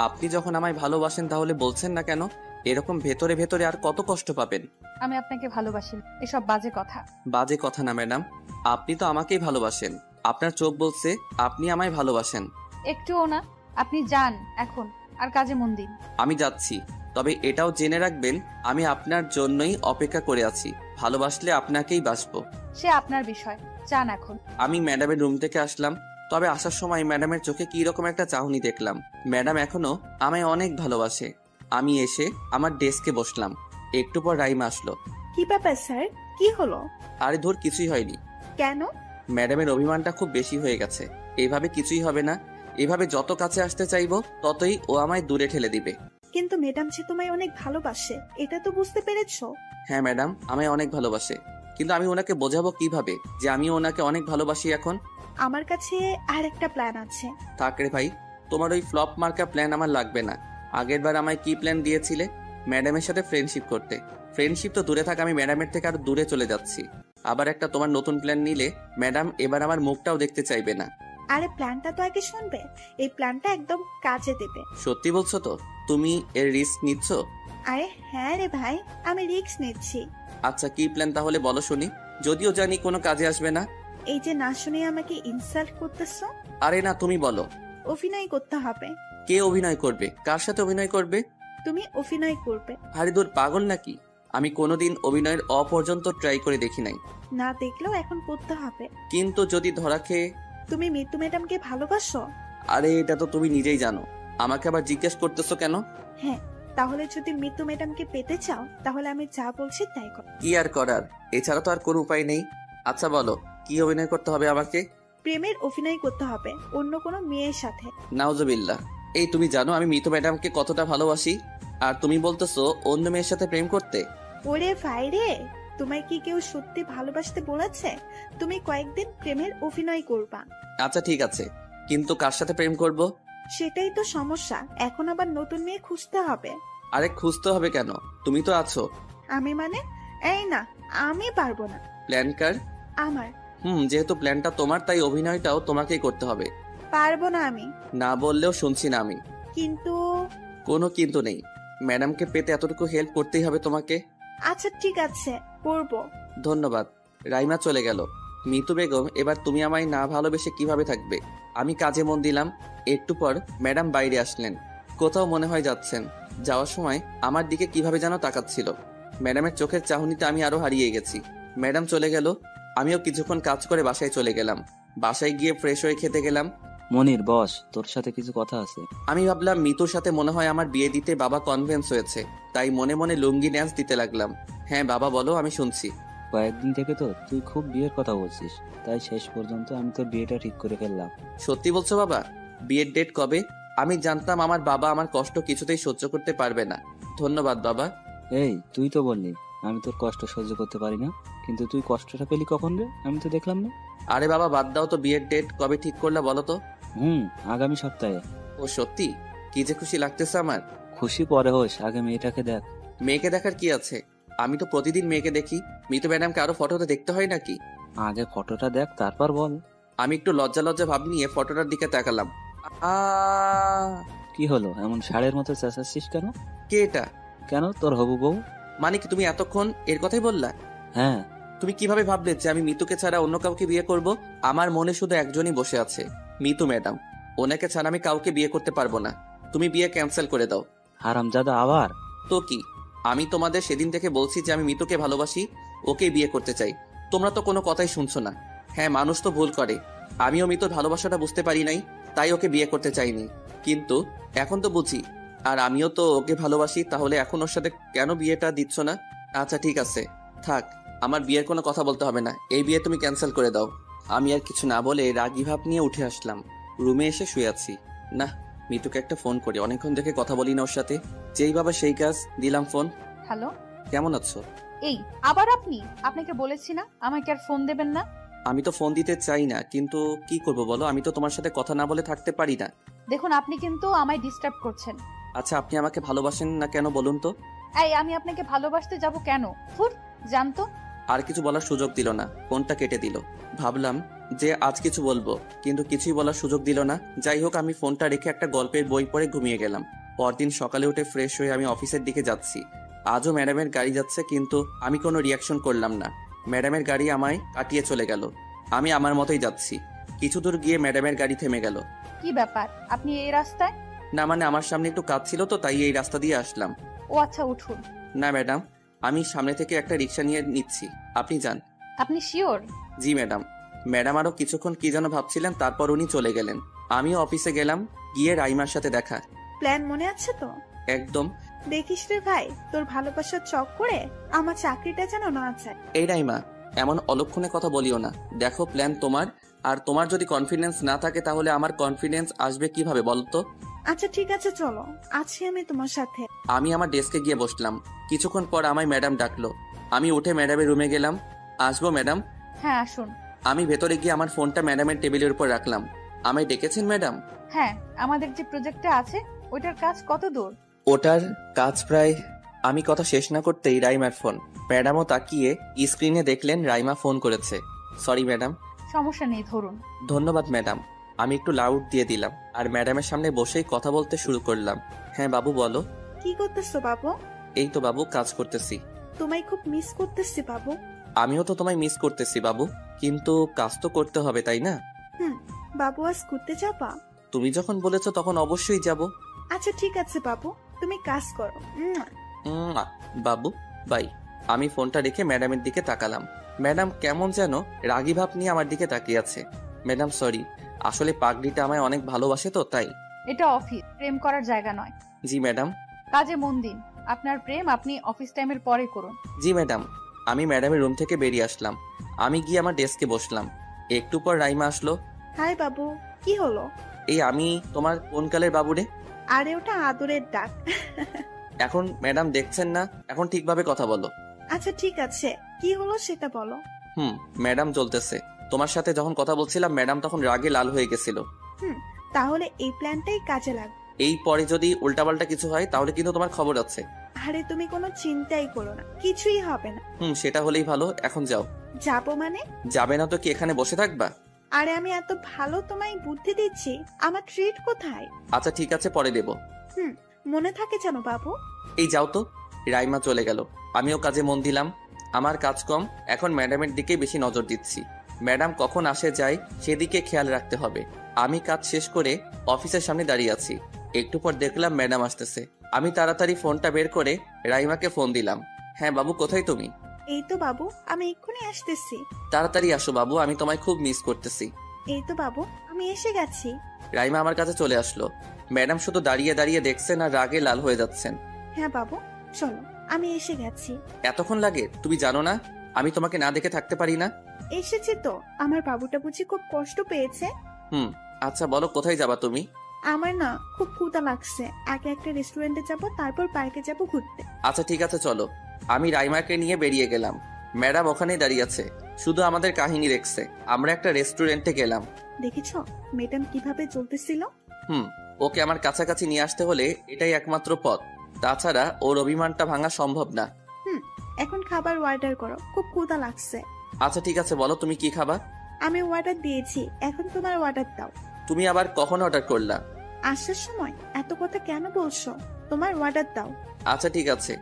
আপনি যখন আমায় ভালোবাসেন তাহলে বলছেন না কেন? এরকম ভেতরে ভেতরে আর কত কষ্ট পাবেন? আমি আপনাকে ভালোবাসি না, এসব বাজে কথা। বাজে কথা না ম্যাডাম, আপনি তো আমাকেই ভালোবাসেন। আপনার চোখ বলছে আপনি আমায় ভালোবাসেন। একটুও না। আপনি যান এখন, আর কাজে মন দিন। আমি যাচ্ছি, তবে এটাও জেনে রাখবেন আমি আপনার জন্যই অপেক্ষা করে আছি। ভালোবাসলে আপনাকেই বাসবো। সে আপনার বিষয়, যান এখন। আমি ম্যাডামের রুম থেকে আসলাম, তবে আসার সময় ম্যাডামের চোখে কি রকম একটা চাহনি দেখলাম। ম্যাডাম এখনো আমায় অনেক ভালোবাসে। আমি এসে আমার ডেস্কে বসলাম। একটু পর রাইমা আসলো। কি ব্যাপার স্যার, কি হলো? আরে ধর, কিছুই হয়নি। কেন? ম্যাডামের অভিমানটা খুব বেশি হয়ে গেছে। এভাবে কিছুই হবে না। এভাবে যত কাছে আসতে চাইবো ততই ও আমায় দূরে ঠেলে দিবে। কিন্তু ম্যাডাম যে তোমায় অনেক ভালোবাসে, এটা তো বুঝতে পেরেছো? হ্যাঁ ম্যাডাম, আমায় অনেক ভালোবাসে, কিন্তু আমি ওনাকে বোঝাবো কিভাবে যে আমি ওনাকে অনেক ভালোবাসি এখন? আমার কাছে আর একটা প্ল্যান আছে। থাক রে ভাই, তোমার ওই ফ্লপ মার্কা প্ল্যান আমার লাগবে না। আগেরবার আমায় কি প্ল্যান দিয়েছিলে? ম্যাডামের সাথে ফ্রেন্ডশিপ করতে। ফ্রেন্ডশিপ তো দূরে থাক, আমি ম্যাডামের থেকে আর দূরে চলে যাচ্ছি। আবার একটা তোমার নতুন প্ল্যান নিলে ম্যাডাম এবার আমার মুখটাও দেখতে চাইবে না। আরে প্ল্যানটা তো আগে শুনবে। এই প্ল্যানটা একদম কাজে দেবে। সত্যি বলছো তো? তুমি এর রিস্ক নিচ্ছ? আরে হ্যাঁ রে ভাই, আমি রিস্ক নিচ্ছি। আচ্ছা, কি প্ল্যান তাহলে বলো শুনি। যদিও জানি কোনো কাজে আসবে না। এই যে না শুনে আমাকে ইনসাল্ট করতেছো। আরে না, তুমি বলো। অভিনয় করতে হবে। কে অভিনয় করবে? কার সাথে অভিনয় করবে? তুমি অভিনয় করবে। আরে দূর, পাগল নাকি? আমি কোনোদিন অভিনয়ের অপর্যন্ত ট্রাই করে দেখি নাই। না দেখলেও এখন করতে হবে। কিন্তু যদি ধরা খেয়ে? তুমি মৃত্যু ম্যাডামকে ভালোবাসো? আরে এটা তো তুমি নিজেই জানো, আমাকে আবার জিজ্ঞেস করতেছো কেন? হ্যাঁ, তাহলে যদি মৃত্যু ম্যাডামকে পেতে চাও তাহলে আমি যা বলছি তাই করো। কি আর করার, এছাড়া তো আর কোনো উপায় নেই। আচ্ছা বলো, কি অভিনয় করতে হবে আমাকে? প্রেমের অভিনয় করতে হবে অন্য কোনো মেয়ের সাথে। নাউজুবিল্লাহ। এই তুমি জানো আমি মিতু ম্যাডামকে কতটা ভালোবাসি, আর তুমি বলতেছো অন্য মেয়ের সাথে প্রেম করতে? ওরে ভাই রে, তোমায় কি কেউ সত্যি ভালোবাসতে বলেছে? তুমি কয়েকদিন প্রেমের অভিনয় করবা। আচ্ছা ঠিক আছে, কিন্তু কার সাথে প্রেম করব? সেটাই তো সমস্যা, এখন আবার নতুন মেয়ে খুঁজতে হবে। আরে খুঁজতে হবে কেন? তুমি তো আছো। আমি মানে? এই না, আমি পারবো না। প্ল্যান কার? আমার। যেহেতু প্ল্যানটা তোমার, তাই অভিনয়টাও তোমাকেই করতে হবে। পারবো না আমি। না বললেও শুনছি না আমি। কিন্তু? কোনো কিন্তু নেই, ম্যাডামকে পেতে এতটুকু হেল্প করতেই হবে তোমাকে। আচ্ছা ঠিক আছে, করবো। ধন্যবাদ। রাইমা চলে গেল। মিতু বেগম, এবার তুমি আমায় না ভালোবেসে কিভাবে থাকবে? আমি কাজে মন দিলাম। একটু পর ম্যাডাম বাইরে আসলেন। কোথাও মনে হয় যাচ্ছেন। যাওয়ার সময় আমার দিকে কিভাবে যেন তাকাচ্ছিল। ম্যাডামের চোখের চাহনিতে আমি আরো হারিয়ে গেছি। ম্যাডাম চলে গেল, আমিও কিছুক্ষণ কাজ করে বাসায় চলে গেলাম। বাসায় গিয়ে ফ্রেশ হয়ে খেতে গেলাম। মনির বস, তোর সাথে কিছু কথা আছে। আমি ভাবলাম মিতুর সাথে মনে হয় আমার বিয়ে দিতে বাবা কনভিন্স হয়েছে, তাই মনে মনে লুঙ্গি ড্যান্স দিতে লাগলাম। হ্যাঁ বাবা বলো, আমি শুনছি। কয়েকদিন থেকে তো তুই খুব বিয়ের কথা বলছিস, তাই শেষ পর্যন্ত আমি তোর বিয়েটা ঠিক করে ফেললাম। সত্যি বলছো বাবা? বিয়ের ডেট কবে? আমি জানতাম আমার বাবা আমার কষ্ট কিছুতেই সহ্য করতে পারবে না। ধন্যবাদ বাবা। এই, তুই তো বললি আমি তোর কষ্ট সহ্য করতে পারি না, কিন্তু তুই কষ্টটা পেলি কখন রে? আমি তো দেখলাম না। আরে বাবা বাদ দাও তো, বিয়ের ডেট কবে ঠিক করলা বলো তো? আগামী সপ্তাহে। ও সত্যি? কি যে খুশি লাগতেছে আমার। খুশি পরে হোস, আগে মেয়েটাকে দেখ। মেয়েকে দেখার কি আছে? আমি তো প্রতিদিন মেয়েকে দেখি। মিতু ম্যাডামকে আরো ফটোতে দেখতে হয় নাকি? আগে ফটোটা দেখ, তারপর বল। আমি একটু লজ্জা লজ্জা ভাব নিয়ে ফটোটার দিকে তাকালাম। কি হলো, এমন ষাঁড়ের মতো চেঁচাচ্ছিস কেন? কে এটা? কেন, তোর হবু বউ। মানে কি তুমি এতক্ষণ এর কথাই বললা? হ্যাঁ। তুমি কিভাবে ভাবলে যে আমি মিতুকে ছাড়া অন্য কাউকে বিয়ে করব? আমার মনে শুধু একজনই বসে আছে, মিতু ম্যাডাম। ওনাকে ছাড়া আমি কাউকে বিয়ে করতে পারবো না। তুমি বিয়ে ক্যান্সেল করে দাও। হারামজাদা আবার? তো কি, আমি তোমাদের সেদিন থেকে বলছি যে আমি মিতুকে ভালোবাসি, ওকে বিয়ে করতে চাই। তোমরা তো কোনো কথাই শুনছো না। হ্যাঁ, মানুষ তো ভুল করে। আমিও মিতুর ভালোবাসাটা বুঝতে পারি নাই, তাই ওকে বিয়ে করতে চাইনি। কিন্তু এখন তো বুঝি, আর আমিও তো ওকে ভালোবাসি। তাহলে এখন ওর সাথে কেন বিয়েটা দিচ্ছ না? আচ্ছা ঠিক আছে, থাক, আমার বিয়ের কোনো কথা বলতে হবে না। এই বিয়ে তুমি ক্যান্সেল করে দাও। আমি আর কিছু না বলে রাগী ভাব নিয়ে উঠে আসলাম। রুমে এসে শুয়ে আছি। না, মিতুকে একটা ফোন করি, অনেকক্ষণ থেকে কথা বলি না ওর সাথে। যেই বাবা সেই কাজ, দিলাম ফোন। হ্যালো, কেমন আছো? এই আবার আপনি? আপনাকে বলেছি না আমাকে আর ফোন দেবেন না। আমি তো ফোন দিতে চাই না, কিন্তু কি করব বলো, আমি তো তোমার সাথে কথা না বলে থাকতে পারি না। দেখুন, আপনি কিন্তু আমায় ডিস্টার্ব করছেন। আচ্ছা, আপনি আমাকে ভালোবাসেন না কেন বলুন তো? এই, আমি আপনাকে ভালোবাসতে যাব কেন? ফুর, জানতো। আর কিছু বলার সুযোগ দিল না, ফোনটা কেটে দিল। ভাবলাম যে আজ কিছু বলবো, কিন্তু কিছুই বলার সুযোগ দিল না। যাই হোক, আমি ফোনটা রেখে একটা গল্পের বই পড়ে ঘুমিয়ে গেলাম। পরদিন সকালে উঠে ফ্রেশ হয়ে আমি অফিসের দিকে যাচ্ছি। আজও ম্যাডামের গাড়ি যাচ্ছে, কিন্তু আমি কোনো রিয়াকশন করলাম না। ম্যাডামের গাড়ি আমায় কাটিয়ে চলে গেল। আমি আমার মতোই যাচ্ছি। কিছু দূর গিয়ে ম্যাডামের গাড়ি থেমে গেল। কি ব্যাপার, আপনি এই রাস্তায়? না মানে আমার সামনে একটু কাজ ছিল তো, তাই এই রাস্তা দিয়ে আসলাম। ও আচ্ছা, উঠুন। না ম্যাডাম, আমি সামনে থেকে একটা রিক্সা নিয়ে নিচ্ছি, আপনি যান। আপনি শিওর? জি ম্যাডাম। ম্যাডাম আরো কিছুক্ষণ কি যেন ভাবছিলেন, তারপর উনি চলে গেলেন। আমিও অফিসে গেলাম। গিয়ে রাইমার সাথে দেখা। প্ল্যান মনে আছে তো? একদম। দেখিস রে ভাই, তোর ভালোবাসার চক করে আমার চাকরিটা যেন না যায়। এই রাইমা, এমন অলক্ষণে কথা বলিও না। দেখো, প্ল্যান তোমার, আর তোমার যদি কনফিডেন্স না থাকে তাহলে আমার কনফিডেন্স আসবে কিভাবে বলতো? আচ্ছা ঠিক আছে, চলো, আছি আমি তোমার সাথে। আমি আমার ডেস্কে গিয়ে বসলাম। কিছুক্ষণ পর আমায় ম্যাডাম ডাকলো। আমি উঠে ম্যাডামের রুমে গেলাম। আসবো ম্যাডাম? হ্যাঁ, আসুন। আমি ভেতরে গিয়ে আমার ফোনটা ম্যাডামের টেবিলের উপর রাখলাম। আমায় ডেকেছেন ম্যাডাম? হ্যাঁ, আমাদের যে প্রজেক্টটা আছে ওইটার কাজ কত দূর? ওটার কাজ প্রায়। আমি কথা শেষ না করতেই রাইমার ফোন। ম্যাডামও তাকিয়ে স্ক্রিনে দেখলেন রাইমা ফোন করেছে। Sorry madam. সমস্যা নেই, ধরুন। ধন্যবাদ ম্যাডাম। আমি একটু লাউড দিয়ে দিলাম আর ম্যাডামের সামনে বসেই কথা বলতে শুরু করলাম। হ্যাঁ বাবু বলো। কি করতেছো বাবু? এই তো বাবু, কাজ করতেছি। তোমায় খুব মিস করতেছি বাবু। আমিও তো তোমায় মিস করতেছি বাবু, কিন্তু কাজ তো করতে হবে তাই না? বাবু, আজ ঘুরতে যাবা? তুমি যখন বলেছো তখন অবশ্যই যাব। আচ্ছা ঠিক আছে বাবু, তুমি কাজ করো। বাবু বাই। আমি ফোনটা রেখে ম্যাডামের দিকে তাকালাম। ম্যাডাম কেমন যেন রাগী ভাব নিয়ে আমার দিকে তাকিয়ে আছে। ম্যাডাম সরি, আসলে পাগড়িটা আমায় অনেক ভালোবাসে তো তাই। এটা অফিস, প্রেম করার জায়গা নয়। জি ম্যাডাম। কাজে মন দিন। আপনার প্রেম আপনি অফিস টাইমের পরে করুন। জি ম্যাডাম। আমি ম্যাডামের রুম থেকে বেরিয়ে আসলাম। আমি গিয়ে আমার ডেস্কে বসলাম। একটু পর রাইমা আসলো। হাই বাবু, কি হলো? এই আমি তোমার কোন কালের বাবু রে? আরে ওটা আদরের ডাক। এখন ম্যাডাম দেখছেন না, এখন ঠিকভাবে কথা বলো। আচ্ছা ঠিক আছে, কি হলো সেটা বলো। ম্যাডাম জ্বলতেছে। তোমার সাথে যখন কথা বলছিলাম ম্যাডাম তখন রাগে লাল হয়ে গেছিল। তাহলে এই প্ল্যানটাই কাজে লাগবে। এই পরে যদি উল্টাপাল্টা কিছু হয় তাহলে কিন্তু তোমার খবর আছে। আরে তুমি কোনো চিন্তাই করো না, কিছুই হবে না। সেটা হলেই ভালো। এখন যাও। যাবো মানে? যাবে না তো কি এখানে বসে থাকবা? আরে আমি এত ভালো তোমায় বুদ্ধি দিচ্ছি, আমার ট্রিট কোথায়? আচ্ছা ঠিক আছে, পরে দেব। মনে থাকে যেন বাবু। এই যাও তো। রাইমা চলে গেল। আমিও কাজে মন দিলাম। আমার কাজ কম, এখন ম্যাডামের দিকে বেশি নজর দিচ্ছি। ম্যাডাম কখন আসে যায় সেদিকে খেয়াল রাখতে হবে। আমি কাজ শেষ করে অফিসের সামনে দাঁড়িয়ে আছি। একটু পর দেখলাম ম্যাডাম আসতেছে। আমি তাড়াতাড়ি ফোনটা বের করে রাইমাকে ফোন দিলাম। হ্যাঁ বাবু, কোথায় তুমি? এই তো বাবু, আমি এক্ষুনি আসতেছি। তাড়াতাড়ি আসো বাবু, আমি তোমায় খুব মিস করতেছি। এই তো বাবু, আমি এসে গেছি। রাইমা আমার কাছে চলে আসলো। ম্যাডাম শুধু দাঁড়িয়ে দাঁড়িয়ে দেখছেন আর রাগে লাল হয়ে যাচ্ছেন। হ্যাঁ বাবু, চলো, আমি এসে গেছি। এতক্ষণ লাগে? তুমি জানো না আমি তোমাকে না দেখে থাকতে পারি না? এসেছি তো। আমার বাবুটা বুঝি খুব কষ্ট পেয়েছে? আচ্ছা বলো, কোথায় যাবা তুমি? আমার না খুব ক্ষুধা লাগছে। আগে একটা রেস্টুরেন্টে যাব, তারপর পার্কে যাব ঘুরতে। আচ্ছা ঠিক আছে চলো। আমি রাইমাকে নিয়ে বেরিয়ে গেলাম। ম্যাডাম ওখানেই দাঁড়িয়ে আছে, শুধু আমাদের কাহিনী দেখছে। আমরা একটা রেস্টুরেন্টে গেলাম। দেখেছো ম্যাডাম কিভাবে চলতেছিল? ওকে আমার কাছাকাছি নিয়ে আসতে হলে এটাই একমাত্র পথ, তাছাড়া ওর অভিমানটা ভাঙা সম্ভব না। এখন খাবার অর্ডার করো, খুব ক্ষুধা লাগছে। আচ্ছা ঠিক আছে, বলো তুমি কি খাবা? আমি অর্ডার দিয়েছি, এখন তোমার অর্ডার দাও। তুমি আবার কখন অর্ডার করলা? আসার সময়। এত কথা কেন বলছো? তোমার অর্ডার দাও। আচ্ছা ঠিক আছে,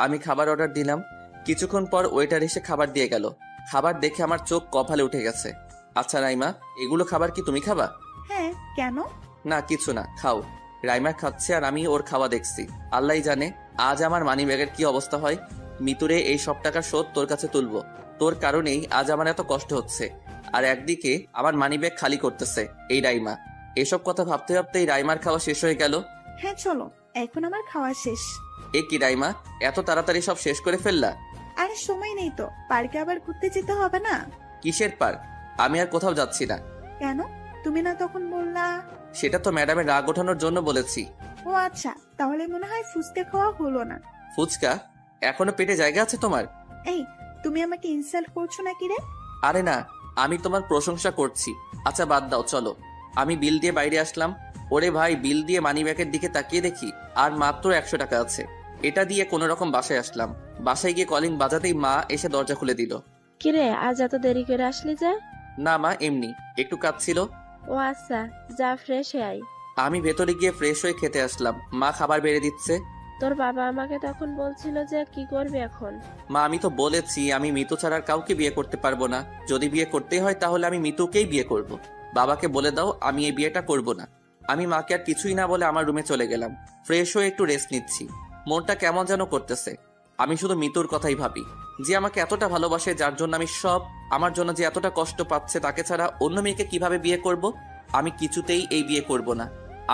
আমি খাবার অর্ডার দিলাম। কিছুক্ষণ পর ওয়েটার এসে খাবার দিয়ে গেল। খাবার দেখে আমার চোখ কপালে উঠে গেছে। আচ্ছা রাইমা, এগুলো খাবার কি তুমি খাবা? হ্যাঁ, কেন? না কিছু না, খাও। রাইমা খাচ্ছে আর আমি ওর খাওয়া দেখছি। আল্লাহ জানে আজ আমার মানি ব্যাগের কি অবস্থা হয়। মিতুরে এই সব টাকা শোধ তোর কাছে তুলবো। তোর কারণেই আজ আমার এত কষ্ট হচ্ছে। আর একদিকে আমার মানি ব্যাগ খালি করতেছে এই রাইমা। এসব কথা ভাবতে ভাবতেই রাইমার খাওয়া শেষ হয়ে গেল। হ্যাঁ চলো, এখন আমার খাওয়া শেষ। এ কি রাইমা, এত তাড়াতাড়ি সব শেষ করে ফেললা? আরে সময় নেই তো, পার্কে আবার ঘুরতে যেতে হবে না? কিসের পার্ক? আমি আর কোথাও যাচ্ছি না। কেন? তুমি না তখন বললা? সেটা তো ম্যাডামের রাগ ওঠানোর জন্য বলেছি। ও আচ্ছা, তাহলে মনে হয় ফুচকা খাওয়া হলো না। ফুচকা? এখনো পেটে জায়গা আছে তোমার? এই, তুমি আমাকে ইনসাল্ট করছো নাকি রে? আরে না, আমি তোমার প্রশংসা করছি। আচ্ছা বাদ দাও, চলো। আমি বিল দিয়ে বাইরে আসলাম। ওরে ভাই, বিল দিয়ে মানিব্যাগের দিকে তাকিয়ে দেখি আর মাত্র 100 টাকা আছে। এটা দিয়ে কোনো রকম বাসায় আসলাম। বাসায় গিয়ে কলিং বাজাতেই মা এসে দরজা খুলে দিল। কিরে, আজ এত দেরি করে আসলি যে? না মা, এমনি একটু কাজ ছিল। ও আচ্ছা, যা ফ্রেশ হয়ে আয়। আমি ভেতরে গিয়ে ফ্রেশ হয়ে খেতে আসলাম। মা খাবার বেড়ে দিচ্ছে। তোর বাবা আমাকে তখন বলছিল যে কি করবি এখন? মা আমি তো বলেছি আমি মিতু ছাড়া আর কাউকে বিয়ে করতে পারবো না। যদি বিয়ে করতেই হয় তাহলে আমি মিতুকেই বিয়ে করব। বাবাকে বলে দাও আমি এই বিয়েটা করব না। আমি মাকে আর কিছুই না বলে আমার রুমে চলে গেলাম। ফ্রেশ হয়ে একটু রেস্ট নিচ্ছি। মনটা কেমন যেন করতেছে। আমি শুধু মিতুর কথাই ভাবি, যে আমাকে এতটা ভালোবাসে, যার জন্য আমি সব, আমার জন্য যে এতটা কষ্ট পাচ্ছে, তাকে ছাড়া অন্য মেয়েকে কিভাবে বিয়ে করব। আমি কিছুতেই এই বিয়ে করব না।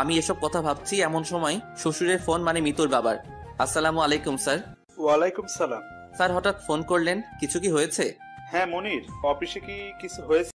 আমি এসব কথা ভাবছি এমন সময় শ্বশুরের ফোন, মানে মিতুর বাবার। আসসালামু আলাইকুম স্যার। ওয়ালাইকুম সালাম। স্যার হঠাৎ ফোন করলেন, কিছু কি হয়েছে? হ্যাঁ মনির, অফিসে কি কিছু হয়েছে?